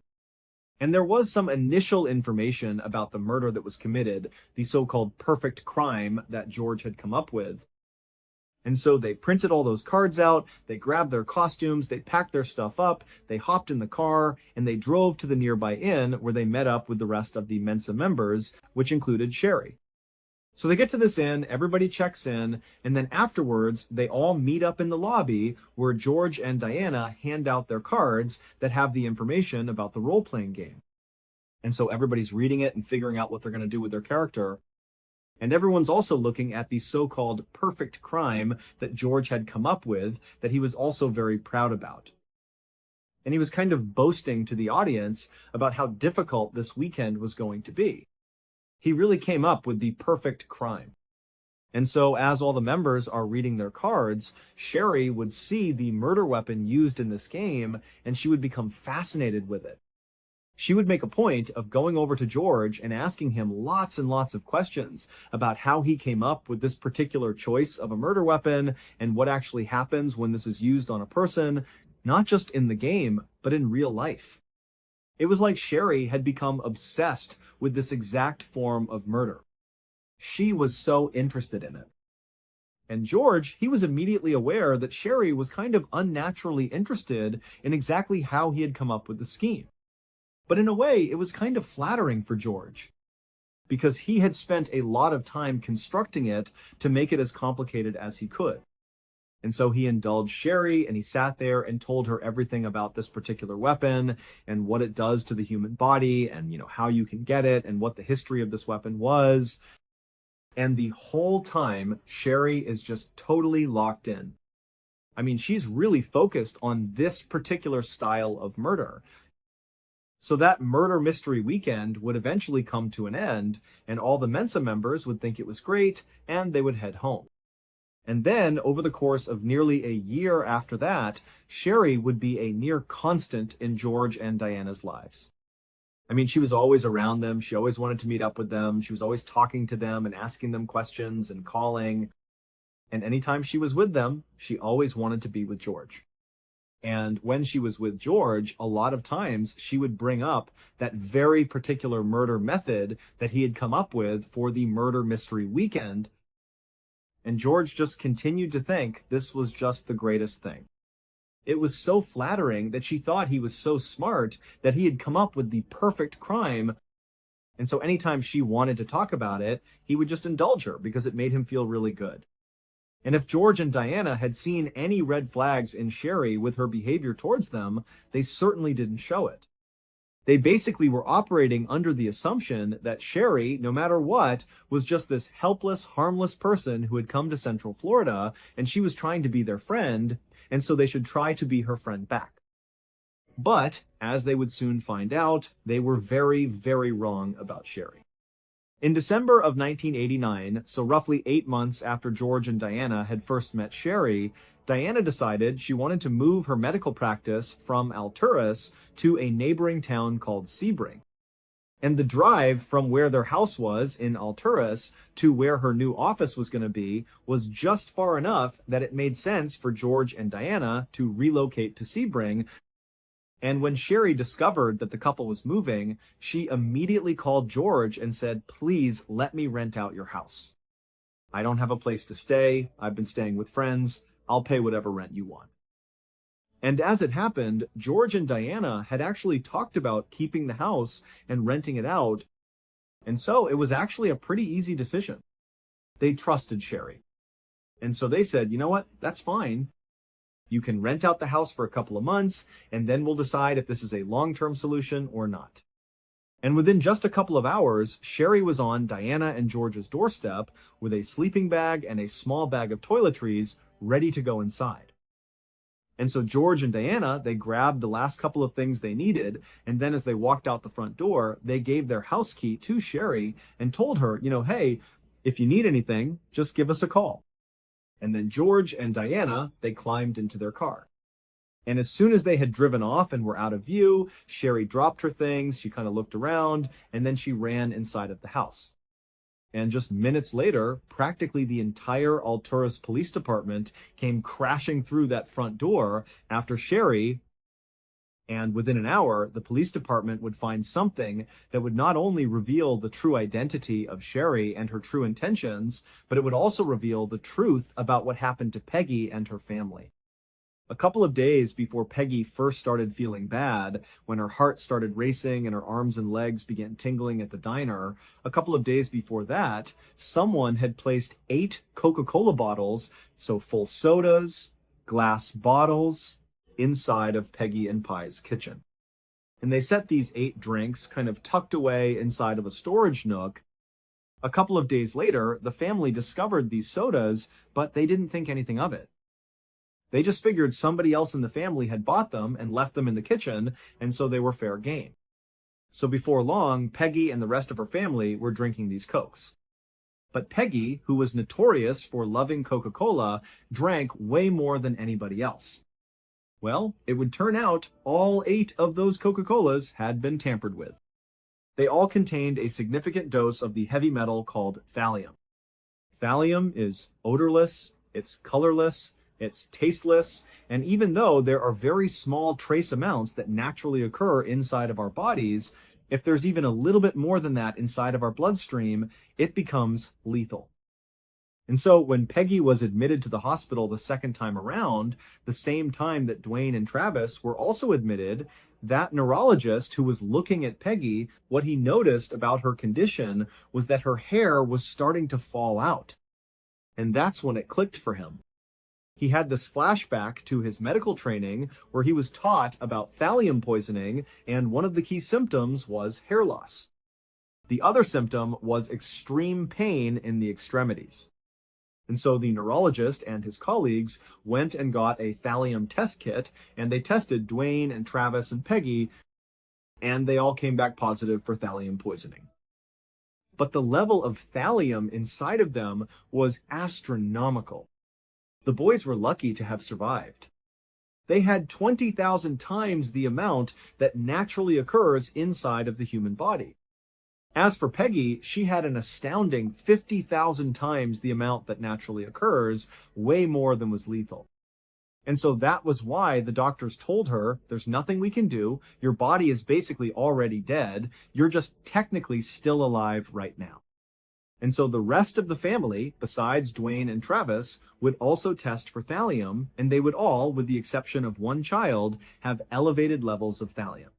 And there was some initial information about the murder that was committed, the so-called perfect crime that George had come up with. And so they printed all those cards out, they grabbed their costumes, they packed their stuff up, they hopped in the car, and they drove to the nearby inn where they met up with the rest of the Mensa members, which included Sherry. So they get to this inn, everybody checks in, and then afterwards, they all meet up in the lobby where George and Diana hand out their cards that have the information about the role-playing game. And so everybody's reading it and figuring out what they're going to do with their character. And everyone's also looking at the so-called perfect crime that George had come up with that he was also very proud about. And he was kind of boasting to the audience about how difficult this weekend was going to be. He really came up with the perfect crime. And so as all the members are reading their cards, Sherry would see the murder weapon used in this game, and she would become fascinated with it. She would make a point of going over to George and asking him lots and lots of questions about how he came up with this particular choice of a murder weapon and what actually happens when this is used on a person, not just in the game, but in real life. It was like Sherry had become obsessed with this exact form of murder. She was so interested in it. And George, he was immediately aware that Sherry was kind of unnaturally interested in exactly how he had come up with the scheme. But in a way, it was kind of flattering for George, because he had spent a lot of time constructing it to make it as complicated as he could. And so he indulged Sherry, and he sat there and told her everything about this particular weapon and what it does to the human body and, how you can get it and what the history of this weapon was. And the whole time, Sherry is just totally locked in. I mean, she's really focused on this particular style of murder. So that murder mystery weekend would eventually come to an end, and all the Mensa members would think it was great, and they would head home. And then, over the course of nearly a year after that, Sherry would be a near constant in George and Diana's lives. I mean, she was always around them. She always wanted to meet up with them. She was always talking to them and asking them questions and calling. And anytime she was with them, she always wanted to be with George. And when she was with George, a lot of times she would bring up that very particular murder method that he had come up with for the murder mystery weekend. And George just continued to think this was just the greatest thing. It was so flattering that she thought he was so smart that he had come up with the perfect crime. And so anytime she wanted to talk about it, he would just indulge her because it made him feel really good. And if George and Diana had seen any red flags in Sherry with her behavior towards them, they certainly didn't show it. They basically were operating under the assumption that Sherry, no matter what, was just this helpless, harmless person who had come to Central Florida, and she was trying to be their friend, and so they should try to be her friend back. But, as they would soon find out, they were very, very wrong about Sherry. In December of 1989, so roughly 8 months after George and Diana had first met Sherry, Diana decided she wanted to move her medical practice from Alturas to a neighboring town called Sebring. And the drive from where their house was in Alturas to where her new office was going to be was just far enough that it made sense for George and Diana to relocate to Sebring. And when Sherry discovered that the couple was moving, she immediately called George and said, "Please let me rent out your house. I don't have a place to stay. I've been staying with friends. I'll pay whatever rent you want." And as it happened, George and Diana had actually talked about keeping the house and renting it out. And so it was actually a pretty easy decision. They trusted Sherry. And so they said, "You know what? That's fine. You can rent out the house for a couple of months, and then we'll decide if this is a long-term solution or not." And within just a couple of hours, Sherry was on Diana and George's doorstep with a sleeping bag and a small bag of toiletries ready to go inside. And so George and Diana, they grabbed the last couple of things they needed, and then as they walked out the front door, they gave their house key to Sherry and told her, hey, if you need anything, just give us a call. And then George and Diana, they climbed into their car. And as soon as they had driven off and were out of view, Sherry dropped her things, she kind of looked around, and then she ran inside of the house. And just minutes later, practically the entire Alturas Police Department came crashing through that front door after Sherry, and within an hour, the police department would find something that would not only reveal the true identity of Sherry and her true intentions, but it would also reveal the truth about what happened to Peggy and her family. A couple of days before Peggy first started feeling bad, when her heart started racing and her arms and legs began tingling at the diner, a couple of days before that, someone had placed 8 Coca-Cola bottles, so full sodas, glass bottles, inside of Peggy and Pi's kitchen. And they set these 8 drinks kind of tucked away inside of a storage nook. A couple of days later, the family discovered these sodas, but they didn't think anything of it. They just figured somebody else in the family had bought them and left them in the kitchen, and so they were fair game. So before long, Peggy and the rest of her family were drinking these Cokes. But Peggy, who was notorious for loving Coca-Cola, drank way more than anybody else. Well, it would turn out all 8 of those Coca-Colas had been tampered with. They all contained a significant dose of the heavy metal called thallium. Thallium is odorless, it's colorless, it's tasteless, and even though there are very small trace amounts that naturally occur inside of our bodies, if there's even a little bit more than that inside of our bloodstream, it becomes lethal. And so when Peggy was admitted to the hospital the second time around, the same time that Dwayne and Travis were also admitted, that neurologist who was looking at Peggy, what he noticed about her condition was that her hair was starting to fall out. And that's when it clicked for him. He had this flashback to his medical training where he was taught about thallium poisoning, and one of the key symptoms was hair loss. The other symptom was extreme pain in the extremities. And so the neurologist and his colleagues went and got a thallium test kit, and they tested Dwayne and Travis and Peggy, and they all came back positive for thallium poisoning. But the level of thallium inside of them was astronomical. The boys were lucky to have survived. They had 20,000 times the amount that naturally occurs inside of the human body. As for Peggy, she had an astounding 50,000 times the amount that naturally occurs, way more than was lethal. And so that was why the doctors told her, there's nothing we can do, your body is basically already dead, you're just technically still alive right now. And so the rest of the family, besides Dwayne and Travis, would also test for thallium, and they would all, with the exception of one child, have elevated levels of thallium.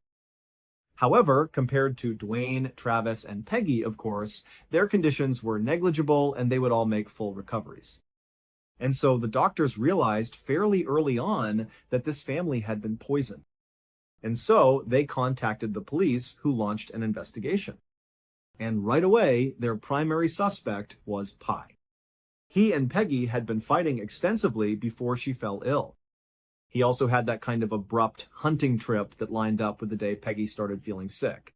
However, compared to Dwayne, Travis, and Peggy, of course, their conditions were negligible and they would all make full recoveries. And so the doctors realized fairly early on that this family had been poisoned. And so they contacted the police, who launched an investigation. And right away, their primary suspect was Pi. He and Peggy had been fighting extensively before she fell ill. He also had that kind of abrupt hunting trip that lined up with the day Peggy started feeling sick.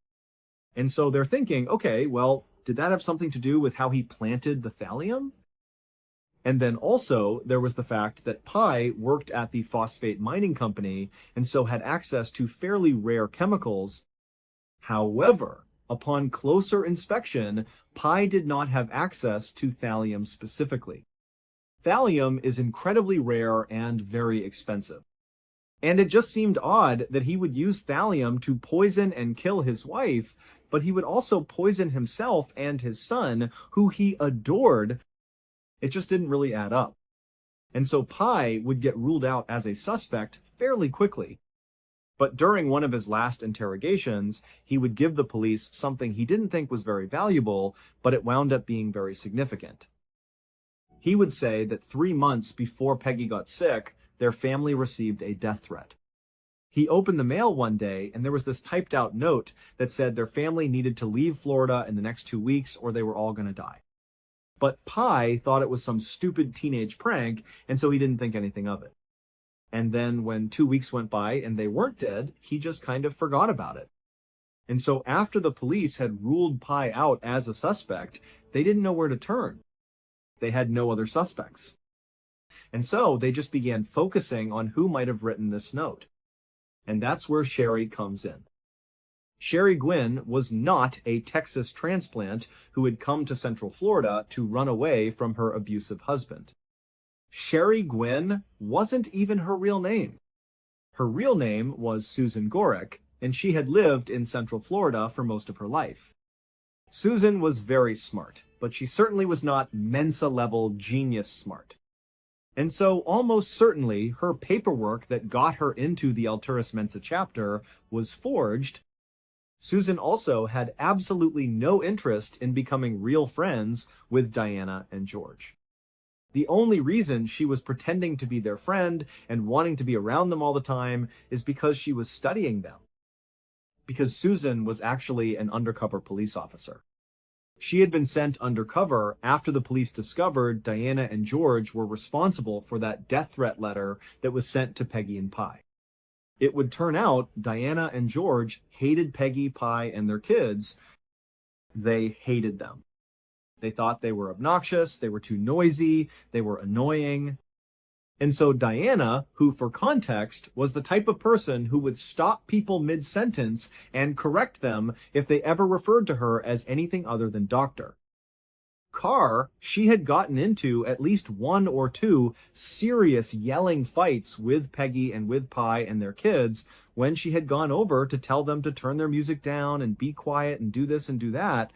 And so they're thinking, okay, well, did that have something to do with how he planted the thallium? And then also, there was the fact that Pi worked at the phosphate mining company and so had access to fairly rare chemicals. However, upon closer inspection, Pi did not have access to thallium specifically. Thallium is incredibly rare and very expensive. And it just seemed odd that he would use thallium to poison and kill his wife, but he would also poison himself and his son, who he adored. It just didn't really add up. And so Pi would get ruled out as a suspect fairly quickly. But during one of his last interrogations, he would give the police something he didn't think was very valuable, but it wound up being very significant. He would say that 3 months before Peggy got sick, their family received a death threat. He opened the mail one day, and there was this typed out note that said their family needed to leave Florida in the next 2 weeks or they were all going to die. But Pi thought it was some stupid teenage prank, and so he didn't think anything of it. And then when 2 weeks went by and they weren't dead, he just kind of forgot about it. And so after the police had ruled Pi out as a suspect, they didn't know where to turn. They had no other suspects. And so they just began focusing on who might have written this note. And that's where Sherry comes in. Sherry Gwynn was not a Texas transplant who had come to Central Florida to run away from her abusive husband. Sherry Gwynn wasn't even her real name. Her real name was Susan Gorick, and she had lived in Central Florida for most of her life. Susan was very smart, but she certainly was not Mensa-level genius smart. And so almost certainly her paperwork that got her into the Alturas Mensa chapter was forged. Susan also had absolutely no interest in becoming real friends with Diana and George. The only reason she was pretending to be their friend and wanting to be around them all the time is because she was studying them. Because Susan was actually an undercover police officer. She had been sent undercover after the police discovered Diana and George were responsible for that death threat letter that was sent to Peggy and Pi. It would turn out Diana and George hated Peggy, Pi, and their kids. They hated them. They thought they were obnoxious, they were too noisy, they were annoying. And so Diana, who for context was the type of person who would stop people mid-sentence and correct them if they ever referred to her as anything other than doctor. She had gotten into at least 1 or 2 serious yelling fights with Peggy and with Pi and their kids when she had gone over to tell them to turn their music down and be quiet and do this and do that.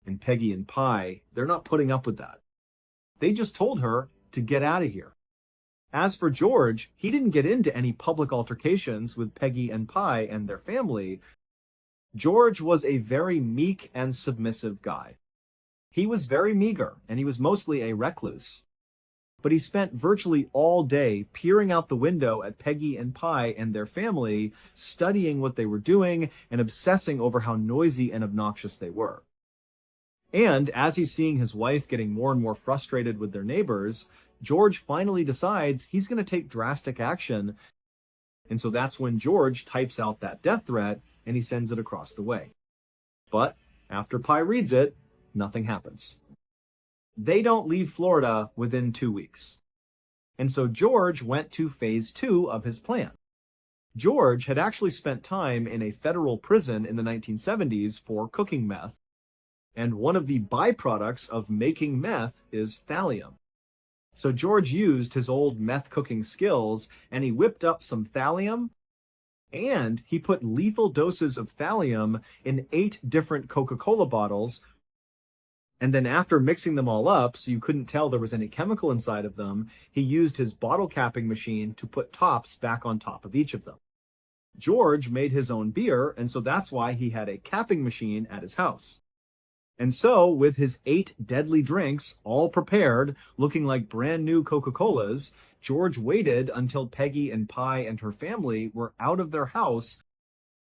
And Peggy and Pi, they're not putting up with that. They just told her to get out of here. As for George, he didn't get into any public altercations with Peggy and Pi and their family. George was a very meek and submissive guy. He was very meager, and he was mostly a recluse. But he spent virtually all day peering out the window at Peggy and Pi and their family, studying what they were doing and obsessing over how noisy and obnoxious they were. And as he's seeing his wife getting more and more frustrated with their neighbors, George finally decides he's going to take drastic action. And so that's when George types out that death threat and he sends it across the way. But after Pi reads it, nothing happens. They don't leave Florida within 2 weeks. And so George went to phase 2 of his plan. George had actually spent time in a federal prison in the 1970s for cooking meth. And one of the byproducts of making meth is thallium. So George used his old meth cooking skills and he whipped up some thallium and he put lethal doses of thallium in 8 different Coca-Cola bottles. And then after mixing them all up so you couldn't tell there was any chemical inside of them, he used his bottle capping machine to put tops back on top of each of them. George made his own beer, and so that's why he had a capping machine at his house. And so, with his 8 deadly drinks, all prepared, looking like brand new Coca-Colas, George waited until Peggy and Pi and her family were out of their house,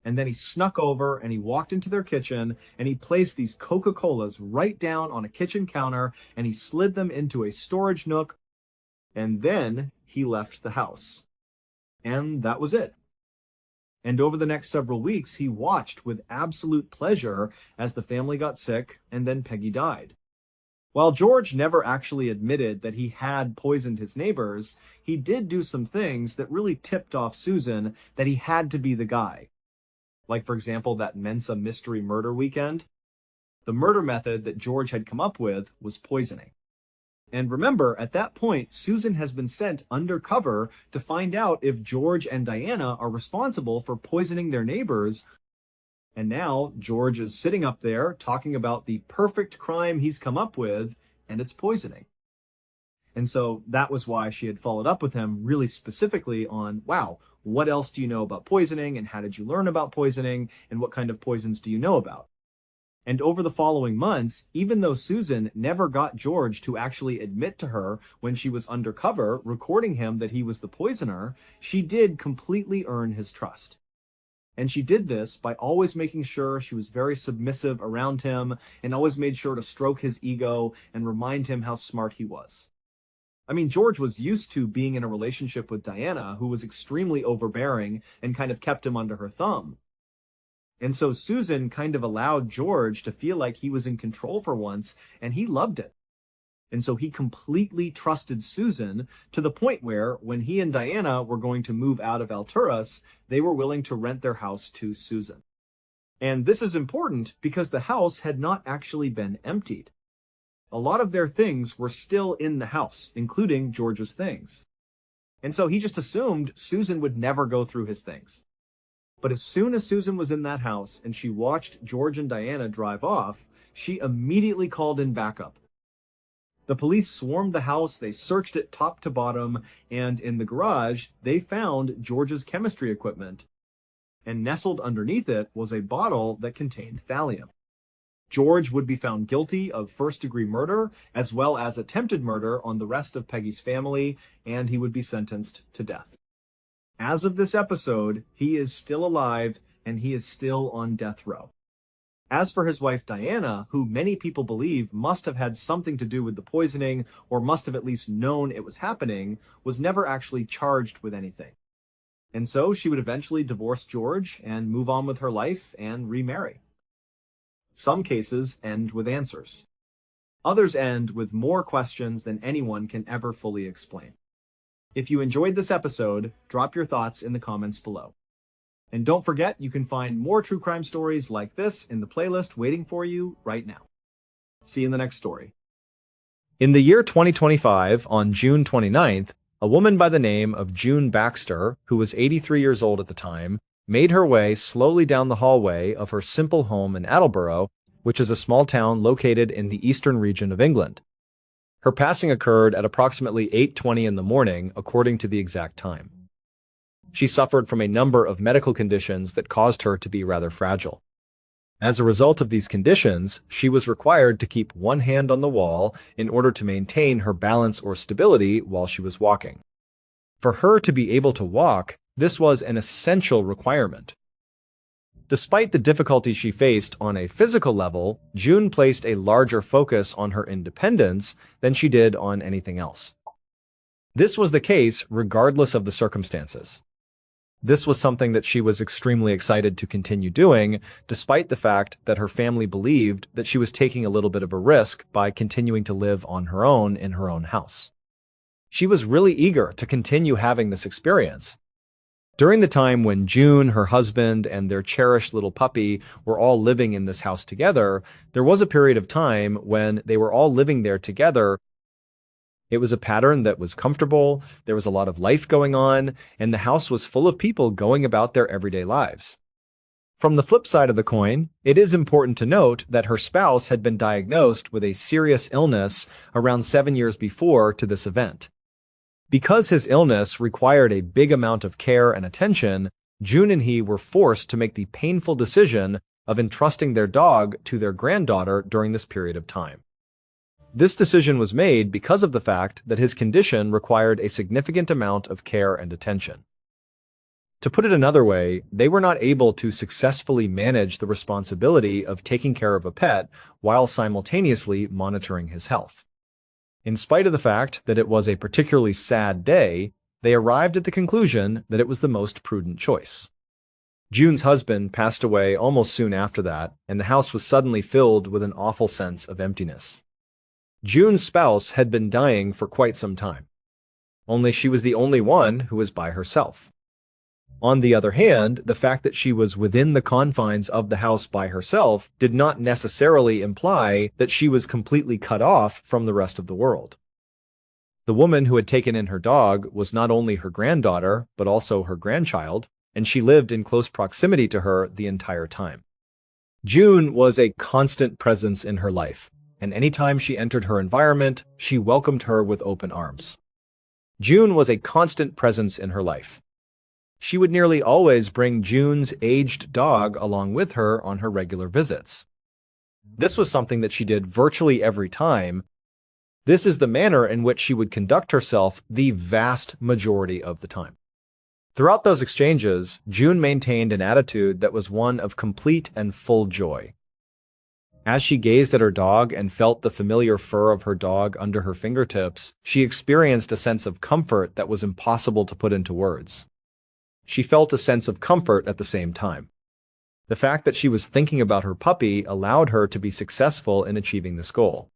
and then he snuck over and he walked into their kitchen and he placed these Coca-Colas right down on a kitchen counter and he slid them into a storage nook, and then he left the house. And that was it. And over the next several weeks, he watched with absolute pleasure as the family got sick and then Peggy died. While George never actually admitted that he had poisoned his neighbors, he did do some things that really tipped off Susan that he had to be the guy. Like, for example, that Mensa mystery murder weekend. The murder method that George had come up with was poisoning. And remember, at that point, Susan has been sent undercover to find out if George and Diana are responsible for poisoning their neighbors. And now George is sitting up there talking about the perfect crime he's come up with, and it's poisoning. And so that was why she had followed up with him really specifically on, wow, what else do you know about poisoning, and how did you learn about poisoning, and what kind of poisons do you know about? And over the following months, even though Susan never got George to actually admit to her when she was undercover recording him that he was the poisoner, she did completely earn his trust. And she did this by always making sure she was very submissive around him and always made sure to stroke his ego and remind him how smart he was. I mean, George was used to being in a relationship with Diana, who was extremely overbearing and kind of kept him under her thumb. And so Susan kind of allowed George to feel like he was in control for once, and he loved it. And so he completely trusted Susan to the point where when he and Diana were going to move out of Alturas, they were willing to rent their house to Susan. And this is important because the house had not actually been emptied. A lot of their things were still in the house, including George's things. And so he just assumed Susan would never go through his things. But as soon as Susan was in that house and she watched George and Diana drive off, she immediately called in backup. The police swarmed the house, they searched it top to bottom, and in the garage, they found George's chemistry equipment. And nestled underneath it was a bottle that contained thallium. George would be found guilty of first-degree murder, as well as attempted murder on the rest of Peggy's family, and he would be sentenced to death. As of this episode, he is still alive, and he is still on death row. As for his wife Diana, who many people believe must have had something to do with the poisoning, or must have at least known it was happening, was never actually charged with anything. And so she would eventually divorce George and move on with her life and remarry. Some cases end with answers. Others end with more questions than anyone can ever fully explain. If you enjoyed this episode, drop your thoughts in the comments below. And don't forget, you can find more true crime stories like this in the playlist waiting for you right now. See you in the next story. In the year 2025, on June 29th, a woman by the name of June Baxter, who was 83 years old at the time, made her way slowly down the hallway of her simple home in Attleborough, which is a small town located in the eastern region of England. Her passing occurred at approximately 8:20 in the morning, according to the exact time. She suffered from a number of medical conditions that caused her to be rather fragile. As a result of these conditions, she was required to keep one hand on the wall in order to maintain her balance or stability while she was walking. For her to be able to walk, this was an essential requirement. Despite the difficulties she faced on a physical level, June placed a larger focus on her independence than she did on anything else. This was the case regardless of the circumstances. This was something that she was extremely excited to continue doing, despite the fact that her family believed that she was taking a little bit of a risk by continuing to live on her own in her own house. She was really eager to continue having this experience. During the time when June, her husband, and their cherished little puppy were all living in this house together, there was a period of time when they were all living there together. It was a pattern that was comfortable, there was a lot of life going on, and the house was full of people going about their everyday lives. From the flip side of the coin, it is important to note that her spouse had been diagnosed with a serious illness around 7 years before to this event. Because his illness required a big amount of care and attention, June and he were forced to make the painful decision of entrusting their dog to their granddaughter during this period of time. This decision was made because of the fact that his condition required a significant amount of care and attention. To put it another way, they were not able to successfully manage the responsibility of taking care of a pet while simultaneously monitoring his health. In spite of the fact that it was a particularly sad day, they arrived at the conclusion that it was the most prudent choice. June's husband passed away almost soon after that, and the house was suddenly filled with an awful sense of emptiness. June's spouse had been dying for quite some time. Only she was the only one who was by herself. On the other hand, the fact that she was within the confines of the house by herself did not necessarily imply that she was completely cut off from the rest of the world. The woman who had taken in her dog was not only her granddaughter, but also her grandchild, and she lived in close proximity to her the entire time. June was a constant presence in her life, and anytime she entered her environment, she welcomed her with open arms. June was a constant presence in her life. She would nearly always bring June's aged dog along with her on her regular visits. This was something that she did virtually every time. This is the manner in which she would conduct herself the vast majority of the time. Throughout those exchanges, June maintained an attitude that was one of complete and full joy. As she gazed at her dog and felt the familiar fur of her dog under her fingertips, she experienced a sense of comfort that was impossible to put into words. She felt a sense of comfort at the same time. The fact that she was thinking about her puppy allowed her to be successful in achieving this goal.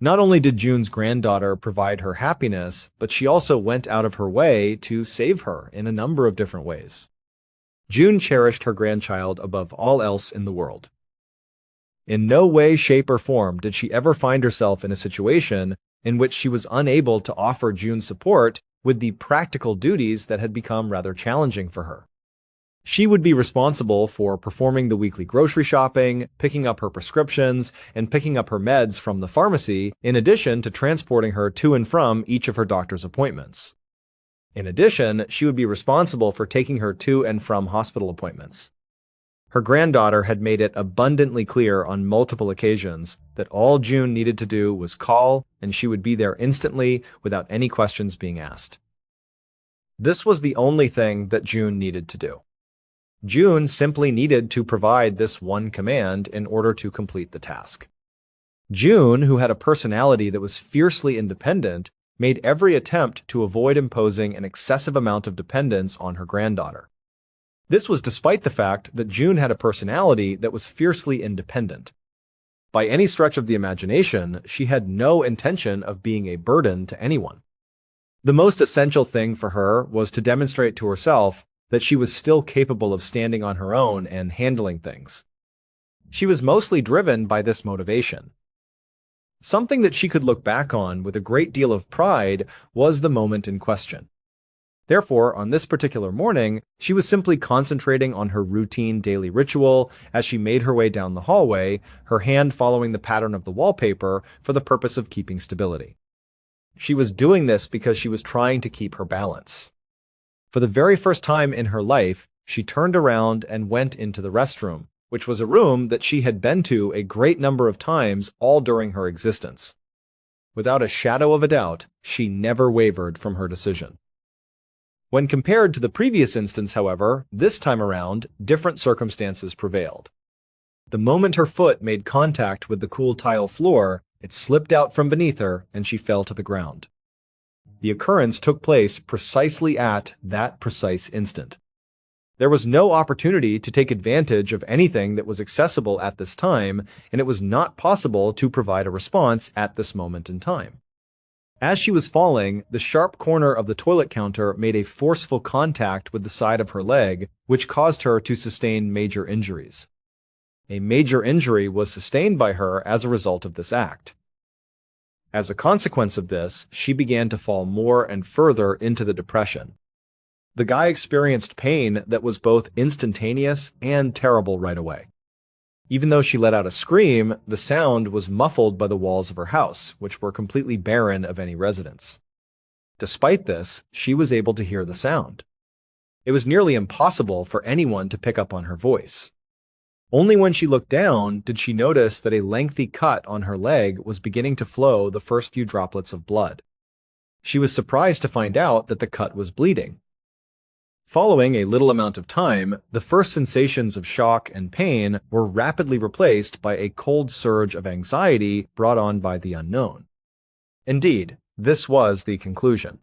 Not only did June's granddaughter provide her happiness, but she also went out of her way to save her in a number of different ways. June cherished her grandchild above all else in the world. In no way, shape, or form did she ever find herself in a situation in which she was unable to offer June support with the practical duties that had become rather challenging for her. She would be responsible for performing the weekly grocery shopping, picking up her prescriptions, and picking up her meds from the pharmacy, in addition to transporting her to and from each of her doctor's appointments. In addition, she would be responsible for taking her to and from hospital appointments. Her granddaughter had made it abundantly clear on multiple occasions that all June needed to do was call, and she would be there instantly without any questions being asked. This was the only thing that June needed to do. June simply needed to provide this one command in order to complete the task. June, who had a personality that was fiercely independent, made every attempt to avoid imposing an excessive amount of dependence on her granddaughter. This was despite the fact that June had a personality that was fiercely independent. By any stretch of the imagination, she had no intention of being a burden to anyone. The most essential thing for her was to demonstrate to herself that she was still capable of standing on her own and handling things. She was mostly driven by this motivation. Something that she could look back on with a great deal of pride was the moment in question. Therefore, on this particular morning, she was simply concentrating on her routine daily ritual as she made her way down the hallway, her hand following the pattern of the wallpaper for the purpose of keeping stability. She was doing this because she was trying to keep her balance. For the very first time in her life, she turned around and went into the restroom, which was a room that she had been to a great number of times all during her existence. Without a shadow of a doubt, she never wavered from her decision. When compared to the previous instance, however, this time around, different circumstances prevailed. The moment her foot made contact with the cool tile floor, it slipped out from beneath her and she fell to the ground. The occurrence took place precisely at that precise instant. There was no opportunity to take advantage of anything that was accessible at this time, and it was not possible to provide a response at this moment in time. As she was falling, the sharp corner of the toilet counter made a forceful contact with the side of her leg, which caused her to sustain major injuries. A major injury was sustained by her as a result of this act. As a consequence of this, she began to fall more and further into the depression. The guy experienced pain that was both instantaneous and terrible right away. Even though she let out a scream, the sound was muffled by the walls of her house, which were completely barren of any residents. Despite this, she was able to hear the sound. It was nearly impossible for anyone to pick up on her voice. Only when she looked down did she notice that a lengthy cut on her leg was beginning to flow the first few droplets of blood. She was surprised to find out that the cut was bleeding. Following a little amount of time, the first sensations of shock and pain were rapidly replaced by a cold surge of anxiety brought on by the unknown. Indeed, this was the conclusion.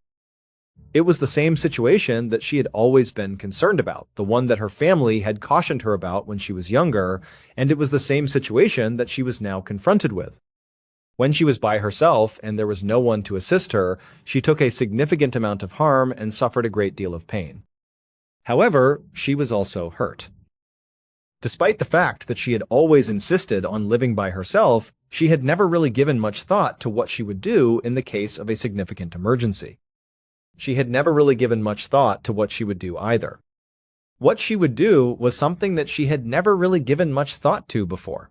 It was the same situation that she had always been concerned about, the one that her family had cautioned her about when she was younger, and it was the same situation that she was now confronted with. When she was by herself and there was no one to assist her, she took a significant amount of harm and suffered a great deal of pain. However, she was also hurt. Despite the fact that she had always insisted on living by herself, she had never really given much thought to what she would do in the case of a significant emergency. She had never really given much thought to what she would do either. What she would do was something that she had never really given much thought to before.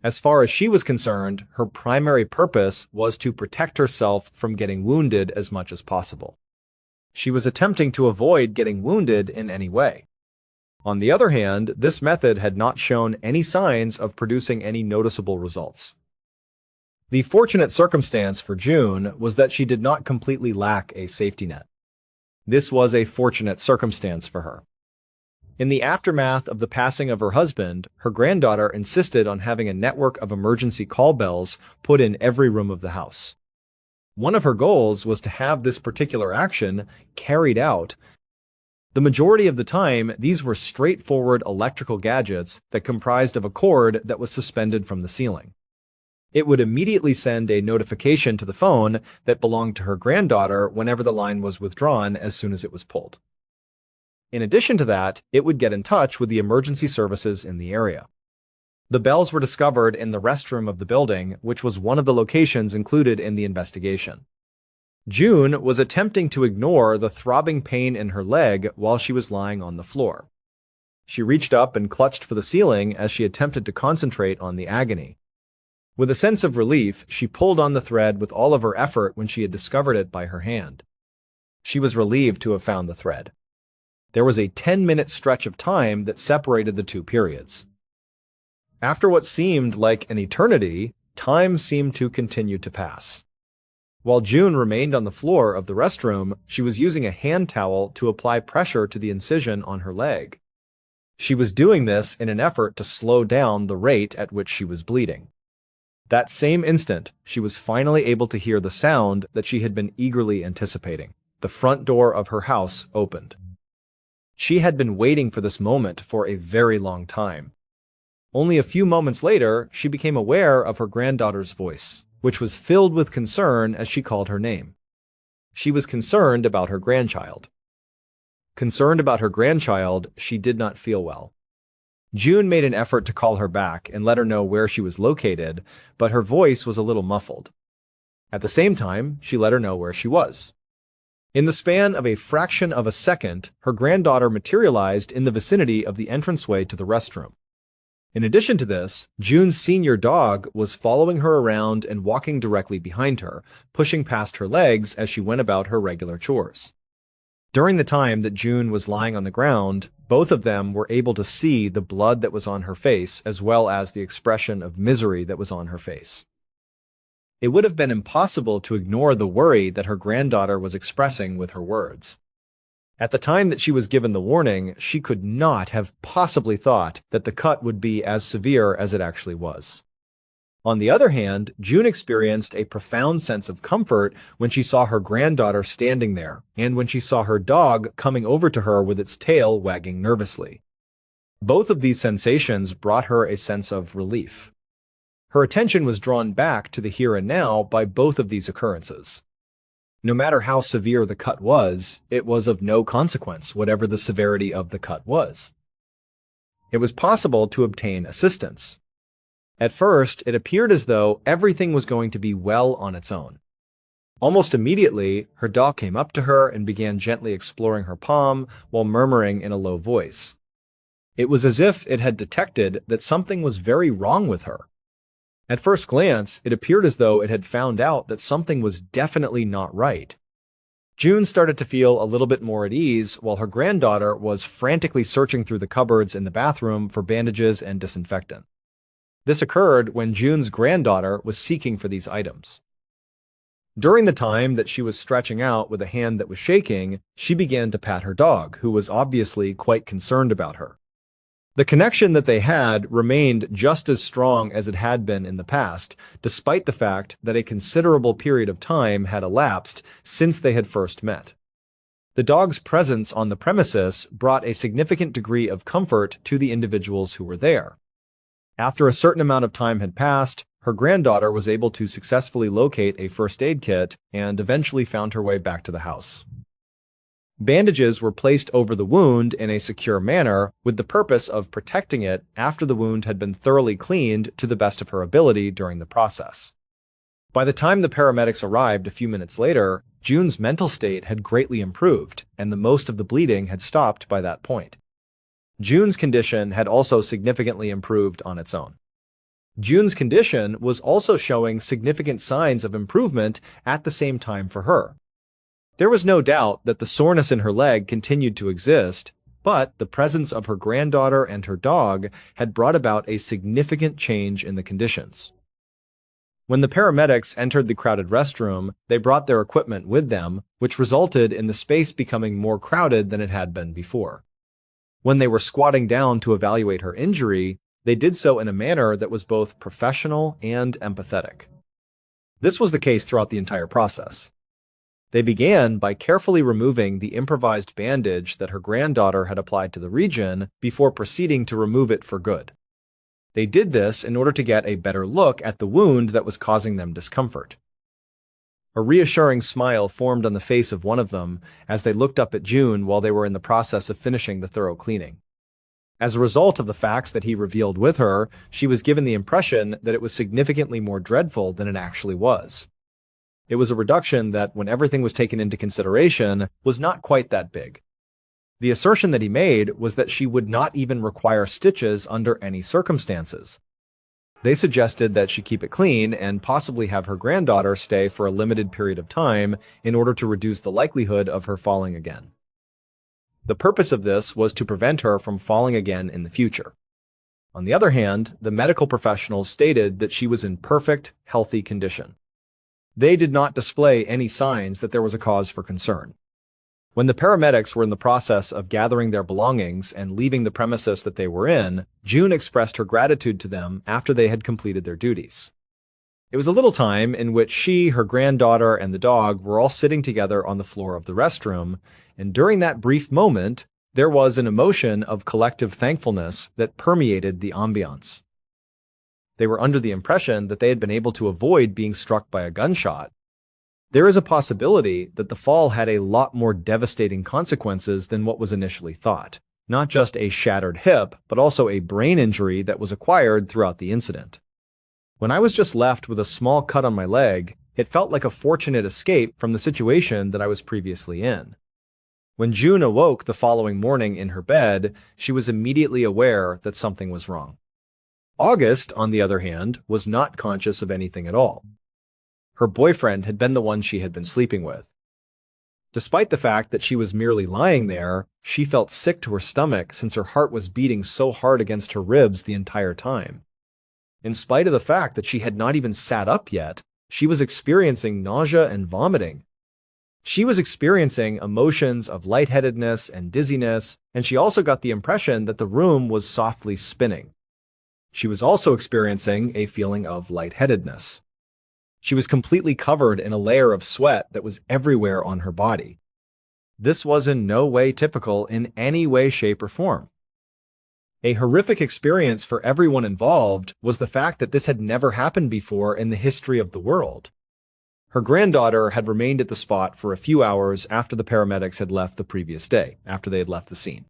As far as she was concerned, her primary purpose was to protect herself from getting wounded as much as possible. She was attempting to avoid getting wounded in any way. On the other hand, this method had not shown any signs of producing any noticeable results. The fortunate circumstance for June was that she did not completely lack a safety net. This was a fortunate circumstance for her. In the aftermath of the passing of her husband, her granddaughter insisted on having a network of emergency call bells put in every room of the house. One of her goals was to have this particular action carried out. The majority of the time, these were straightforward electrical gadgets that comprised of a cord that was suspended from the ceiling. It would immediately send a notification to the phone that belonged to her granddaughter whenever the line was withdrawn as soon as it was pulled. In addition to that, it would get in touch with the emergency services in the area. The bells were discovered in the restroom of the building, which was one of the locations included in the investigation. June was attempting to ignore the throbbing pain in her leg while she was lying on the floor. She reached up and clutched for the ceiling as she attempted to concentrate on the agony. With a sense of relief, she pulled on the thread with all of her effort when she had discovered it by her hand. She was relieved to have found the thread. There was a 10-minute stretch of time that separated the two periods. After what seemed like an eternity, time seemed to continue to pass. While June remained on the floor of the restroom, she was using a hand towel to apply pressure to the incision on her leg. She was doing this in an effort to slow down the rate at which she was bleeding. That same instant, she was finally able to hear the sound that she had been eagerly anticipating. The front door of her house opened. She had been waiting for this moment for a very long time. Only a few moments later, she became aware of her granddaughter's voice, which was filled with concern as she called her name. She was concerned about her grandchild. Concerned about her grandchild, she did not feel well. June made an effort to call her back and let her know where she was located, but her voice was a little muffled. At the same time, she let her know where she was. In the span of a fraction of a second, her granddaughter materialized in the vicinity of the entranceway to the restroom. In addition to this, June's senior dog was following her around and walking directly behind her, pushing past her legs as she went about her regular chores. During the time that June was lying on the ground, both of them were able to see the blood that was on her face as well as the expression of misery that was on her face. It would have been impossible to ignore the worry that her granddaughter was expressing with her words. At the time that she was given the warning, she could not have possibly thought that the cut would be as severe as it actually was. On the other hand, June experienced a profound sense of comfort when she saw her granddaughter standing there, and when she saw her dog coming over to her with its tail wagging nervously. Both of these sensations brought her a sense of relief. Her attention was drawn back to the here and now by both of these occurrences. No matter how severe the cut was, it was of no consequence, whatever the severity of the cut was. It was possible to obtain assistance. At first, it appeared as though everything was going to be well on its own. Almost immediately, her dog came up to her and began gently exploring her palm while murmuring in a low voice. It was as if it had detected that something was very wrong with her. At first glance, it appeared as though it had found out that something was definitely not right. June started to feel a little bit more at ease while her granddaughter was frantically searching through the cupboards in the bathroom for bandages and disinfectant. This occurred when June's granddaughter was seeking for these items. During the time that she was stretching out with a hand that was shaking, she began to pat her dog, who was obviously quite concerned about her. The connection that they had remained just as strong as it had been in the past, despite the fact that a considerable period of time had elapsed since they had first met. The dog's presence on the premises brought a significant degree of comfort to the individuals who were there. After a certain amount of time had passed, her granddaughter was able to successfully locate a first aid kit and eventually found her way back to the house. Bandages were placed over the wound in a secure manner with the purpose of protecting it after the wound had been thoroughly cleaned to the best of her ability during the process. By the time the paramedics arrived a few minutes later, June's mental state had greatly improved, and the most of the bleeding had stopped by that point. June's condition had also significantly improved on its own. June's condition was also showing significant signs of improvement at the same time for her. There was no doubt that the soreness in her leg continued to exist, but the presence of her granddaughter and her dog had brought about a significant change in the conditions. When the paramedics entered the crowded restroom, they brought their equipment with them, which resulted in the space becoming more crowded than it had been before. When they were squatting down to evaluate her injury, they did so in a manner that was both professional and empathetic. This was the case throughout the entire process. They began by carefully removing the improvised bandage that her granddaughter had applied to the region before proceeding to remove it for good. They did this in order to get a better look at the wound that was causing them discomfort. A reassuring smile formed on the face of one of them as they looked up at June while they were in the process of finishing the thorough cleaning. As a result of the facts that he revealed with her, she was given the impression that it was significantly more dreadful than it actually was. It was a reduction that, when everything was taken into consideration, was not quite that big. The assertion that he made was that she would not even require stitches under any circumstances. They suggested that she keep it clean and possibly have her granddaughter stay for a limited period of time in order to reduce the likelihood of her falling again. The purpose of this was to prevent her from falling again in the future. On the other hand, the medical professionals stated that she was in perfect, healthy condition. They did not display any signs that there was a cause for concern. When the paramedics were in the process of gathering their belongings and leaving the premises that they were in, June expressed her gratitude to them after they had completed their duties. It was a little time in which she, her granddaughter, and the dog were all sitting together on the floor of the restroom, and during that brief moment, there was an emotion of collective thankfulness that permeated the ambiance. They were under the impression that they had been able to avoid being struck by a gunshot. There is a possibility that the fall had a lot more devastating consequences than what was initially thought. Not just a shattered hip, but also a brain injury that was acquired throughout the incident. When I was just left with a small cut on my leg, it felt like a fortunate escape from the situation that I was previously in. When June awoke the following morning in her bed, she was immediately aware that something was wrong. August, on the other hand, was not conscious of anything at all. Her boyfriend had been the one she had been sleeping with. Despite the fact that she was merely lying there, she felt sick to her stomach since her heart was beating so hard against her ribs the entire time. In spite of the fact that she had not even sat up yet, she was experiencing nausea and vomiting. She was experiencing emotions of lightheadedness and dizziness, and she also got the impression that the room was softly spinning. She was also experiencing a feeling of lightheadedness. She was completely covered in a layer of sweat that was everywhere on her body. This was in no way typical in any way, shape, or form. A horrific experience for everyone involved was the fact that this had never happened before in the history of the world. Her granddaughter had remained at the spot for a few hours after the paramedics had left the previous day, after they had left the scene.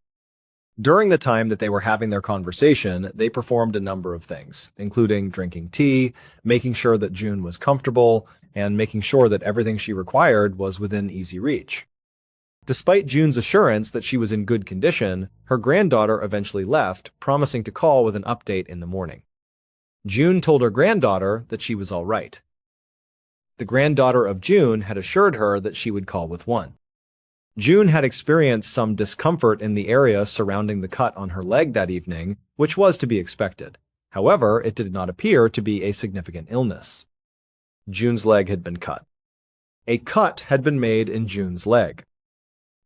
During the time that they were having their conversation, they performed a number of things, including drinking tea, making sure that June was comfortable, and making sure that everything she required was within easy reach. Despite June's assurance that she was in good condition, her granddaughter eventually left, promising to call with an update in the morning. June told her granddaughter that she was all right. The granddaughter of June had assured her that she would call with one. June had experienced some discomfort in the area surrounding the cut on her leg that evening, which was to be expected. However, it did not appear to be a significant illness. June's leg had been cut. A cut had been made in June's leg.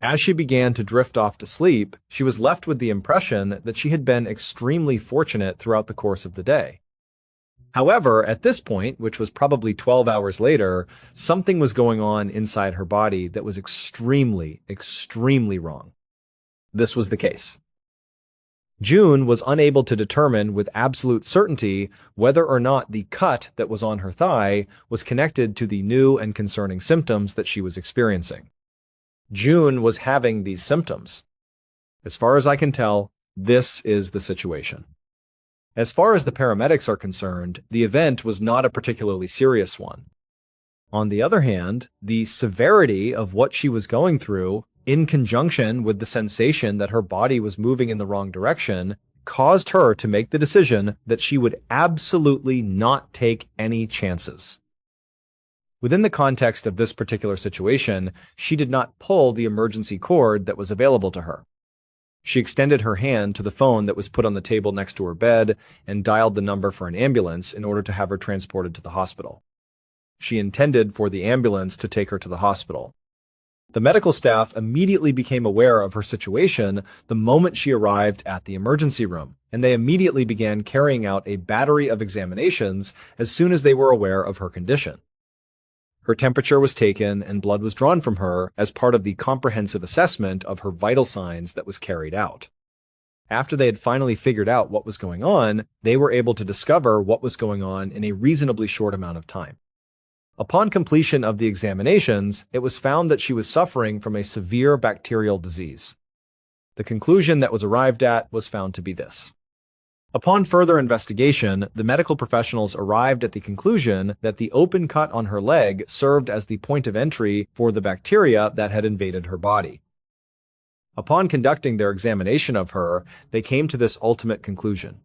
As she began to drift off to sleep, she was left with the impression that she had been extremely fortunate throughout the course of the day. However, at this point, which was probably 12 hours later, something was going on inside her body that was extremely, extremely wrong. This was the case. June was unable to determine with absolute certainty whether or not the cut that was on her thigh was connected to the new and concerning symptoms that she was experiencing. June was having these symptoms. As far as I can tell, this is the situation. As far as the paramedics are concerned, the event was not a particularly serious one. On the other hand, the severity of what she was going through, in conjunction with the sensation that her body was moving in the wrong direction, caused her to make the decision that she would absolutely not take any chances. Within the context of this particular situation, she did not pull the emergency cord that was available to her. She extended her hand to the phone that was put on the table next to her bed and dialed the number for an ambulance in order to have her transported to the hospital. She intended for the ambulance to take her to the hospital. The medical staff immediately became aware of her situation the moment she arrived at the emergency room, and they immediately began carrying out a battery of examinations as soon as they were aware of her condition. Her temperature was taken and blood was drawn from her as part of the comprehensive assessment of her vital signs that was carried out. After they had finally figured out what was going on, they were able to discover what was going on in a reasonably short amount of time. Upon completion of the examinations, it was found that she was suffering from a severe bacterial disease. The conclusion that was arrived at was found to be this. Upon further investigation, the medical professionals arrived at the conclusion that the open cut on her leg served as the point of entry for the bacteria that had invaded her body. Upon conducting their examination of her, they came to this ultimate conclusion.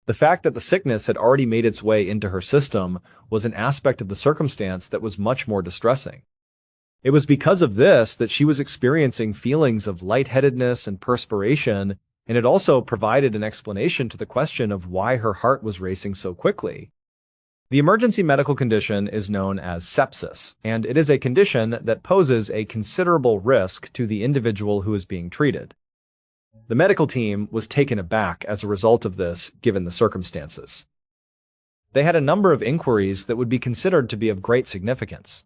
The fact that the sickness had already made its way into her system was an aspect of the circumstance that was much more distressing. It was because of this that she was experiencing feelings of lightheadedness and perspiration, and it also provided an explanation to the question of why her heart was racing so quickly. The emergency medical condition is known as sepsis, and it is a condition that poses a considerable risk to the individual who is being treated. The medical team was taken aback as a result of this, given the circumstances. They had a number of inquiries that would be considered to be of great significance.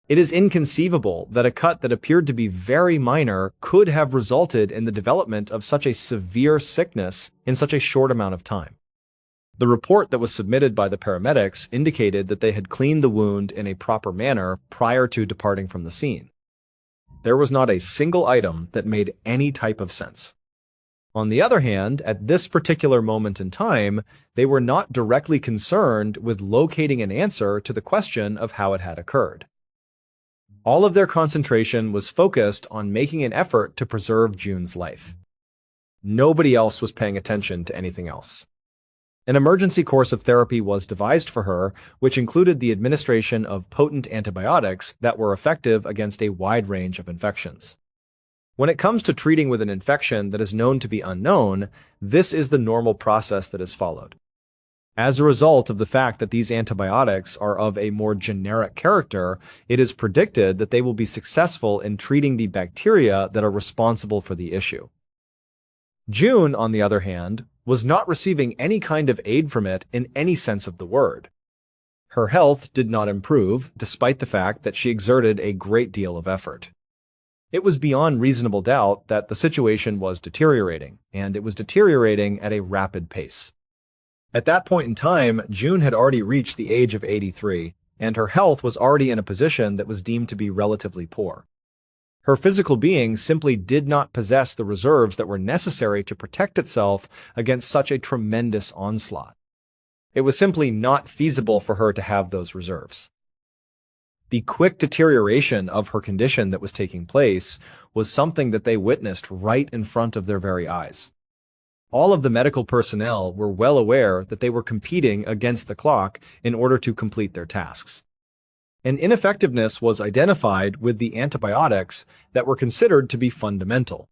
It is inconceivable that a cut that appeared to be very minor could have resulted in the development of such a severe sickness in such a short amount of time. The report that was submitted by the paramedics indicated that they had cleaned the wound in a proper manner prior to departing from the scene. There was not a single item that made any type of sense. On the other hand, at this particular moment in time, they were not directly concerned with locating an answer to the question of how it had occurred. All of their concentration was focused on making an effort to preserve June's life. Nobody else was paying attention to anything else. An emergency course of therapy was devised for her, which included the administration of potent antibiotics that were effective against a wide range of infections. When it comes to treating with an infection that is known to be unknown, this is the normal process that is followed. As a result of the fact that these antibiotics are of a more generic character, it is predicted that they will be successful in treating the bacteria that are responsible for the issue. June, on the other hand, was not receiving any kind of aid from it in any sense of the word. Her health did not improve, despite the fact that she exerted a great deal of effort. It was beyond reasonable doubt that the situation was deteriorating, and it was deteriorating at a rapid pace. At that point in time, June had already reached the age of 83, and her health was already in a position that was deemed to be relatively poor. Her physical being simply did not possess the reserves that were necessary to protect itself against such a tremendous onslaught. It was simply not feasible for her to have those reserves. The quick deterioration of her condition that was taking place was something that they witnessed right in front of their very eyes. All of the medical personnel were well aware that they were competing against the clock in order to complete their tasks. An ineffectiveness was identified with the antibiotics that were considered to be fundamental.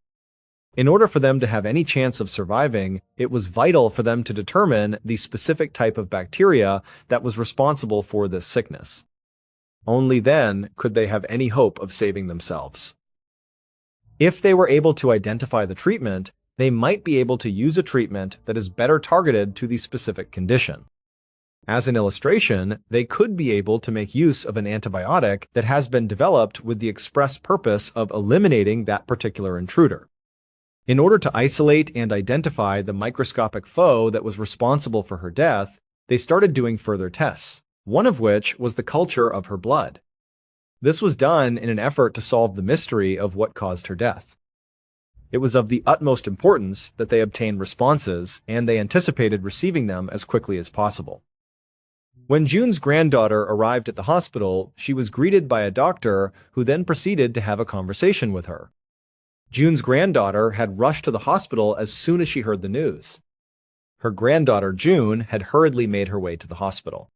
In order for them to have any chance of surviving, it was vital for them to determine the specific type of bacteria that was responsible for this sickness. Only then could they have any hope of saving themselves. If they were able to identify the treatment, they might be able to use a treatment that is better targeted to the specific condition. As an illustration, they could be able to make use of an antibiotic that has been developed with the express purpose of eliminating that particular intruder. In order to isolate and identify the microscopic foe that was responsible for her death, they started doing further tests, one of which was the culture of her blood. This was done in an effort to solve the mystery of what caused her death. It was of the utmost importance that they obtain responses, and they anticipated receiving them as quickly as possible. When June's granddaughter arrived at the hospital, she was greeted by a doctor who then proceeded to have a conversation with her. June's granddaughter had rushed to the hospital as soon as she heard the news. Her granddaughter, June, had hurriedly made her way to the hospital.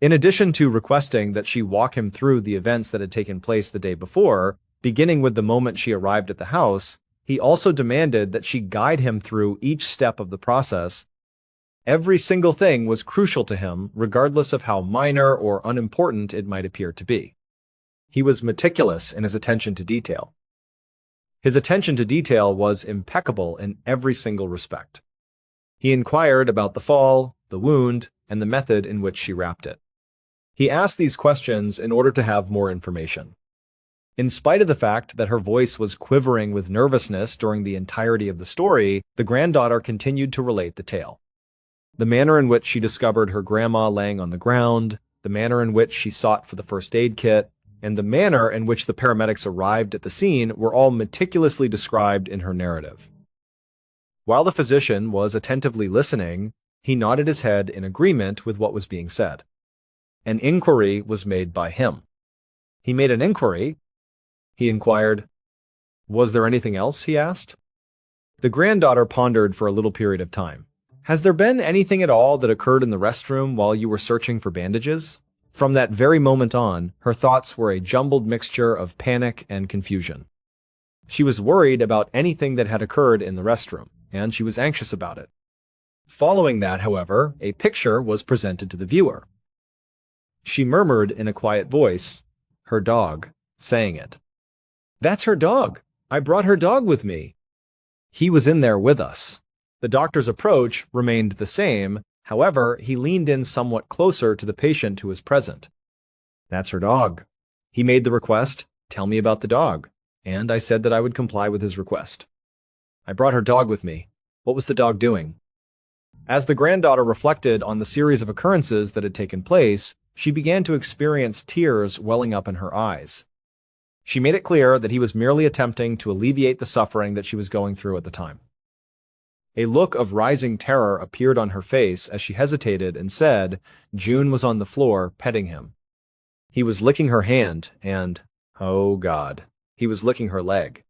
In addition to requesting that she walk him through the events that had taken place the day before, beginning with the moment she arrived at the house, he also demanded that she guide him through each step of the process. Every single thing was crucial to him, regardless of how minor or unimportant it might appear to be. He was meticulous in his attention to detail. His attention to detail was impeccable in every single respect. He inquired about the fall, the wound, and the method in which she wrapped it. He asked these questions in order to have more information. In spite of the fact that her voice was quivering with nervousness during the entirety of the story, the granddaughter continued to relate the tale. The manner in which she discovered her grandma laying on the ground, the manner in which she sought for the first aid kit, and the manner in which the paramedics arrived at the scene were all meticulously described in her narrative. While the physician was attentively listening, he nodded his head in agreement with what was being said. An inquiry was made by him. He made an inquiry. He inquired, "Was there anything else?" he asked. The granddaughter pondered for a little period of time. "Has there been anything at all that occurred in the restroom while you were searching for bandages?" From that very moment on, her thoughts were a jumbled mixture of panic and confusion. She was worried about anything that had occurred in the restroom, and she was anxious about it. Following that, however, a picture was presented to the viewer. She murmured in a quiet voice, "Her dog," saying it. "That's her dog. I brought her dog with me. He was in there with us." The doctor's approach remained the same. However, he leaned in somewhat closer to the patient who was present. "That's her dog." He made the request, "Tell me about the dog," and I said that I would comply with his request. "I brought her dog with me. What was the dog doing?" As the granddaughter reflected on the series of occurrences that had taken place, she began to experience tears welling up in her eyes. She made it clear that he was merely attempting to alleviate the suffering that she was going through at the time. A look of rising terror appeared on her face as she hesitated and said, June was on the floor, petting him. He was licking her hand and, oh God, he was licking her leg.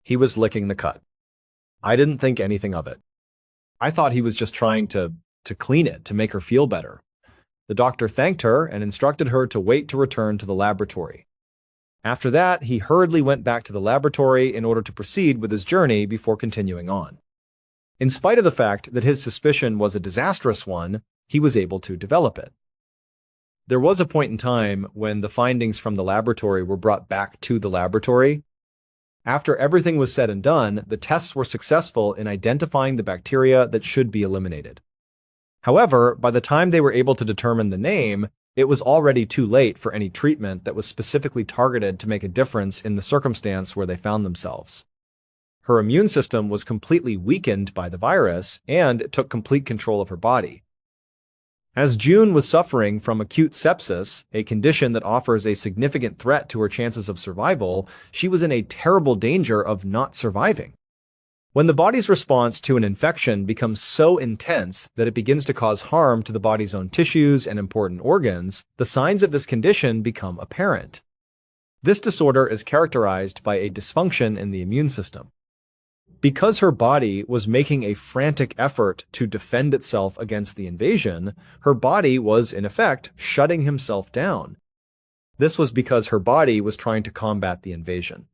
He was licking the cut. I didn't think anything of it. I thought he was just trying to clean it, to make her feel better. The doctor thanked her and instructed her to wait to return to the laboratory. After that, he hurriedly went back to the laboratory in order to proceed with his journey before continuing on. In spite of the fact that his suspicion was a disastrous one, he was able to develop it. There was a point in time when the findings from the laboratory were brought back to the laboratory. After everything was said and done, the tests were successful in identifying the bacteria that should be eliminated. However, by the time they were able to determine the name, it was already too late for any treatment that was specifically targeted to make a difference in the circumstance where they found themselves. Her immune system was completely weakened by the virus, and it took complete control of her body. As June was suffering from acute sepsis, a condition that offers a significant threat to her chances of survival, she was in a terrible danger of not surviving. When the body's response to an infection becomes so intense that it begins to cause harm to the body's own tissues and important organs, the signs of this condition become apparent. This disorder is characterized by a dysfunction in the immune system. Because her body was making a frantic effort to defend itself against the invasion, her body was, in effect, shutting himself down. This was because her body was trying to combat the invasion.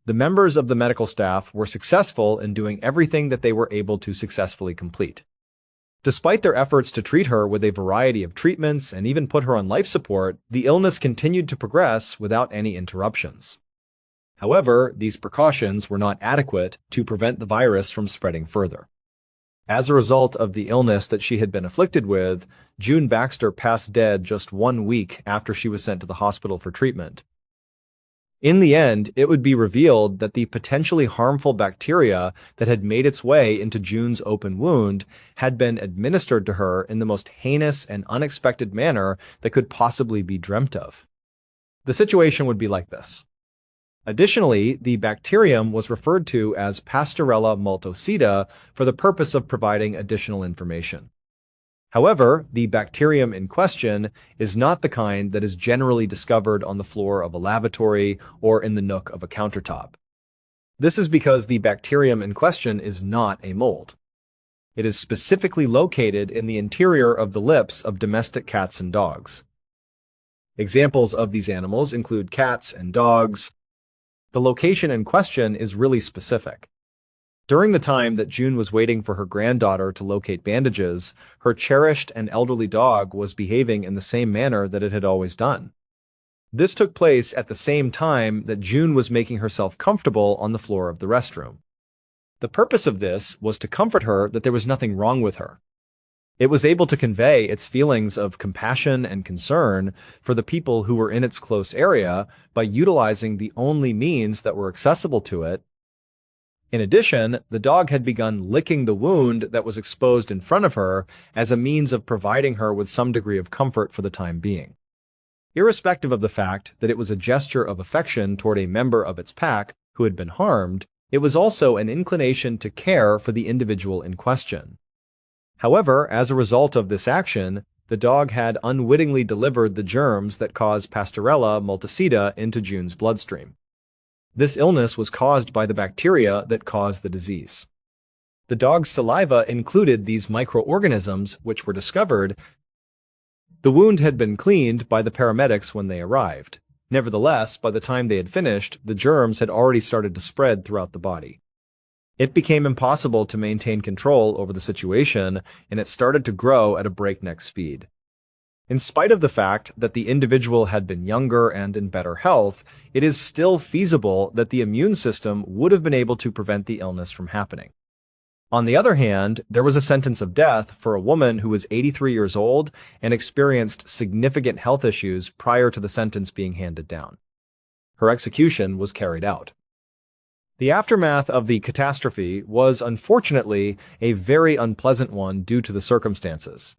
The members of the medical staff were successful in doing everything that they were able to successfully complete. Despite their efforts to treat her with a variety of treatments and even put her on life support, the illness continued to progress without any interruptions. However, these precautions were not adequate to prevent the virus from spreading further. As a result of the illness that she had been afflicted with, June Baxter passed dead just 1 week after she was sent to the hospital for treatment. In the end, it would be revealed that the potentially harmful bacteria that had made its way into June's open wound had been administered to her in the most heinous and unexpected manner that could possibly be dreamt of. The situation would be like this. Additionally, the bacterium was referred to as Pasteurella multocida for the purpose of providing additional information. However, the bacterium in question is not the kind that is generally discovered on the floor of a lavatory or in the nook of a countertop. This is because the bacterium in question is not a mold. It is specifically located in the interior of the lips of domestic cats and dogs. Examples of these animals include cats and dogs. The location in question is really specific. During the time that June was waiting for her granddaughter to locate bandages, her cherished and elderly dog was behaving in the same manner that it had always done. This took place at the same time that June was making herself comfortable on the floor of the restroom. The purpose of this was to comfort her that there was nothing wrong with her. It was able to convey its feelings of compassion and concern for the people who were in its close area by utilizing the only means that were accessible to it. In addition, the dog had begun licking the wound that was exposed in front of her as a means of providing her with some degree of comfort for the time being. Irrespective of the fact that it was a gesture of affection toward a member of its pack who had been harmed, it was also an inclination to care for the individual in question. However, as a result of this action, the dog had unwittingly delivered the germs that caused Pasteurella multicida into June's bloodstream. This illness was caused by the bacteria that caused the disease. The dog's saliva included these microorganisms which were discovered. The wound had been cleaned by the paramedics when they arrived. Nevertheless, by the time they had finished, the germs had already started to spread throughout the body. It became impossible to maintain control over the situation, and it started to grow at a breakneck speed. In spite of the fact that the individual had been younger and in better health, it is still feasible that the immune system would have been able to prevent the illness from happening. On the other hand, there was a sentence of death for a woman who was 83 years old and experienced significant health issues prior to the sentence being handed down. Her execution was carried out. The aftermath of the catastrophe was unfortunately a very unpleasant one due to the circumstances.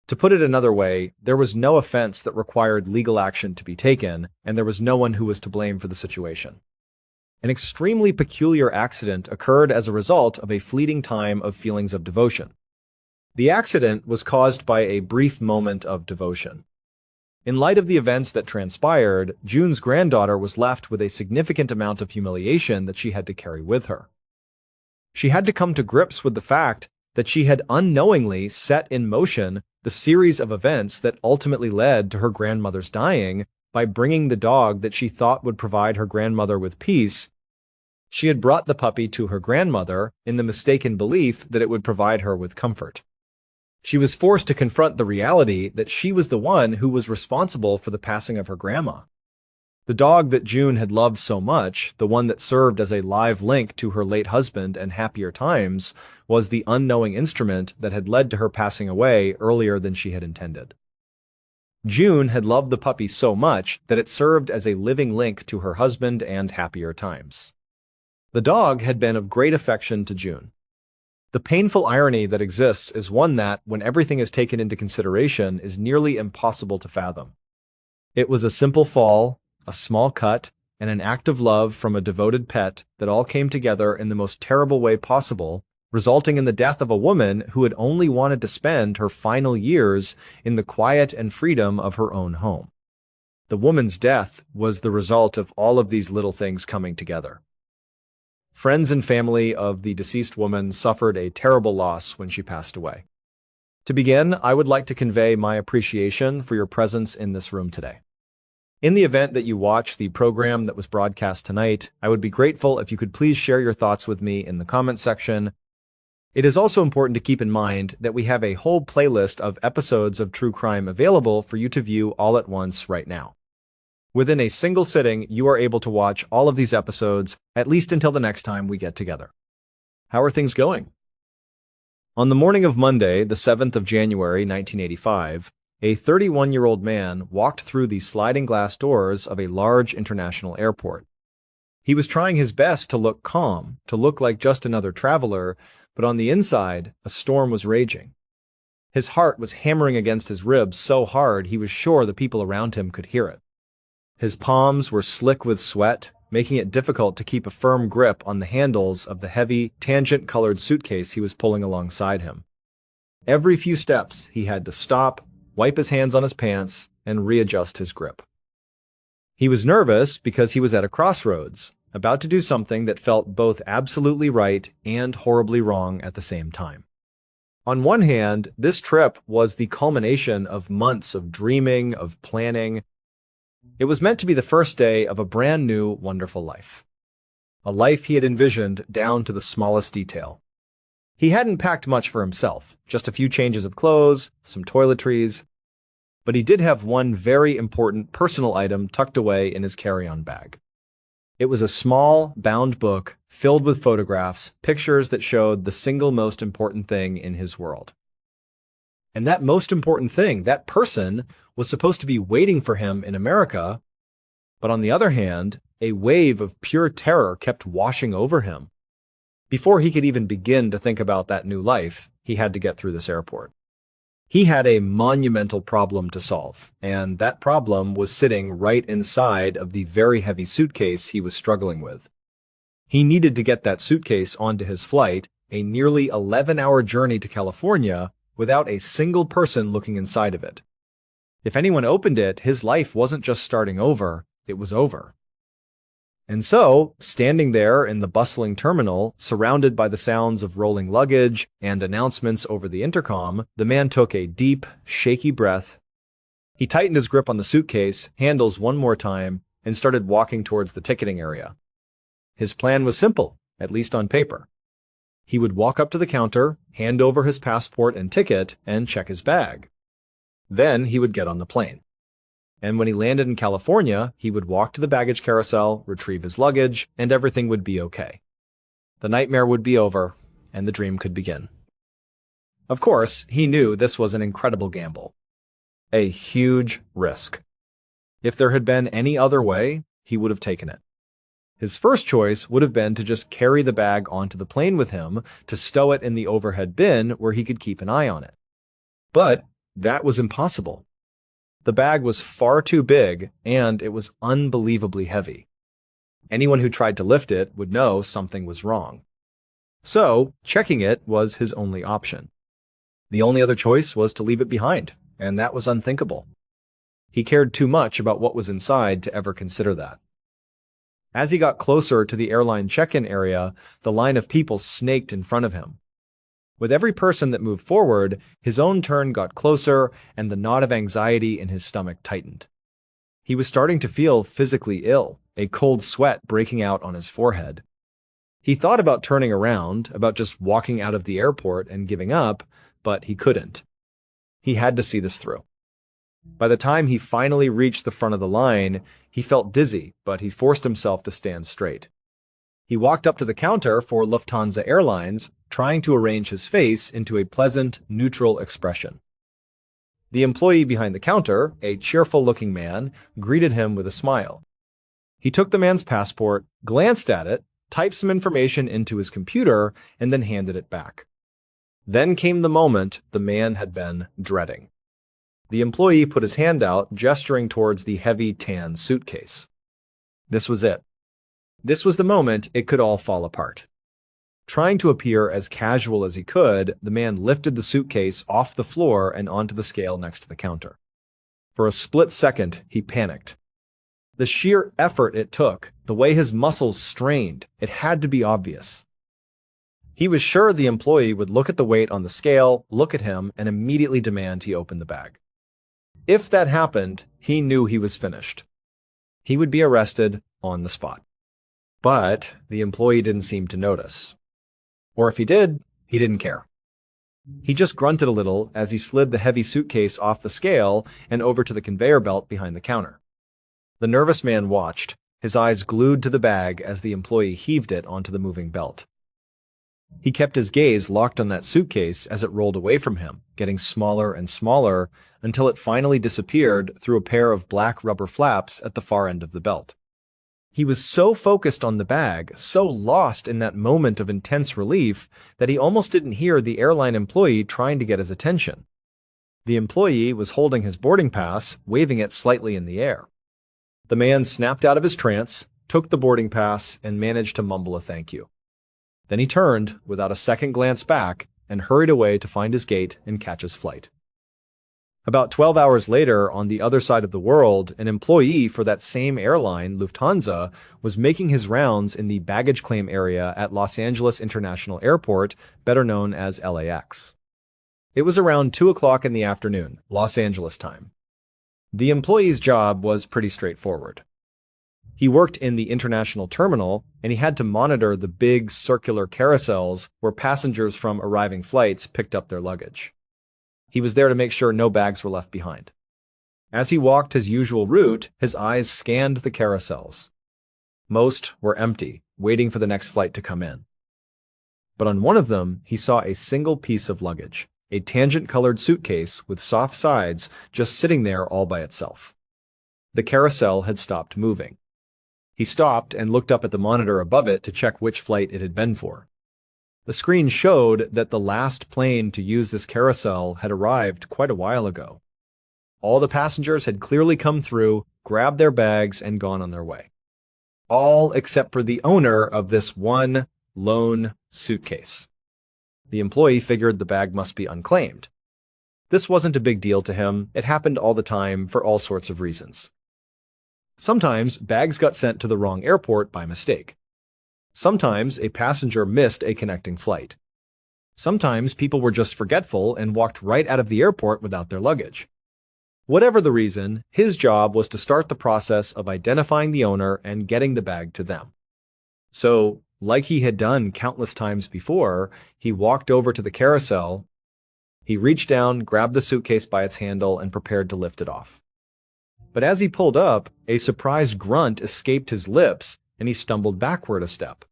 To put it another way, there was no offense that required legal action to be taken, and there was no one who was to blame for the situation. An extremely peculiar accident occurred as a result of a fleeting time of feelings of devotion. The accident was caused by a brief moment of devotion. In light of the events that transpired, June's granddaughter was left with a significant amount of humiliation that she had to carry with her. She had to come to grips with the fact that she had unknowingly set in motion the series of events that ultimately led to her grandmother's dying by bringing the dog that she thought would provide her grandmother with peace. She had brought the puppy to her grandmother in the mistaken belief that it would provide her with comfort. She was forced to confront the reality that she was the one who was responsible for the passing of her grandma. The dog that June had loved so much, the one that served as a live link to her late husband and happier times, was the unknowing instrument that had led to her passing away earlier than she had intended. June had loved the puppy so much that it served as a living link to her husband and happier times. The dog had been of great affection to June. The painful irony that exists is one that, when everything is taken into consideration, is nearly impossible to fathom. It was a simple fall, a small cut, and an act of love from a devoted pet that all came together in the most terrible way possible, resulting in the death of a woman who had only wanted to spend her final years in the quiet and freedom of her own home. The woman's death was the result of all of these little things coming together. Friends and family of the deceased woman suffered a terrible loss when she passed away. To begin, I would like to convey my appreciation for your presence in this room today. In the event that you watch the program that was broadcast tonight, I would be grateful if you could please share your thoughts with me in the comments section. It is also important to keep in mind that we have a whole playlist of episodes of true crime available for you to view all at once right now. Within a single sitting, you are able to watch all of these episodes, at least until the next time we get together. How are things going? On the morning of Monday, the 7th of January, 1985, a 31-year-old man walked through the sliding glass doors of a large international airport. He was trying his best to look calm, to look like just another traveler, but on the inside, a storm was raging. His heart was hammering against his ribs so hard he was sure the people around him could hear it. His palms were slick with sweat, making it difficult to keep a firm grip on the handles of the heavy, tangent-colored suitcase he was pulling alongside him. Every few steps, he had to stop, wipe his hands on his pants, and readjust his grip. He was nervous because he was at a crossroads, about to do something that felt both absolutely right and horribly wrong at the same time. On one hand, this trip was the culmination of months of dreaming, of planning. It was meant to be the first day of a brand new, wonderful life. A life he had envisioned down to the smallest detail. He hadn't packed much for himself, just a few changes of clothes, some toiletries. But he did have one very important personal item tucked away in his carry-on bag. It was a small, bound book filled with photographs, pictures that showed the single most important thing in his world. And that most important thing, that person, was supposed to be waiting for him in America, but on the other hand, a wave of pure terror kept washing over him. Before he could even begin to think about that new life, he had to get through this airport. He had a monumental problem to solve, and that problem was sitting right inside of the very heavy suitcase he was struggling with. He needed to get that suitcase onto his flight, a nearly 11-hour journey to California, without a single person looking inside of it. If anyone opened it, his life wasn't just starting over, it was over. And so, standing there in the bustling terminal, surrounded by the sounds of rolling luggage and announcements over the intercom, the man took a deep, shaky breath. He tightened his grip on the suitcase, handles one more time, and started walking towards the ticketing area. His plan was simple, at least on paper. He would walk up to the counter, hand over his passport and ticket, and check his bag. Then he would get on the plane. And when he landed in California, he would walk to the baggage carousel, retrieve his luggage, and everything would be okay. The nightmare would be over, and the dream could begin. Of course, he knew this was an incredible gamble. A huge risk. If there had been any other way, he would have taken it. His first choice would have been to just carry the bag onto the plane with him, to stow it in the overhead bin where he could keep an eye on it. But that was impossible. The bag was far too big, and it was unbelievably heavy. Anyone who tried to lift it would know something was wrong. So, checking it was his only option. The only other choice was to leave it behind, and that was unthinkable. He cared too much about what was inside to ever consider that. As he got closer to the airline check-in area, the line of people snaked in front of him. With every person that moved forward, his own turn got closer, and the knot of anxiety in his stomach tightened. He was starting to feel physically ill, a cold sweat breaking out on his forehead. He thought about turning around, about just walking out of the airport and giving up, but he couldn't. He had to see this through. By the time he finally reached the front of the line, he felt dizzy, but he forced himself to stand straight. He walked up to the counter for Lufthansa Airlines, trying to arrange his face into a pleasant, neutral expression. The employee behind the counter, a cheerful-looking man, greeted him with a smile. He took the man's passport, glanced at it, typed some information into his computer, and then handed it back. Then came the moment the man had been dreading. The employee put his hand out, gesturing towards the heavy tan suitcase. This was it. This was the moment it could all fall apart. Trying to appear as casual as he could, the man lifted the suitcase off the floor and onto the scale next to the counter. For a split second, he panicked. The sheer effort it took, the way his muscles strained, it had to be obvious. He was sure the employee would look at the weight on the scale, look at him, and immediately demand he open the bag. If that happened, he knew he was finished. He would be arrested on the spot. But the employee didn't seem to notice. Or if he did, he didn't care. He just grunted a little as he slid the heavy suitcase off the scale and over to the conveyor belt behind the counter. The nervous man watched, his eyes glued to the bag as the employee heaved it onto the moving belt. He kept his gaze locked on that suitcase as it rolled away from him, getting smaller and smaller until it finally disappeared through a pair of black rubber flaps at the far end of the belt. He was so focused on the bag, so lost in that moment of intense relief, that he almost didn't hear the airline employee trying to get his attention. The employee was holding his boarding pass, waving it slightly in the air. The man snapped out of his trance, took the boarding pass, and managed to mumble a thank you. Then he turned, without a second glance back, and hurried away to find his gate and catch his flight. About 12 hours later, on the other side of the world, an employee for that same airline, Lufthansa, was making his rounds in the baggage claim area at Los Angeles International Airport, better known as LAX. It was around 2 o'clock in the afternoon, Los Angeles time. The employee's job was pretty straightforward. He worked in the international terminal, and he had to monitor the big circular carousels where passengers from arriving flights picked up their luggage. He was there to make sure no bags were left behind. As he walked his usual route, his eyes scanned the carousels. Most were empty, waiting for the next flight to come in. But on one of them, he saw a single piece of luggage, a tangent-colored suitcase with soft sides just sitting there all by itself. The carousel had stopped moving. He stopped and looked up at the monitor above it to check which flight it had been for. The screen showed that the last plane to use this carousel had arrived quite a while ago. All the passengers had clearly come through, grabbed their bags, and gone on their way. All except for the owner of this one lone suitcase. The employee figured the bag must be unclaimed. This wasn't a big deal to him. It happened all the time for all sorts of reasons. Sometimes bags got sent to the wrong airport by mistake. Sometimes a passenger missed a connecting flight. Sometimes people were just forgetful and walked right out of the airport without their luggage. Whatever the reason, his job was to start the process of identifying the owner and getting the bag to them. So, like he had done countless times before, he walked over to the carousel. He reached down, grabbed the suitcase by its handle, and prepared to lift it off. But as he pulled up, a surprised grunt escaped his lips, and he stumbled backward a step.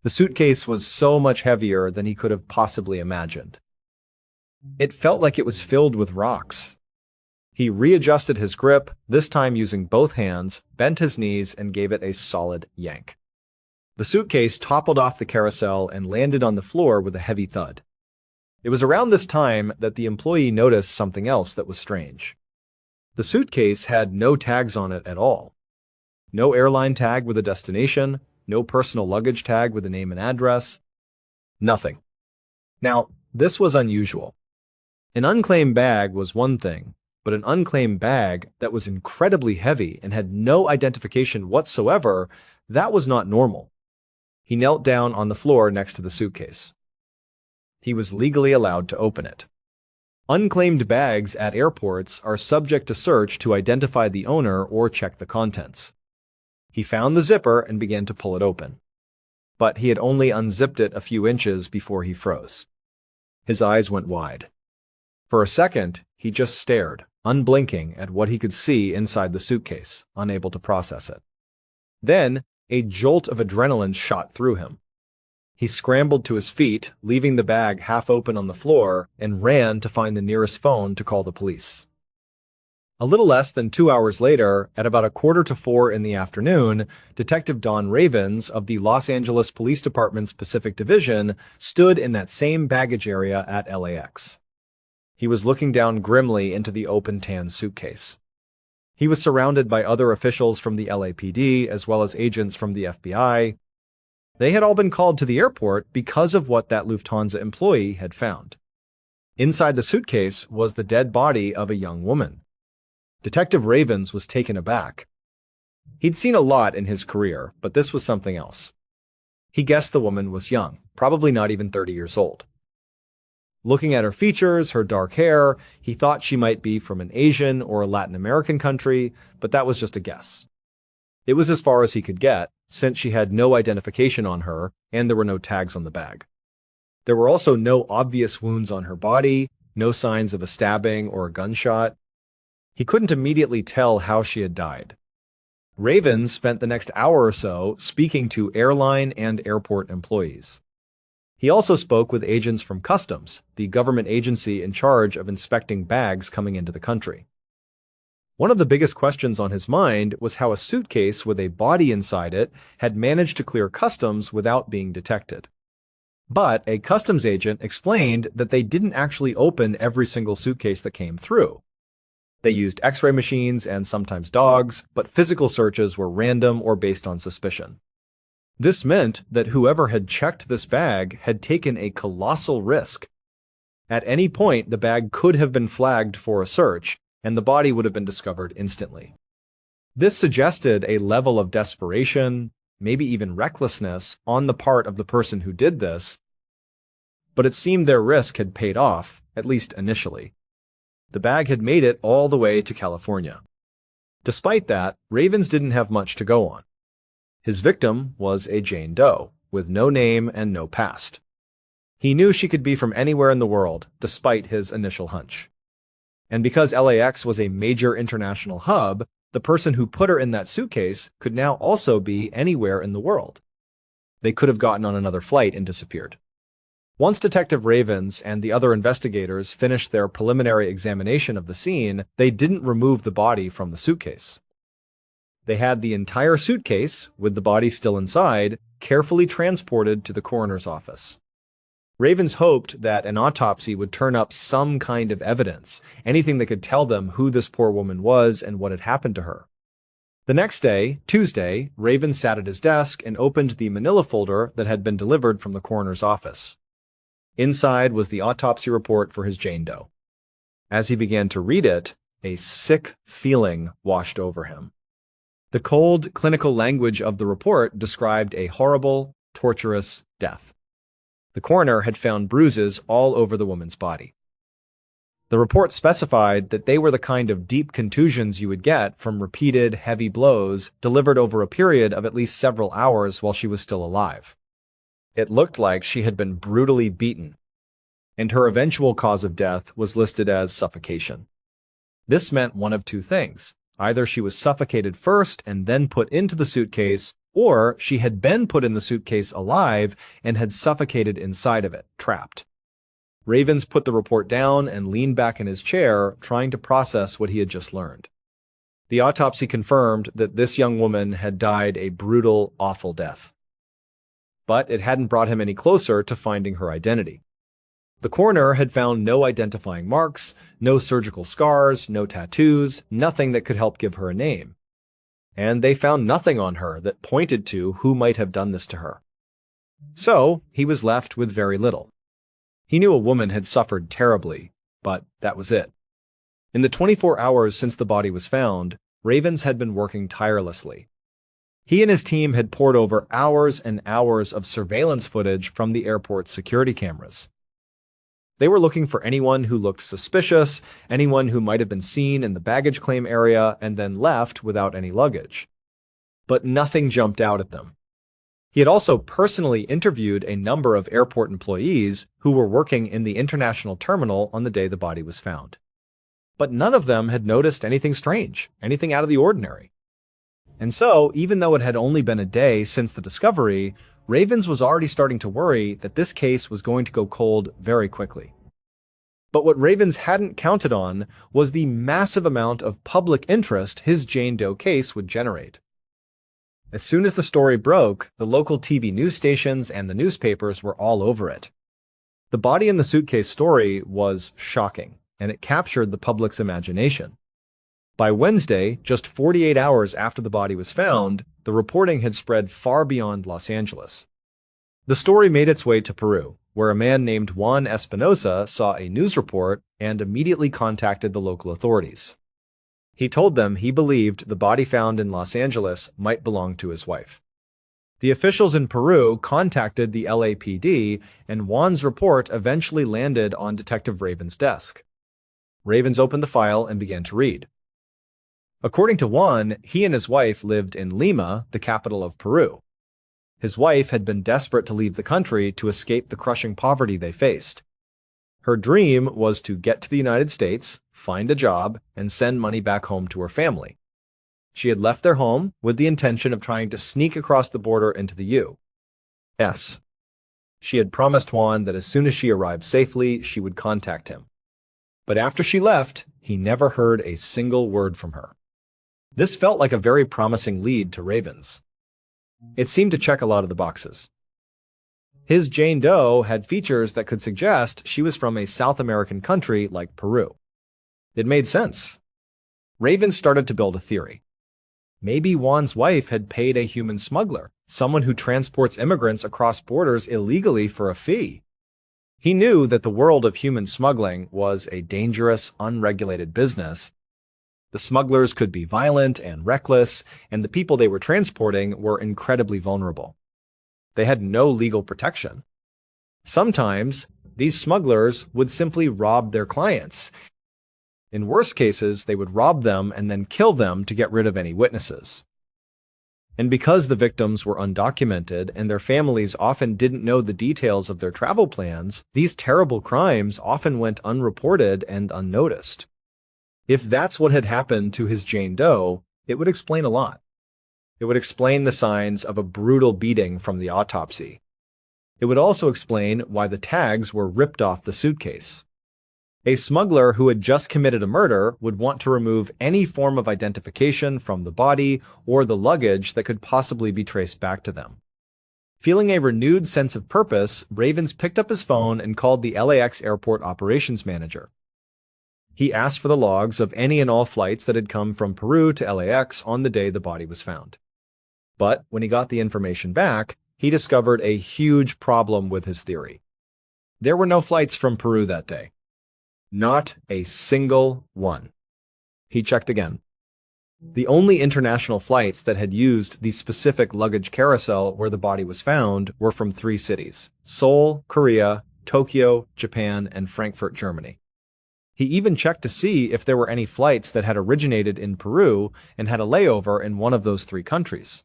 The suitcase was so much heavier than he could have possibly imagined. It felt like it was filled with rocks. He readjusted his grip, this time using both hands, bent his knees, and gave it a solid yank. The suitcase toppled off the carousel and landed on the floor with a heavy thud. It was around this time that the employee noticed something else that was strange. The suitcase had no tags on it at all. No airline tag with a destination, no personal luggage tag with a name and address. Nothing. Now, this was unusual. An unclaimed bag was one thing, but an unclaimed bag that was incredibly heavy and had no identification whatsoever, that was not normal. He knelt down on the floor next to the suitcase. He was legally allowed to open it. Unclaimed bags at airports are subject to search to identify the owner or check the contents. He found the zipper and began to pull it open. But he had only unzipped it a few inches before he froze. His eyes went wide. For a second, he just stared, unblinking, at what he could see inside the suitcase, unable to process it. Then, a jolt of adrenaline shot through him. He scrambled to his feet, leaving the bag half open on the floor, and ran to find the nearest phone to call the police. A little less than 2 hours later, at about 3:45 in the afternoon, Detective Don Ravens of the Los Angeles Police Department's Pacific Division stood in that same baggage area at LAX. He was looking down grimly into the open tan suitcase. He was surrounded by other officials from the LAPD as well as agents from the FBI. They had all been called to the airport because of what that Lufthansa employee had found. Inside the suitcase was the dead body of a young woman. Detective Ravens was taken aback. He'd seen a lot in his career, but this was something else. He guessed the woman was young, probably not even 30 years old. Looking at her features, her dark hair, he thought she might be from an Asian or a Latin American country, but that was just a guess. It was as far as he could get, since she had no identification on her and there were no tags on the bag. There were also no obvious wounds on her body, no signs of a stabbing or a gunshot. He couldn't immediately tell how she had died. Ravens spent the next hour or so speaking to airline and airport employees. He also spoke with agents from Customs, the government agency in charge of inspecting bags coming into the country. One of the biggest questions on his mind was how a suitcase with a body inside it had managed to clear customs without being detected. But a customs agent explained that they didn't actually open every single suitcase that came through. They used X-ray machines and sometimes dogs, but physical searches were random or based on suspicion. This meant that whoever had checked this bag had taken a colossal risk. At any point, the bag could have been flagged for a search, and the body would have been discovered instantly. This suggested a level of desperation, maybe even recklessness, on the part of the person who did this, but it seemed their risk had paid off, at least initially. The bag had made it all the way to California. Despite that, Ravens didn't have much to go on. His victim was a Jane Doe, with no name and no past. He knew she could be from anywhere in the world, despite his initial hunch. And because LAX was a major international hub, the person who put her in that suitcase could now also be anywhere in the world. They could have gotten on another flight and disappeared. Once Detective Ravens and the other investigators finished their preliminary examination of the scene, they didn't remove the body from the suitcase. They had the entire suitcase, with the body still inside, carefully transported to the coroner's office. Ravens hoped that an autopsy would turn up some kind of evidence, anything that could tell them who this poor woman was and what had happened to her. The next day, Tuesday, Ravens sat at his desk and opened the manila folder that had been delivered from the coroner's office. Inside was the autopsy report for his Jane Doe. As he began to read it, a sick feeling washed over him. The cold, clinical language of the report described a horrible, torturous death. The coroner had found bruises all over the woman's body. The report specified that they were the kind of deep contusions you would get from repeated, heavy blows delivered over a period of at least several hours while she was still alive. It looked like she had been brutally beaten, and her eventual cause of death was listed as suffocation. This meant one of two things. Either she was suffocated first and then put into the suitcase, or she had been put in the suitcase alive and had suffocated inside of it, trapped. Ravens put the report down and leaned back in his chair, trying to process what he had just learned. The autopsy confirmed that this young woman had died a brutal, awful death. But it hadn't brought him any closer to finding her identity. The coroner had found no identifying marks, no surgical scars, no tattoos, nothing that could help give her a name. And they found nothing on her that pointed to who might have done this to her. So, he was left with very little. He knew a woman had suffered terribly, but that was it. In the 24 hours since the body was found, Ravens had been working tirelessly. He and his team had pored over hours and hours of surveillance footage from the airport's security cameras. They were looking for anyone who looked suspicious, anyone who might have been seen in the baggage claim area and then left without any luggage. But nothing jumped out at them. He had also personally interviewed a number of airport employees who were working in the international terminal on the day the body was found. But none of them had noticed anything strange, anything out of the ordinary. And so, even though it had only been a day since the discovery, Ravens was already starting to worry that this case was going to go cold very quickly. But what Ravens hadn't counted on was the massive amount of public interest his Jane Doe case would generate. As soon as the story broke, the local TV news stations and the newspapers were all over it. The body in the suitcase story was shocking, and it captured the public's imagination. By Wednesday, just 48 hours after the body was found, the reporting had spread far beyond Los Angeles. The story made its way to Peru, where a man named Juan Espinosa saw a news report and immediately contacted the local authorities. He told them he believed the body found in Los Angeles might belong to his wife. The officials in Peru contacted the LAPD, and Juan's report eventually landed on Detective Ravens' desk. Ravens opened the file and began to read. According to Juan, he and his wife lived in Lima, the capital of Peru. His wife had been desperate to leave the country to escape the crushing poverty they faced. Her dream was to get to the United States, find a job, and send money back home to her family. She had left their home with the intention of trying to sneak across the border into the U.S. She had promised Juan that as soon as she arrived safely, she would contact him. But after she left, he never heard a single word from her. This felt like a very promising lead to Ravens. It seemed to check a lot of the boxes. His Jane Doe had features that could suggest she was from a South American country like Peru. It made sense. Ravens started to build a theory. Maybe Juan's wife had paid a human smuggler, someone who transports immigrants across borders illegally for a fee. He knew that the world of human smuggling was a dangerous, unregulated business. The smugglers could be violent and reckless, and the people they were transporting were incredibly vulnerable. They had no legal protection. Sometimes, these smugglers would simply rob their clients. In worse cases, they would rob them and then kill them to get rid of any witnesses. And because the victims were undocumented and their families often didn't know the details of their travel plans, these terrible crimes often went unreported and unnoticed. If that's what had happened to his Jane Doe, it would explain a lot. It would explain the signs of a brutal beating from the autopsy. It would also explain why the tags were ripped off the suitcase. A smuggler who had just committed a murder would want to remove any form of identification from the body or the luggage that could possibly be traced back to them. Feeling a renewed sense of purpose, Ravens picked up his phone and called the LAX airport operations manager. He asked for the logs of any and all flights that had come from Peru to LAX on the day the body was found. But when he got the information back, he discovered a huge problem with his theory. There were no flights from Peru that day. Not a single one. He checked again. The only international flights that had used the specific luggage carousel where the body was found were from 3 cities: Seoul, Korea, Tokyo, Japan, and Frankfurt, Germany. He even checked to see if there were any flights that had originated in Peru and had a layover in one of those 3 countries.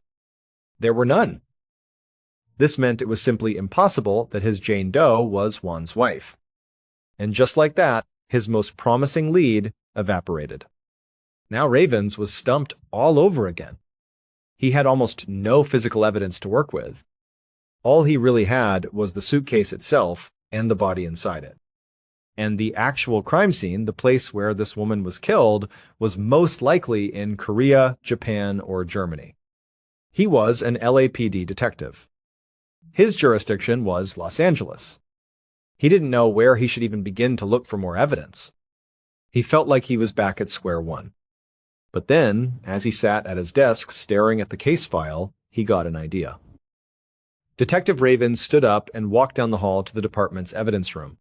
There were none. This meant it was simply impossible that his Jane Doe was Juan's wife. And just like that, his most promising lead evaporated. Now Ravens was stumped all over again. He had almost no physical evidence to work with. All he really had was the suitcase itself and the body inside it. And the actual crime scene, the place where this woman was killed, was most likely in Korea, Japan, or Germany. He was an LAPD detective. His jurisdiction was Los Angeles. He didn't know where he should even begin to look for more evidence. He felt like he was back at square one. But then, as he sat at his desk staring at the case file, he got an idea. Detective Ravens stood up and walked down the hall to the department's evidence room.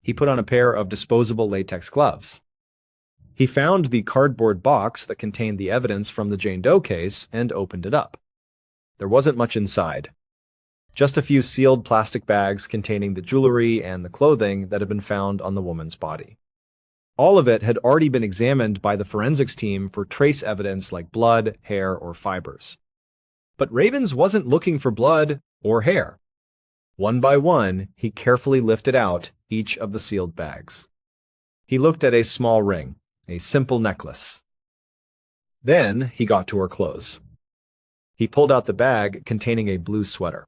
He put on a pair of disposable latex gloves. He found the cardboard box that contained the evidence from the Jane Doe case and opened it up. There wasn't much inside. Just a few sealed plastic bags containing the jewelry and the clothing that had been found on the woman's body. All of it had already been examined by the forensics team for trace evidence like blood, hair, or fibers. But Ravens wasn't looking for blood or hair. One by one, he carefully lifted out each of the sealed bags. He looked at a small ring, a simple necklace. Then he got to her clothes. He pulled out the bag containing a blue sweater.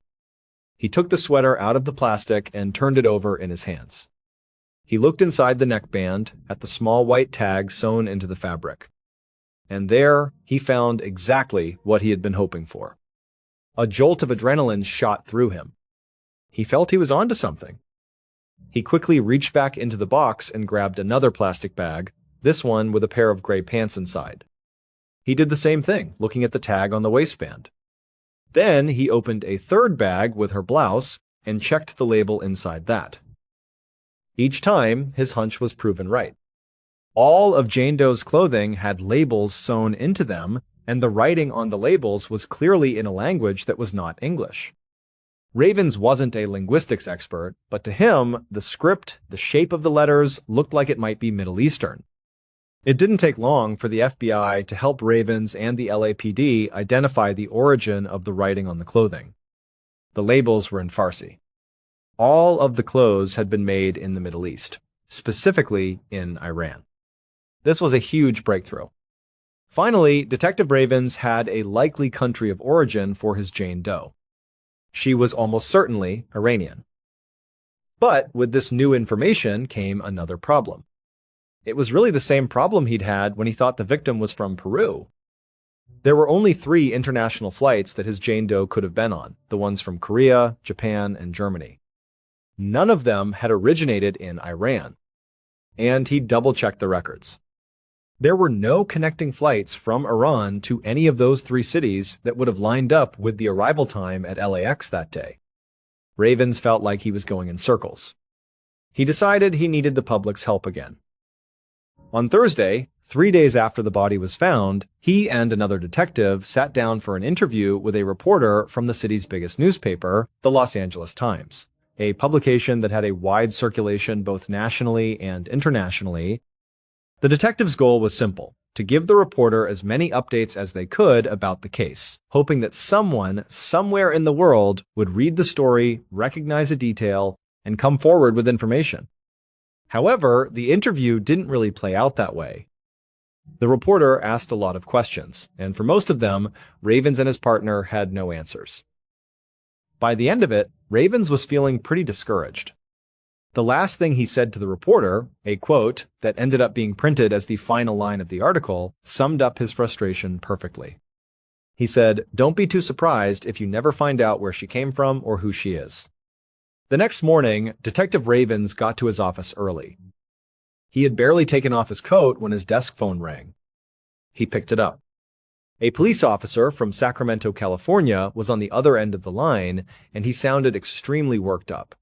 He took the sweater out of the plastic and turned it over in his hands. He looked inside the neckband at the small white tag sewn into the fabric. And there he found exactly what he had been hoping for. A jolt of adrenaline shot through him. He felt he was onto something. He quickly reached back into the box and grabbed another plastic bag, this one with a pair of gray pants inside. He did the same thing, looking at the tag on the waistband. Then he opened a third bag with her blouse and checked the label inside that. Each time, his hunch was proven right. All of Jane Doe's clothing had labels sewn into them, and the writing on the labels was clearly in a language that was not English. Ravens wasn't a linguistics expert, but to him, the script, the shape of the letters, looked like it might be Middle Eastern. It didn't take long for the FBI to help Ravens and the LAPD identify the origin of the writing on the clothing. The labels were in Farsi. All of the clothes had been made in the Middle East, specifically in Iran. This was a huge breakthrough. Finally, Detective Ravens had a likely country of origin for his Jane Doe. She was almost certainly Iranian. But with this new information came another problem. It was really the same problem he'd had when he thought the victim was from Peru. There were only 3 international flights that his Jane Doe could have been on, the ones from Korea, Japan, and Germany. None of them had originated in Iran. And he double-checked the records. There were no connecting flights from Iran to any of those 3 cities that would have lined up with the arrival time at LAX that day. Ravens felt like he was going in circles. He decided he needed the public's help again. On Thursday, 3 days after the body was found, he and another detective sat down for an interview with a reporter from the city's biggest newspaper, the Los Angeles Times, a publication that had a wide circulation both nationally and internationally. The detective's goal was simple: to give the reporter as many updates as they could about the case, hoping that someone, somewhere in the world, would read the story, recognize a detail, and come forward with information. However, the interview didn't really play out that way. The reporter asked a lot of questions, and for most of them, Ravens and his partner had no answers. By the end of it, Ravens was feeling pretty discouraged. The last thing he said to the reporter, a quote that ended up being printed as the final line of the article, summed up his frustration perfectly. He said, "Don't be too surprised if you never find out where she came from or who she is." The next morning, Detective Ravens got to his office early. He had barely taken off his coat when his desk phone rang. He picked it up. A police officer from Sacramento, California, was on the other end of the line, and he sounded extremely worked up.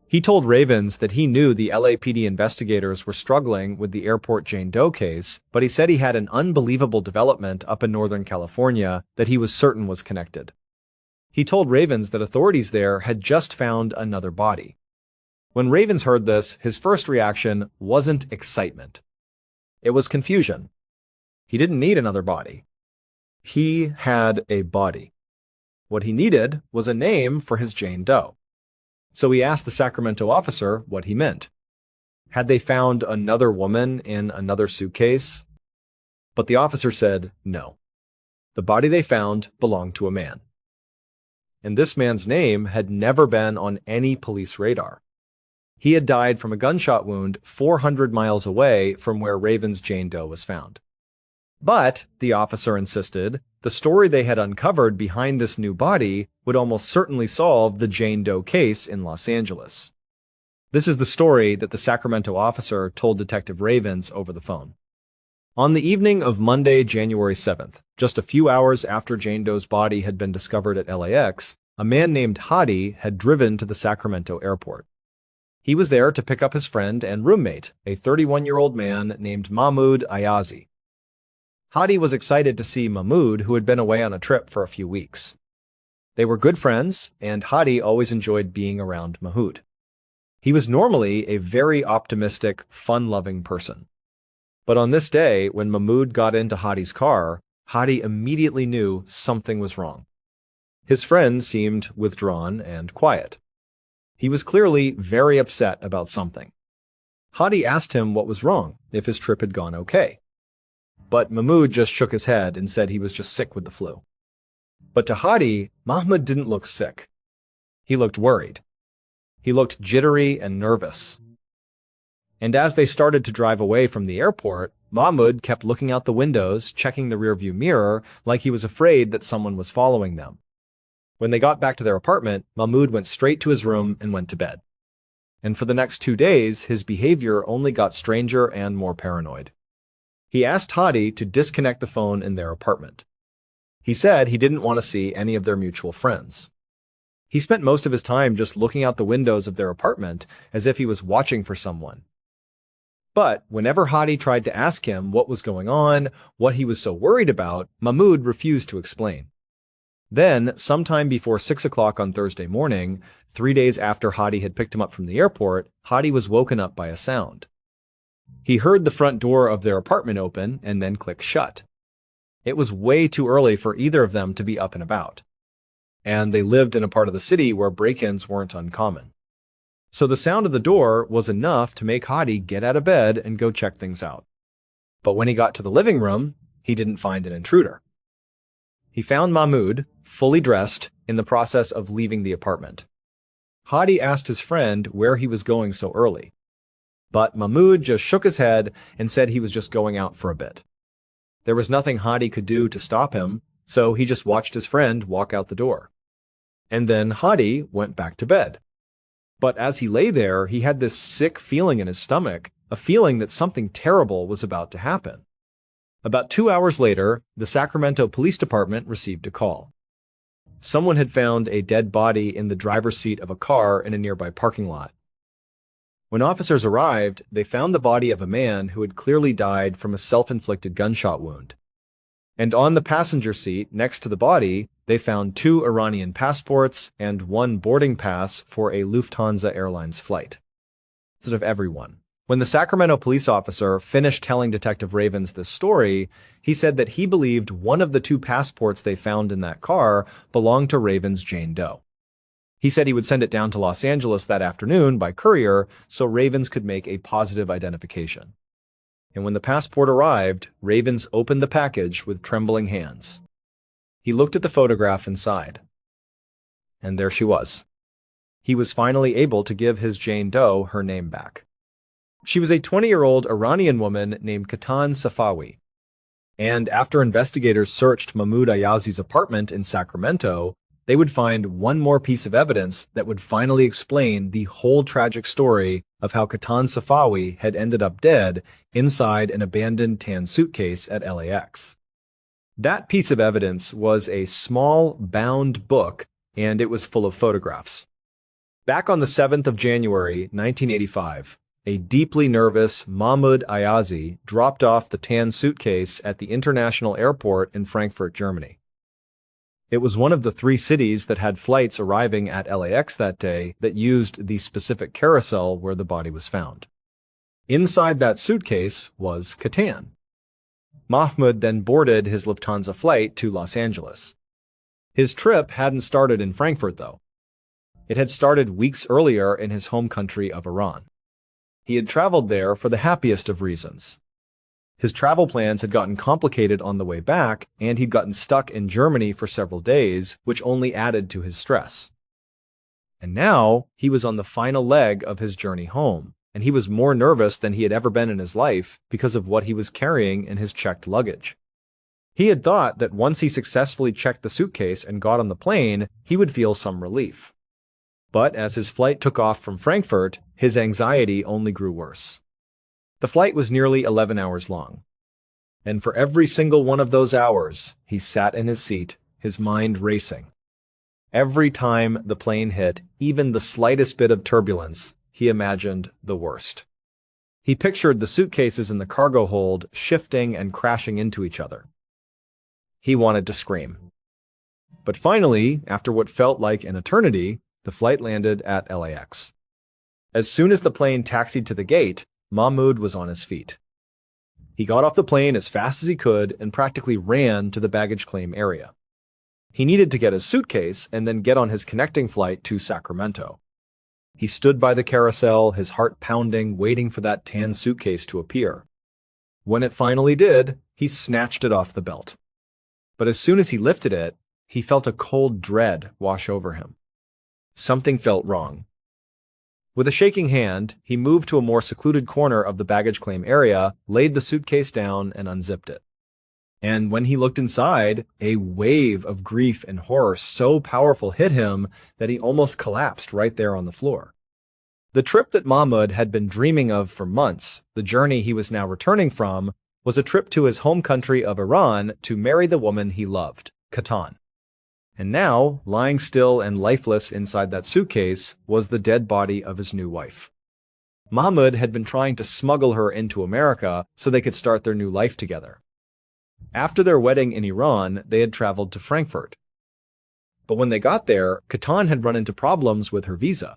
He told Ravens that he knew the LAPD investigators were struggling with the airport Jane Doe case, but he said he had an unbelievable development up in Northern California that he was certain was connected. He told Ravens that authorities there had just found another body. When Ravens heard this, his first reaction wasn't excitement. It was confusion. He didn't need another body. He had a body. What he needed was a name for his Jane Doe. So he asked the Sacramento officer what he meant. Had they found another woman in another suitcase? But the officer said no. The body they found belonged to a man. And this man's name had never been on any police radar. He had died from a gunshot wound 400 miles away from where Raven's Jane Doe was found. But, the officer insisted, the story they had uncovered behind this new body would almost certainly solve the Jane Doe case in Los Angeles. This is the story that the Sacramento officer told Detective Ravens over the phone. On the evening of Monday, January 7th, just a few hours after Jane Doe's body had been discovered at LAX, a man named Hadi had driven to the Sacramento airport. He was there to pick up his friend and roommate, a 31-year-old man named Mahmoud Ayazi. Hadi was excited to see Mahmoud, who had been away on a trip for a few weeks. They were good friends, and Hadi always enjoyed being around Mahmoud. He was normally a very optimistic, fun-loving person. But on this day, when Mahmoud got into Hadi's car, Hadi immediately knew something was wrong. His friend seemed withdrawn and quiet. He was clearly very upset about something. Hadi asked him what was wrong, if his trip had gone okay. But Mahmoud just shook his head and said he was just sick with the flu. But to Hadi, Mahmoud didn't look sick. He looked worried. He looked jittery and nervous. And as they started to drive away from the airport, Mahmoud kept looking out the windows, checking the rearview mirror, like he was afraid that someone was following them. When they got back to their apartment, Mahmoud went straight to his room and went to bed. And for the next 2 days, his behavior only got stranger and more paranoid. He asked Hadi to disconnect the phone in their apartment. He said he didn't want to see any of their mutual friends. He spent most of his time just looking out the windows of their apartment as if he was watching for someone. But whenever Hadi tried to ask him what was going on, what he was so worried about, Mahmoud refused to explain. Then, sometime before 6 o'clock on Thursday morning, 3 days after Hadi had picked him up from the airport, Hadi was woken up by a sound. He heard the front door of their apartment open and then click shut. It was way too early for either of them to be up and about. And they lived in a part of the city where break-ins weren't uncommon. So the sound of the door was enough to make Hadi get out of bed and go check things out. But when he got to the living room, he didn't find an intruder. He found Mahmoud, fully dressed, in the process of leaving the apartment. Hadi asked his friend where he was going so early. But Mahmoud just shook his head and said he was just going out for a bit. There was nothing Hadi could do to stop him, so he just watched his friend walk out the door. And then Hadi went back to bed. But as he lay there, he had this sick feeling in his stomach, a feeling that something terrible was about to happen. About 2 hours later, the Sacramento Police Department received a call. Someone had found a dead body in the driver's seat of a car in a nearby parking lot. When officers arrived, they found the body of a man who had clearly died from a self-inflicted gunshot wound. And on the passenger seat next to the body, they found 2 Iranian passports and 1 boarding pass for a Lufthansa Airlines flight. Instead of everyone. When the Sacramento police officer finished telling Detective Ravens this story, he said that he believed one of the 2 passports they found in that car belonged to Ravens' Jane Doe. He said he would send it down to Los Angeles that afternoon by courier so Ravens could make a positive identification. and when the passport arrived, Ravens opened the package with trembling hands. He looked at the photograph inside. And there she was. He was finally able to give his Jane Doe her name back. She was a 20-year-old Iranian woman named Katan Safawi. And after investigators searched Mahmoud Ayazi's apartment in Sacramento, they would find one more piece of evidence that would finally explain the whole tragic story of how Katan Safawi had ended up dead inside an abandoned tan suitcase at LAX. That piece of evidence was a small, bound book, and it was full of photographs. Back on the 7th of January, 1985, a deeply nervous Mahmoud Ayazi dropped off the tan suitcase at the international airport in Frankfurt, Germany. It was one of the 3 cities that had flights arriving at LAX that day that used the specific carousel where the body was found. Inside that suitcase was Katan. Mahmoud then boarded his Lufthansa flight to Los Angeles. His trip hadn't started in Frankfurt, though. It had started weeks earlier in his home country of Iran. He had traveled there for the happiest of reasons. His travel plans had gotten complicated on the way back, and he'd gotten stuck in Germany for several days, which only added to his stress. And now, he was on the final leg of his journey home, and he was more nervous than he had ever been in his life because of what he was carrying in his checked luggage. He had thought that once he successfully checked the suitcase and got on the plane, he would feel some relief. But as his flight took off from Frankfurt, his anxiety only grew worse. The flight was nearly 11 hours long. And for every single one of those hours, he sat in his seat, his mind racing. Every time the plane hit even the slightest bit of turbulence, he imagined the worst. He pictured the suitcases in the cargo hold shifting and crashing into each other. He wanted to scream. But finally, after what felt like an eternity, the flight landed at LAX. As soon as the plane taxied to the gate, Mahmoud was on his feet. He got off the plane as fast as he could and practically ran to the baggage claim area. He needed to get his suitcase and then get on his connecting flight to Sacramento. He stood by the carousel, his heart pounding, waiting for that tan suitcase to appear. When it finally did, he snatched it off the belt. But as soon as he lifted it, he felt a cold dread wash over him. Something felt wrong. With a shaking hand, he moved to a more secluded corner of the baggage claim area, laid the suitcase down, and unzipped it. And when he looked inside, a wave of grief and horror so powerful hit him that he almost collapsed right there on the floor. The trip that Mahmoud had been dreaming of for months, the journey he was now returning from, was a trip to his home country of Iran to marry the woman he loved, Katan. And now, lying still and lifeless inside that suitcase, was the dead body of his new wife. Mahmoud had been trying to smuggle her into America so they could start their new life together. After their wedding in Iran, they had traveled to Frankfurt. But when they got there, Katan had run into problems with her visa.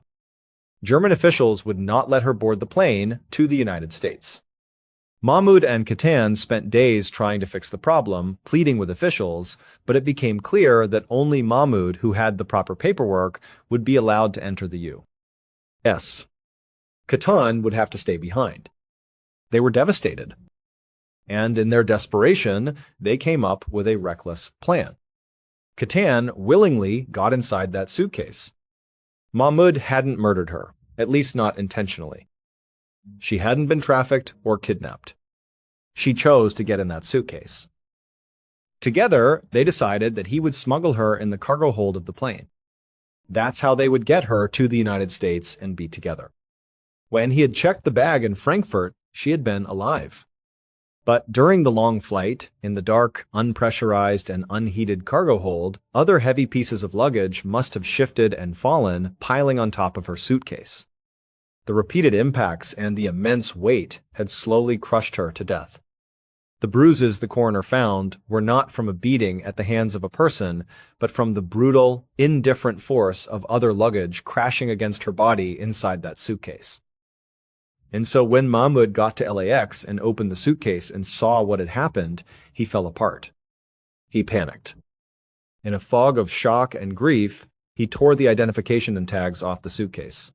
German officials would not let her board the plane to the United States. Mahmoud and Katan spent days trying to fix the problem, pleading with officials, but it became clear that only Mahmoud, who had the proper paperwork, would be allowed to enter the U.S. Katan would have to stay behind. They were devastated. And in their desperation, they came up with a reckless plan. Katan willingly got inside that suitcase. Mahmoud hadn't murdered her, at least not intentionally. She hadn't been trafficked or kidnapped. She chose to get in that suitcase. Together, they decided that he would smuggle her in the cargo hold of the plane. That's how they would get her to the United States and be together. When he had checked the bag in Frankfurt, she had been alive. But during the long flight, in the dark, unpressurized, and unheated cargo hold, other heavy pieces of luggage must have shifted and fallen, piling on top of her suitcase. The repeated impacts and the immense weight had slowly crushed her to death. The bruises the coroner found were not from a beating at the hands of a person, but from the brutal, indifferent force of other luggage crashing against her body inside that suitcase. And so when Mahmoud got to LAX and opened the suitcase and saw what had happened, he fell apart. He panicked. In a fog of shock and grief, he tore the identification tags off the suitcase.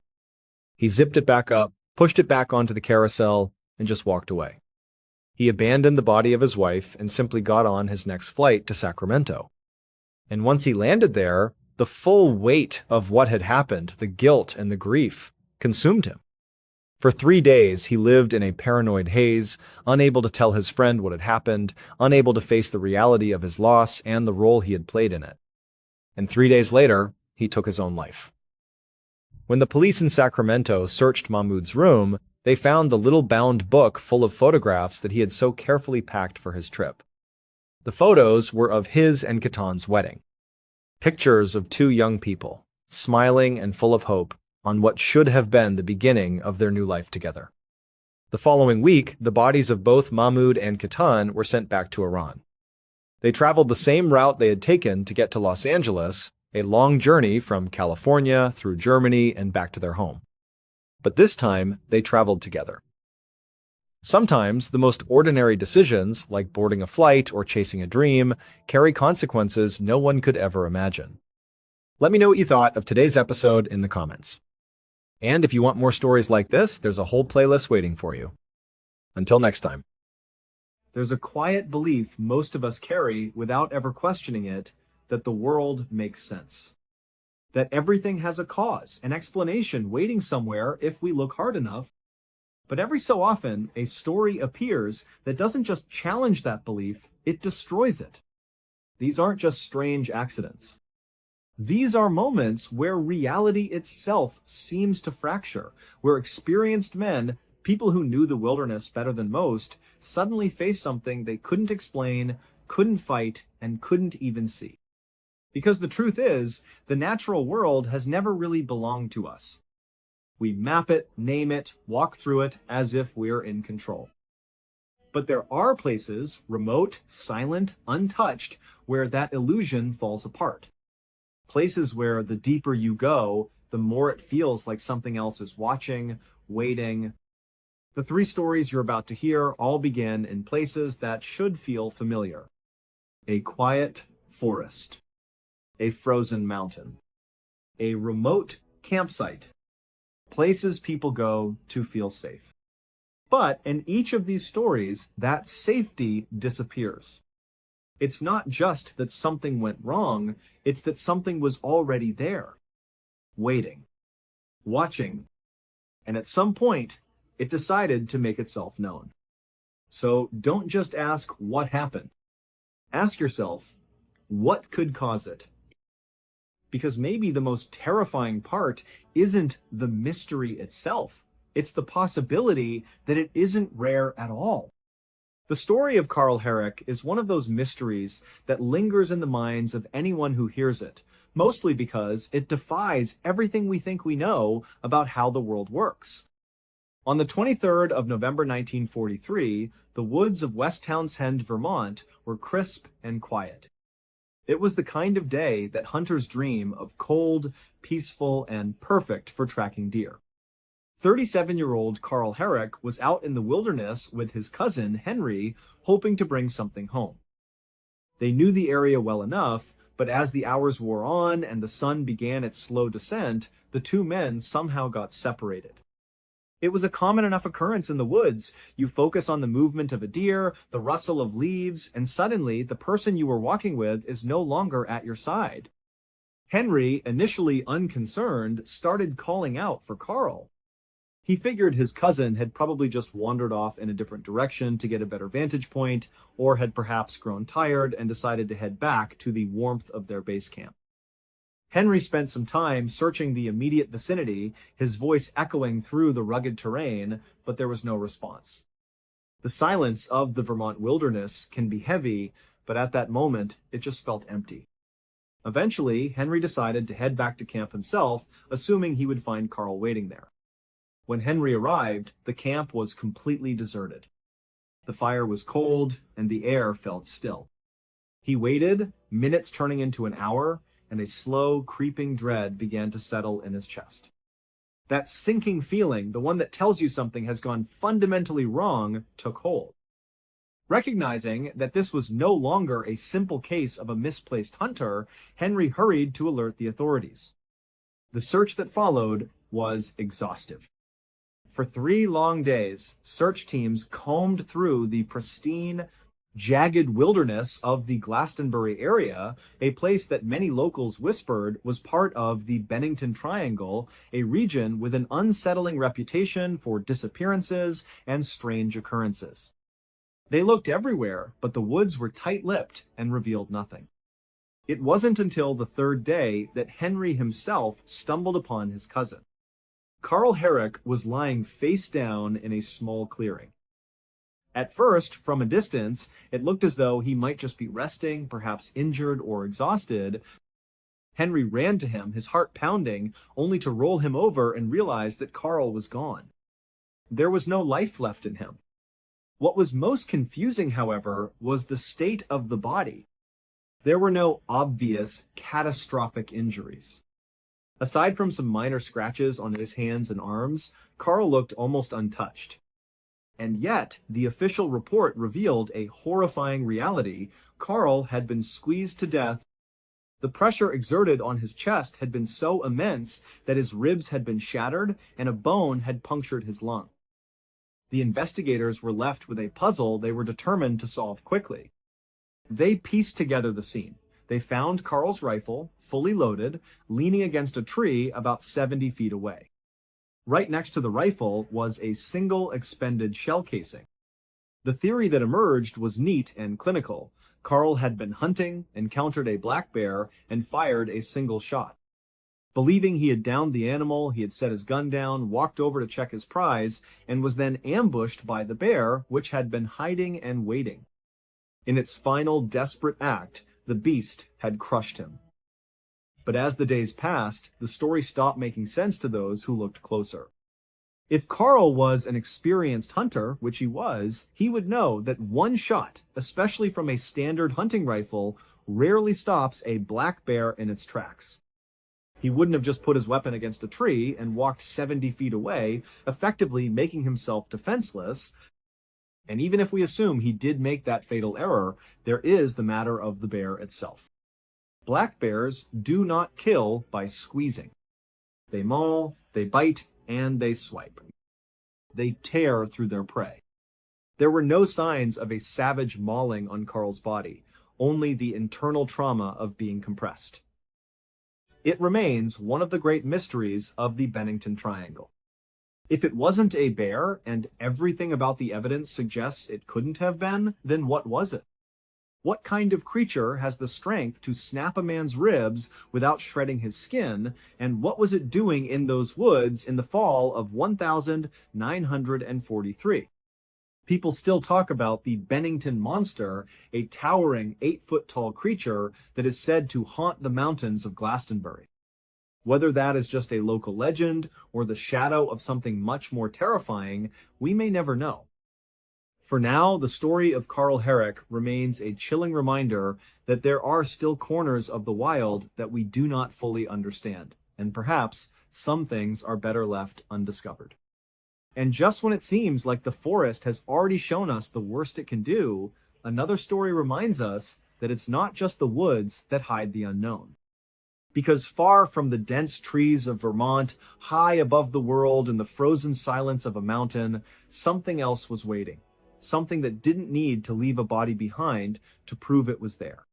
He zipped it back up, pushed it back onto the carousel, and just walked away. He abandoned the body of his wife and simply got on his next flight to Sacramento. And once he landed there, the full weight of what had happened, the guilt and the grief, consumed him. For 3 days, he lived in a paranoid haze, unable to tell his friend what had happened, unable to face the reality of his loss and the role he had played in it. And 3 days later, he took his own life. When the police in Sacramento searched Mahmoud's room, they found the little bound book full of photographs that he had so carefully packed for his trip. The photos were of his and Katan's wedding. Pictures of 2 young people, smiling and full of hope, on what should have been the beginning of their new life together. The following week, the bodies of both Mahmoud and Katan were sent back to Iran. They traveled the same route they had taken to get to Los Angeles, a long journey from California through Germany and back to their home. But this time, they traveled together. Sometimes, the most ordinary decisions, like boarding a flight or chasing a dream, carry consequences no one could ever imagine. Let me know what you thought of today's episode in the comments. And if you want more stories like this, there's a whole playlist waiting for you. Until next time. There's a quiet belief most of us carry without ever questioning it, that the world makes sense. That everything has a cause, an explanation waiting somewhere if we look hard enough. But every so often, a story appears that doesn't just challenge that belief, it destroys it. These aren't just strange accidents. These are moments where reality itself seems to fracture, where experienced men, people who knew the wilderness better than most, suddenly face something they couldn't explain, couldn't fight, and couldn't even see. Because the truth is, the natural world has never really belonged to us. We map it, name it, walk through it as if we're in control. But there are places, remote, silent, untouched, where that illusion falls apart. Places where the deeper you go, the more it feels like something else is watching, waiting. The 3 stories you're about to hear all begin in places that should feel familiar. A quiet forest. A frozen mountain. A remote campsite. Places people go to feel safe. But in each of these stories, that safety disappears. It's not just that something went wrong, it's that something was already there, waiting, watching, and at some point, it decided to make itself known. So don't just ask what happened. Ask yourself, what could cause it? Because maybe the most terrifying part isn't the mystery itself. It's the possibility that it isn't rare at all. The story of Carl Herrick is one of those mysteries that lingers in the minds of anyone who hears it, mostly because it defies everything we think we know about how the world works. On the 23rd of November 1943, the woods of West Townsend, Vermont were crisp and quiet. It was the kind of day that hunters dream of, cold, peaceful, and perfect for tracking deer. 37-year-old Carl Herrick was out in the wilderness with his cousin, Henry, hoping to bring something home. They knew the area well enough, but as the hours wore on and the sun began its slow descent, the 2 men somehow got separated. It was a common enough occurrence in the woods. You focus on the movement of a deer, the rustle of leaves, and suddenly the person you were walking with is no longer at your side. Henry, initially unconcerned, started calling out for Carl. He figured his cousin had probably just wandered off in a different direction to get a better vantage point, or had perhaps grown tired and decided to head back to the warmth of their base camp. Henry spent some time searching the immediate vicinity, his voice echoing through the rugged terrain, but there was no response. The silence of the Vermont wilderness can be heavy, but at that moment, it just felt empty. Eventually, Henry decided to head back to camp himself, assuming he would find Carl waiting there. When Henry arrived, the camp was completely deserted. The fire was cold, and the air felt still. He waited, minutes turning into an hour, and a slow, creeping dread began to settle in his chest. That sinking feeling, the one that tells you something has gone fundamentally wrong, took hold. Recognizing that this was no longer a simple case of a misplaced hunter, Henry hurried to alert the authorities. The search that followed was exhaustive. For 3 long days, search teams combed through the pristine, jagged wilderness of the Glastonbury area, a place that many locals whispered was part of the Bennington Triangle, a region with an unsettling reputation for disappearances and strange occurrences. They looked everywhere, but the woods were tight-lipped and revealed nothing. It wasn't until the 3rd day that Henry himself stumbled upon his cousin. Carl Herrick was lying face down in a small clearing. At first, from a distance, it looked as though he might just be resting, perhaps injured or exhausted. Henry ran to him, his heart pounding, only to roll him over and realize that Carl was gone. There was no life left in him. What was most confusing, however, was the state of the body. There were no obvious, catastrophic injuries. Aside from some minor scratches on his hands and arms, Carl looked almost untouched. And yet, the official report revealed a horrifying reality. Carl had been squeezed to death. The pressure exerted on his chest had been so immense that his ribs had been shattered and a bone had punctured his lung. The investigators were left with a puzzle they were determined to solve quickly. They pieced together the scene. They found Carl's rifle, fully loaded, leaning against a tree about 70 feet away. Right next to the rifle was a single expended shell casing. The theory that emerged was neat and clinical. Carl had been hunting, encountered a black bear, and fired a single shot. Believing he had downed the animal, he had set his gun down, walked over to check his prize, and was then ambushed by the bear, which had been hiding and waiting. In its final desperate act, the beast had crushed him. But as the days passed, the story stopped making sense to those who looked closer. If Carl was an experienced hunter, which he was, he would know that one shot, especially from a standard hunting rifle, rarely stops a black bear in its tracks. He wouldn't have just put his weapon against a tree and walked 70 feet away, effectively making himself defenseless. And even if we assume he did make that fatal error, there is the matter of the bear itself. Black bears do not kill by squeezing. They maul, they bite, and they swipe. They tear through their prey. There were no signs of a savage mauling on Carl's body, only the internal trauma of being compressed. It remains one of the great mysteries of the Bennington Triangle. If it wasn't a bear, and everything about the evidence suggests it couldn't have been, then what was it? What kind of creature has the strength to snap a man's ribs without shredding his skin, and what was it doing in those woods in the fall of 1943? People still talk about the Bennington Monster, a towering 8-foot-tall creature that is said to haunt the mountains of Glastonbury. Whether that is just a local legend or the shadow of something much more terrifying, we may never know. For now, the story of Carl Herrick remains a chilling reminder that there are still corners of the wild that we do not fully understand, and perhaps some things are better left undiscovered. And just when it seems like the forest has already shown us the worst it can do, another story reminds us that it's not just the woods that hide the unknown. Because far from the dense trees of Vermont, high above the world in the frozen silence of a mountain, something else was waiting. Something that didn't need to leave a body behind to prove it was there.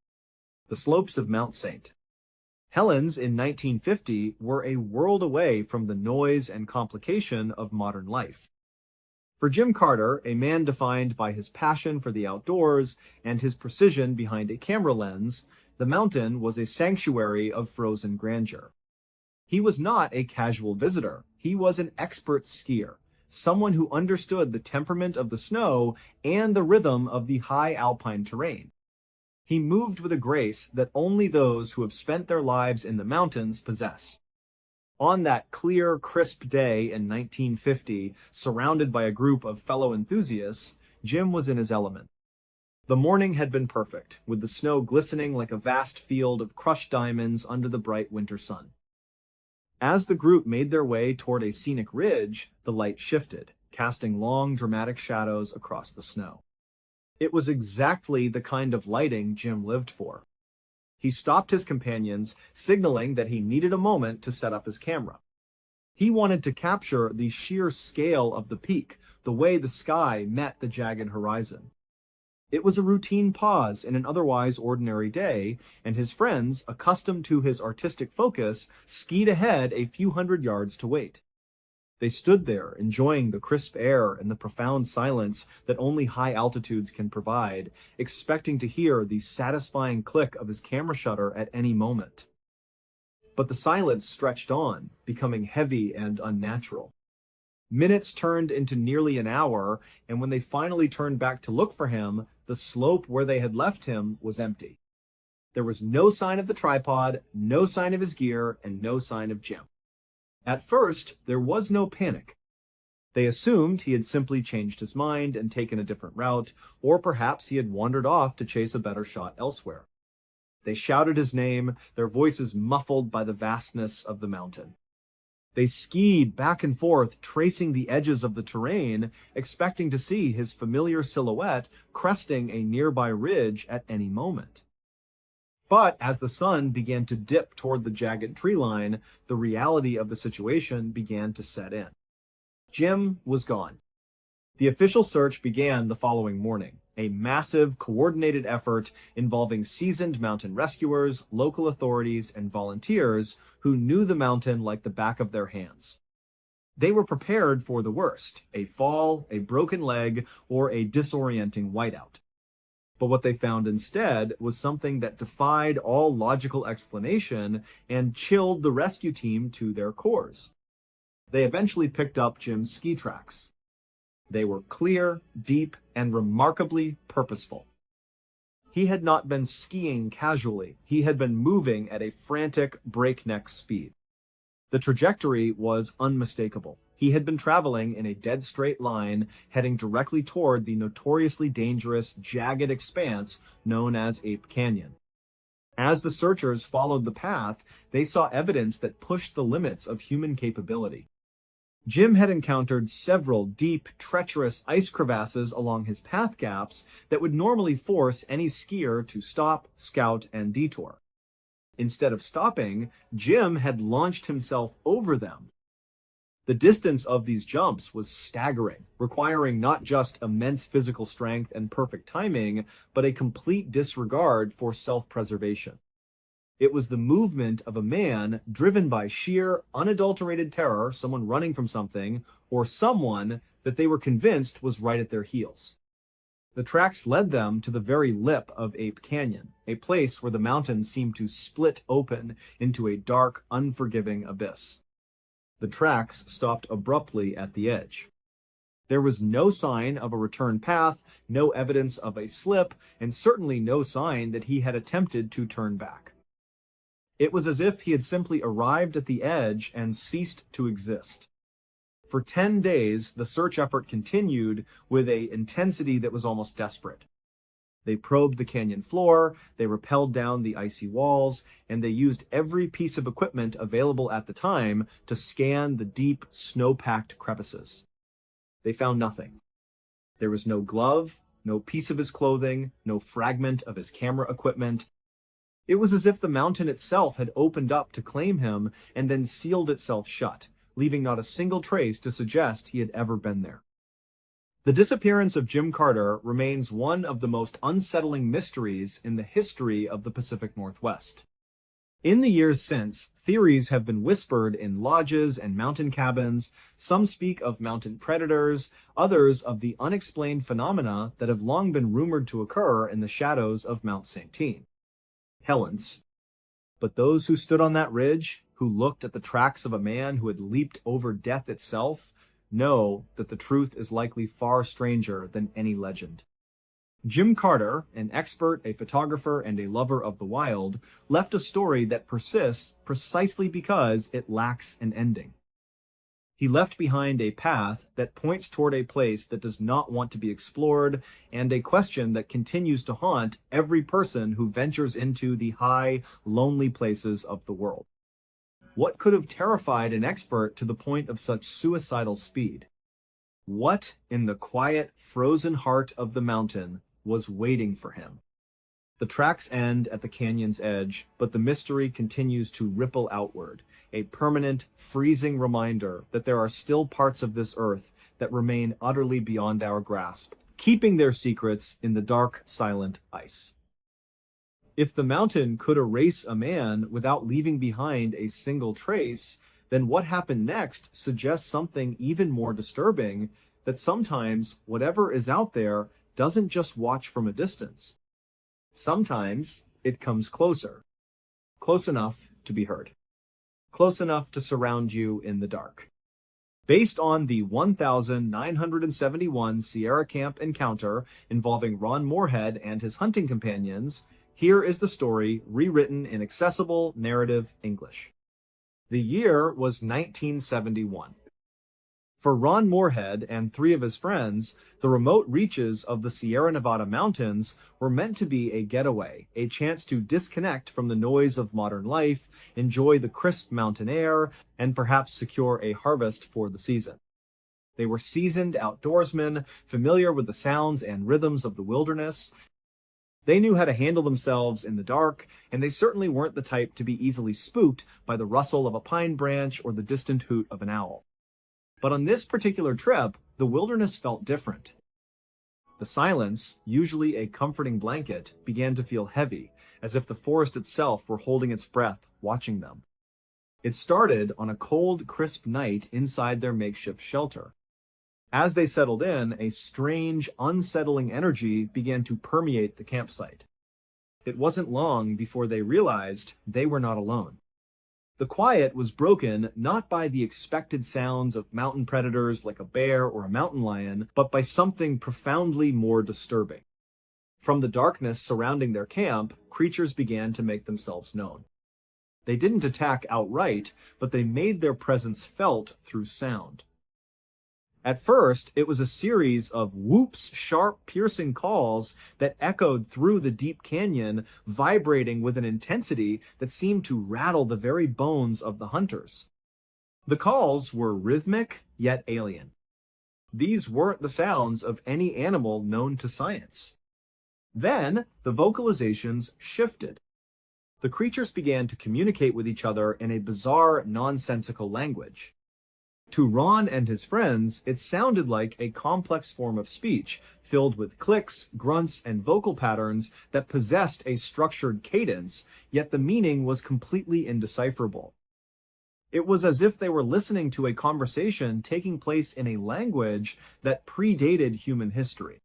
The slopes of Mount St. Helens in 1950 were a world away from the noise and complication of modern life. For Jim Carter, a man defined by his passion for the outdoors and his precision behind a camera lens, the mountain was a sanctuary of frozen grandeur. He was not a casual visitor. He was an expert skier, someone who understood the temperament of the snow and the rhythm of the high alpine terrain. He moved with a grace that only those who have spent their lives in the mountains possess. On that clear, crisp day in 1950, surrounded by a group of fellow enthusiasts, Jim was in his element. The morning had been perfect, with the snow glistening like a vast field of crushed diamonds under the bright winter sun. As the group made their way toward a scenic ridge, the light shifted, casting long, dramatic shadows across the snow. It was exactly the kind of lighting Jim lived for. He stopped his companions, signaling that he needed a moment to set up his camera. He wanted to capture the sheer scale of the peak, the way the sky met the jagged horizon. It was a routine pause in an otherwise ordinary day, and his friends, accustomed to his artistic focus, skied ahead a few hundred yards to wait. They stood there, enjoying the crisp air and the profound silence that only high altitudes can provide, expecting to hear the satisfying click of his camera shutter at any moment. But the silence stretched on, becoming heavy and unnatural. Minutes turned into nearly an hour, and when they finally turned back to look for him, the slope where they had left him was empty. There was no sign of the tripod, no sign of his gear, and no sign of Jim. At first, there was no panic. They assumed he had simply changed his mind and taken a different route, or perhaps he had wandered off to chase a better shot elsewhere. They shouted his name, their voices muffled by the vastness of the mountain. They skied back and forth, tracing the edges of the terrain, expecting to see his familiar silhouette cresting a nearby ridge at any moment. But as the sun began to dip toward the jagged tree line, the reality of the situation began to set in. Jim was gone. The official search began the following morning, a massive, coordinated effort involving seasoned mountain rescuers, local authorities, and volunteers who knew the mountain like the back of their hands. They were prepared for the worst, a fall, a broken leg, or a disorienting whiteout. But what they found instead was something that defied all logical explanation and chilled the rescue team to their cores. They eventually picked up Jim's ski tracks. They were clear, deep, and remarkably purposeful. He had not been skiing casually. He had been moving at a frantic, breakneck speed. The trajectory was unmistakable. He had been traveling in a dead straight line, heading directly toward the notoriously dangerous, jagged expanse known as Ape Canyon. As the searchers followed the path, they saw evidence that pushed the limits of human capability. Jim had encountered several deep, treacherous ice crevasses along his path gaps that would normally force any skier to stop, scout, and detour. Instead of stopping, Jim had launched himself over them. The distance of these jumps was staggering, requiring not just immense physical strength and perfect timing, but a complete disregard for self-preservation. It was the movement of a man driven by sheer, unadulterated terror, someone running from something, or someone that they were convinced was right at their heels. The tracks led them to the very lip of Ape Canyon, a place where the mountain seemed to split open into a dark, unforgiving abyss. The tracks stopped abruptly at the edge. There was no sign of a return path, no evidence of a slip, and certainly no sign that he had attempted to turn back. It was as if he had simply arrived at the edge and ceased to exist. For 10 days, the search effort continued with an intensity that was almost desperate. They probed the canyon floor, they rappelled down the icy walls, and they used every piece of equipment available at the time to scan the deep, snow-packed crevices. They found nothing. There was no glove, no piece of his clothing, no fragment of his camera equipment. It was as if the mountain itself had opened up to claim him and then sealed itself shut, leaving not a single trace to suggest he had ever been there. The disappearance of Jim Carter remains one of the most unsettling mysteries in the history of the Pacific Northwest. In the years since, theories have been whispered in lodges and mountain cabins. Some speak of mountain predators, others of the unexplained phenomena that have long been rumored to occur in the shadows of Mount Saint-Tine. Helens. But those who stood on that ridge, who looked at the tracks of a man who had leaped over death itself, know that the truth is likely far stranger than any legend. Jim Carter, an expert, a photographer, and a lover of the wild, left a story that persists precisely because it lacks an ending. He left behind a path that points toward a place that does not want to be explored, and a question that continues to haunt every person who ventures into the high, lonely places of the world. What could have terrified an expert to the point of such suicidal speed? What, in the quiet, frozen heart of the mountain, was waiting for him? The tracks end at the canyon's edge, but the mystery continues to ripple outward, a permanent, freezing reminder that there are still parts of this earth that remain utterly beyond our grasp, keeping their secrets in the dark, silent ice. If the mountain could erase a man without leaving behind a single trace, then what happened next suggests something even more disturbing, that sometimes whatever is out there doesn't just watch from a distance. Sometimes it comes closer. Close enough to be heard. Close enough to surround you in the dark. Based on the 1971 Sierra Camp encounter involving Ron Moorhead and his hunting companions, here is the story rewritten in accessible narrative English. The year was 1971. For Ron Moorhead and 3 of his friends, the remote reaches of the Sierra Nevada mountains were meant to be a getaway, a chance to disconnect from the noise of modern life, enjoy the crisp mountain air, and perhaps secure a harvest for the season. They were seasoned outdoorsmen, familiar with the sounds and rhythms of the wilderness. They knew how to handle themselves in the dark, and they certainly weren't the type to be easily spooked by the rustle of a pine branch or the distant hoot of an owl. But on this particular trip, the wilderness felt different. The silence, usually a comforting blanket, began to feel heavy, as if the forest itself were holding its breath, watching them. It started on a cold, crisp night inside their makeshift shelter. As they settled in, a strange, unsettling energy began to permeate the campsite. It wasn't long before they realized they were not alone. The quiet was broken not by the expected sounds of mountain predators like a bear or a mountain lion, but by something profoundly more disturbing. From the darkness surrounding their camp, creatures began to make themselves known. They didn't attack outright, but they made their presence felt through sound. At first, it was a series of whoops, sharp, piercing calls that echoed through the deep canyon, vibrating with an intensity that seemed to rattle the very bones of the hunters. The calls were rhythmic, yet alien. These weren't the sounds of any animal known to science. Then, the vocalizations shifted. The creatures began to communicate with each other in a bizarre, nonsensical language. To Ron and his friends, it sounded like a complex form of speech, filled with clicks, grunts, and vocal patterns that possessed a structured cadence, yet the meaning was completely indecipherable. It was as if they were listening to a conversation taking place in a language that predated human history.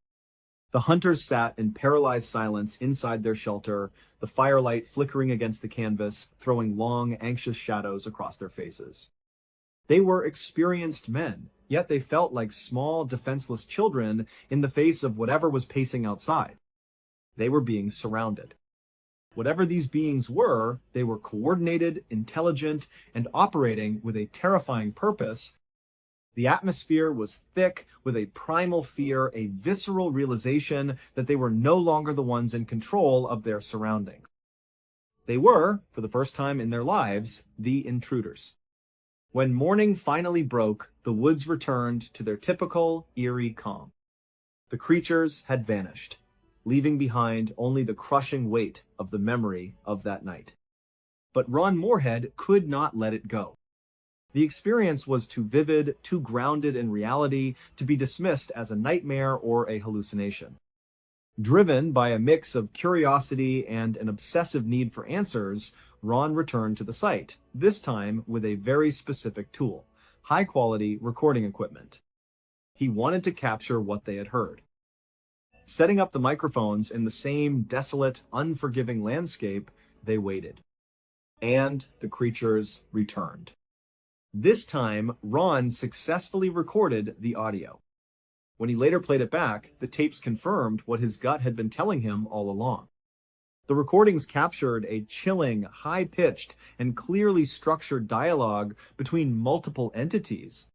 The hunters sat in paralyzed silence inside their shelter, the firelight flickering against the canvas, throwing long, anxious shadows across their faces. They were experienced men, yet they felt like small, defenseless children in the face of whatever was pacing outside. They were being surrounded. Whatever these beings were, they were coordinated, intelligent, and operating with a terrifying purpose. The atmosphere was thick with a primal fear, a visceral realization that they were no longer the ones in control of their surroundings. They were, for the first time in their lives, the intruders. When morning finally broke, the woods returned to their typical, eerie calm. The creatures had vanished, leaving behind only the crushing weight of the memory of that night. But Ron Moorhead could not let it go. The experience was too vivid, too grounded in reality to be dismissed as a nightmare or a hallucination. Driven by a mix of curiosity and an obsessive need for answers, Ron returned to the site, this time with a very specific tool, high-quality recording equipment. He wanted to capture what they had heard. Setting up the microphones in the same desolate, unforgiving landscape, they waited. And the creatures returned. This time, Ron successfully recorded the audio. When he later played it back, the tapes confirmed what his gut had been telling him all along. The recordings captured a chilling, high-pitched, and clearly structured dialogue between multiple entities.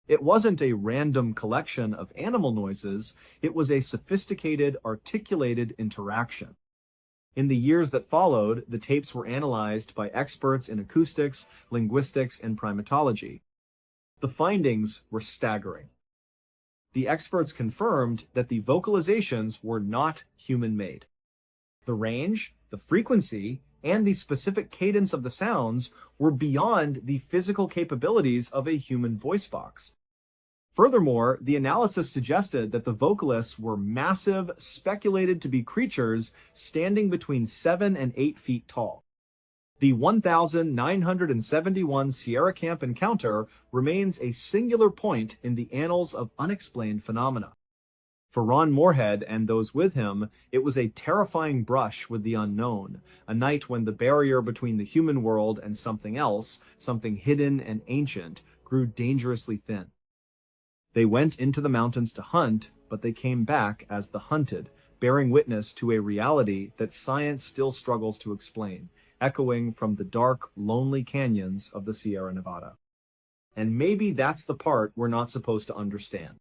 It wasn't a random collection of animal noises, it was a sophisticated, articulated interaction. In the years that followed, the tapes were analyzed by experts in acoustics, linguistics, and primatology. The findings were staggering. The experts confirmed that the vocalizations were not human-made. The range, the frequency, and the specific cadence of the sounds were beyond the physical capabilities of a human voice box. Furthermore, the analysis suggested that the vocalists were massive, speculated to be creatures standing between 7 and 8 feet tall. The 1971 Sierra Camp encounter remains a singular point in the annals of unexplained phenomena. For Ron Moorhead and those with him, it was a terrifying brush with the unknown, a night when the barrier between the human world and something else, something hidden and ancient, grew dangerously thin. They went into the mountains to hunt, but they came back as the hunted, bearing witness to a reality that science still struggles to explain, echoing from the dark, lonely canyons of the Sierra Nevada. And maybe that's the part we're not supposed to understand.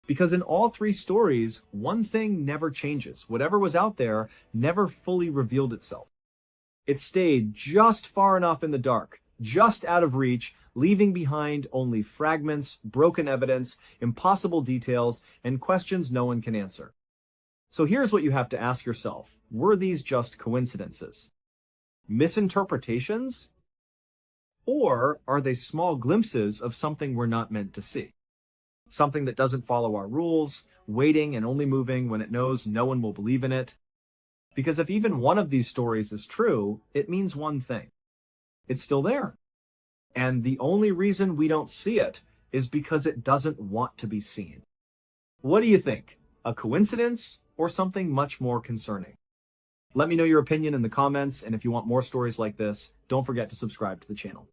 Because in all three stories, one thing never changes. Whatever was out there never fully revealed itself. It stayed just far enough in the dark, just out of reach, leaving behind only fragments, broken evidence, impossible details, and questions no one can answer. So here's what you have to ask yourself. Were these just coincidences? Misinterpretations? Or are they small glimpses of something we're not meant to see? Something that doesn't follow our rules, waiting and only moving when it knows no one will believe in it? Because if even one of these stories is true, it means one thing. It's still there. And the only reason we don't see it is because it doesn't want to be seen. What do you think? A coincidence or something much more concerning? Let me know your opinion in the comments, and if you want more stories like this, don't forget to subscribe to the channel.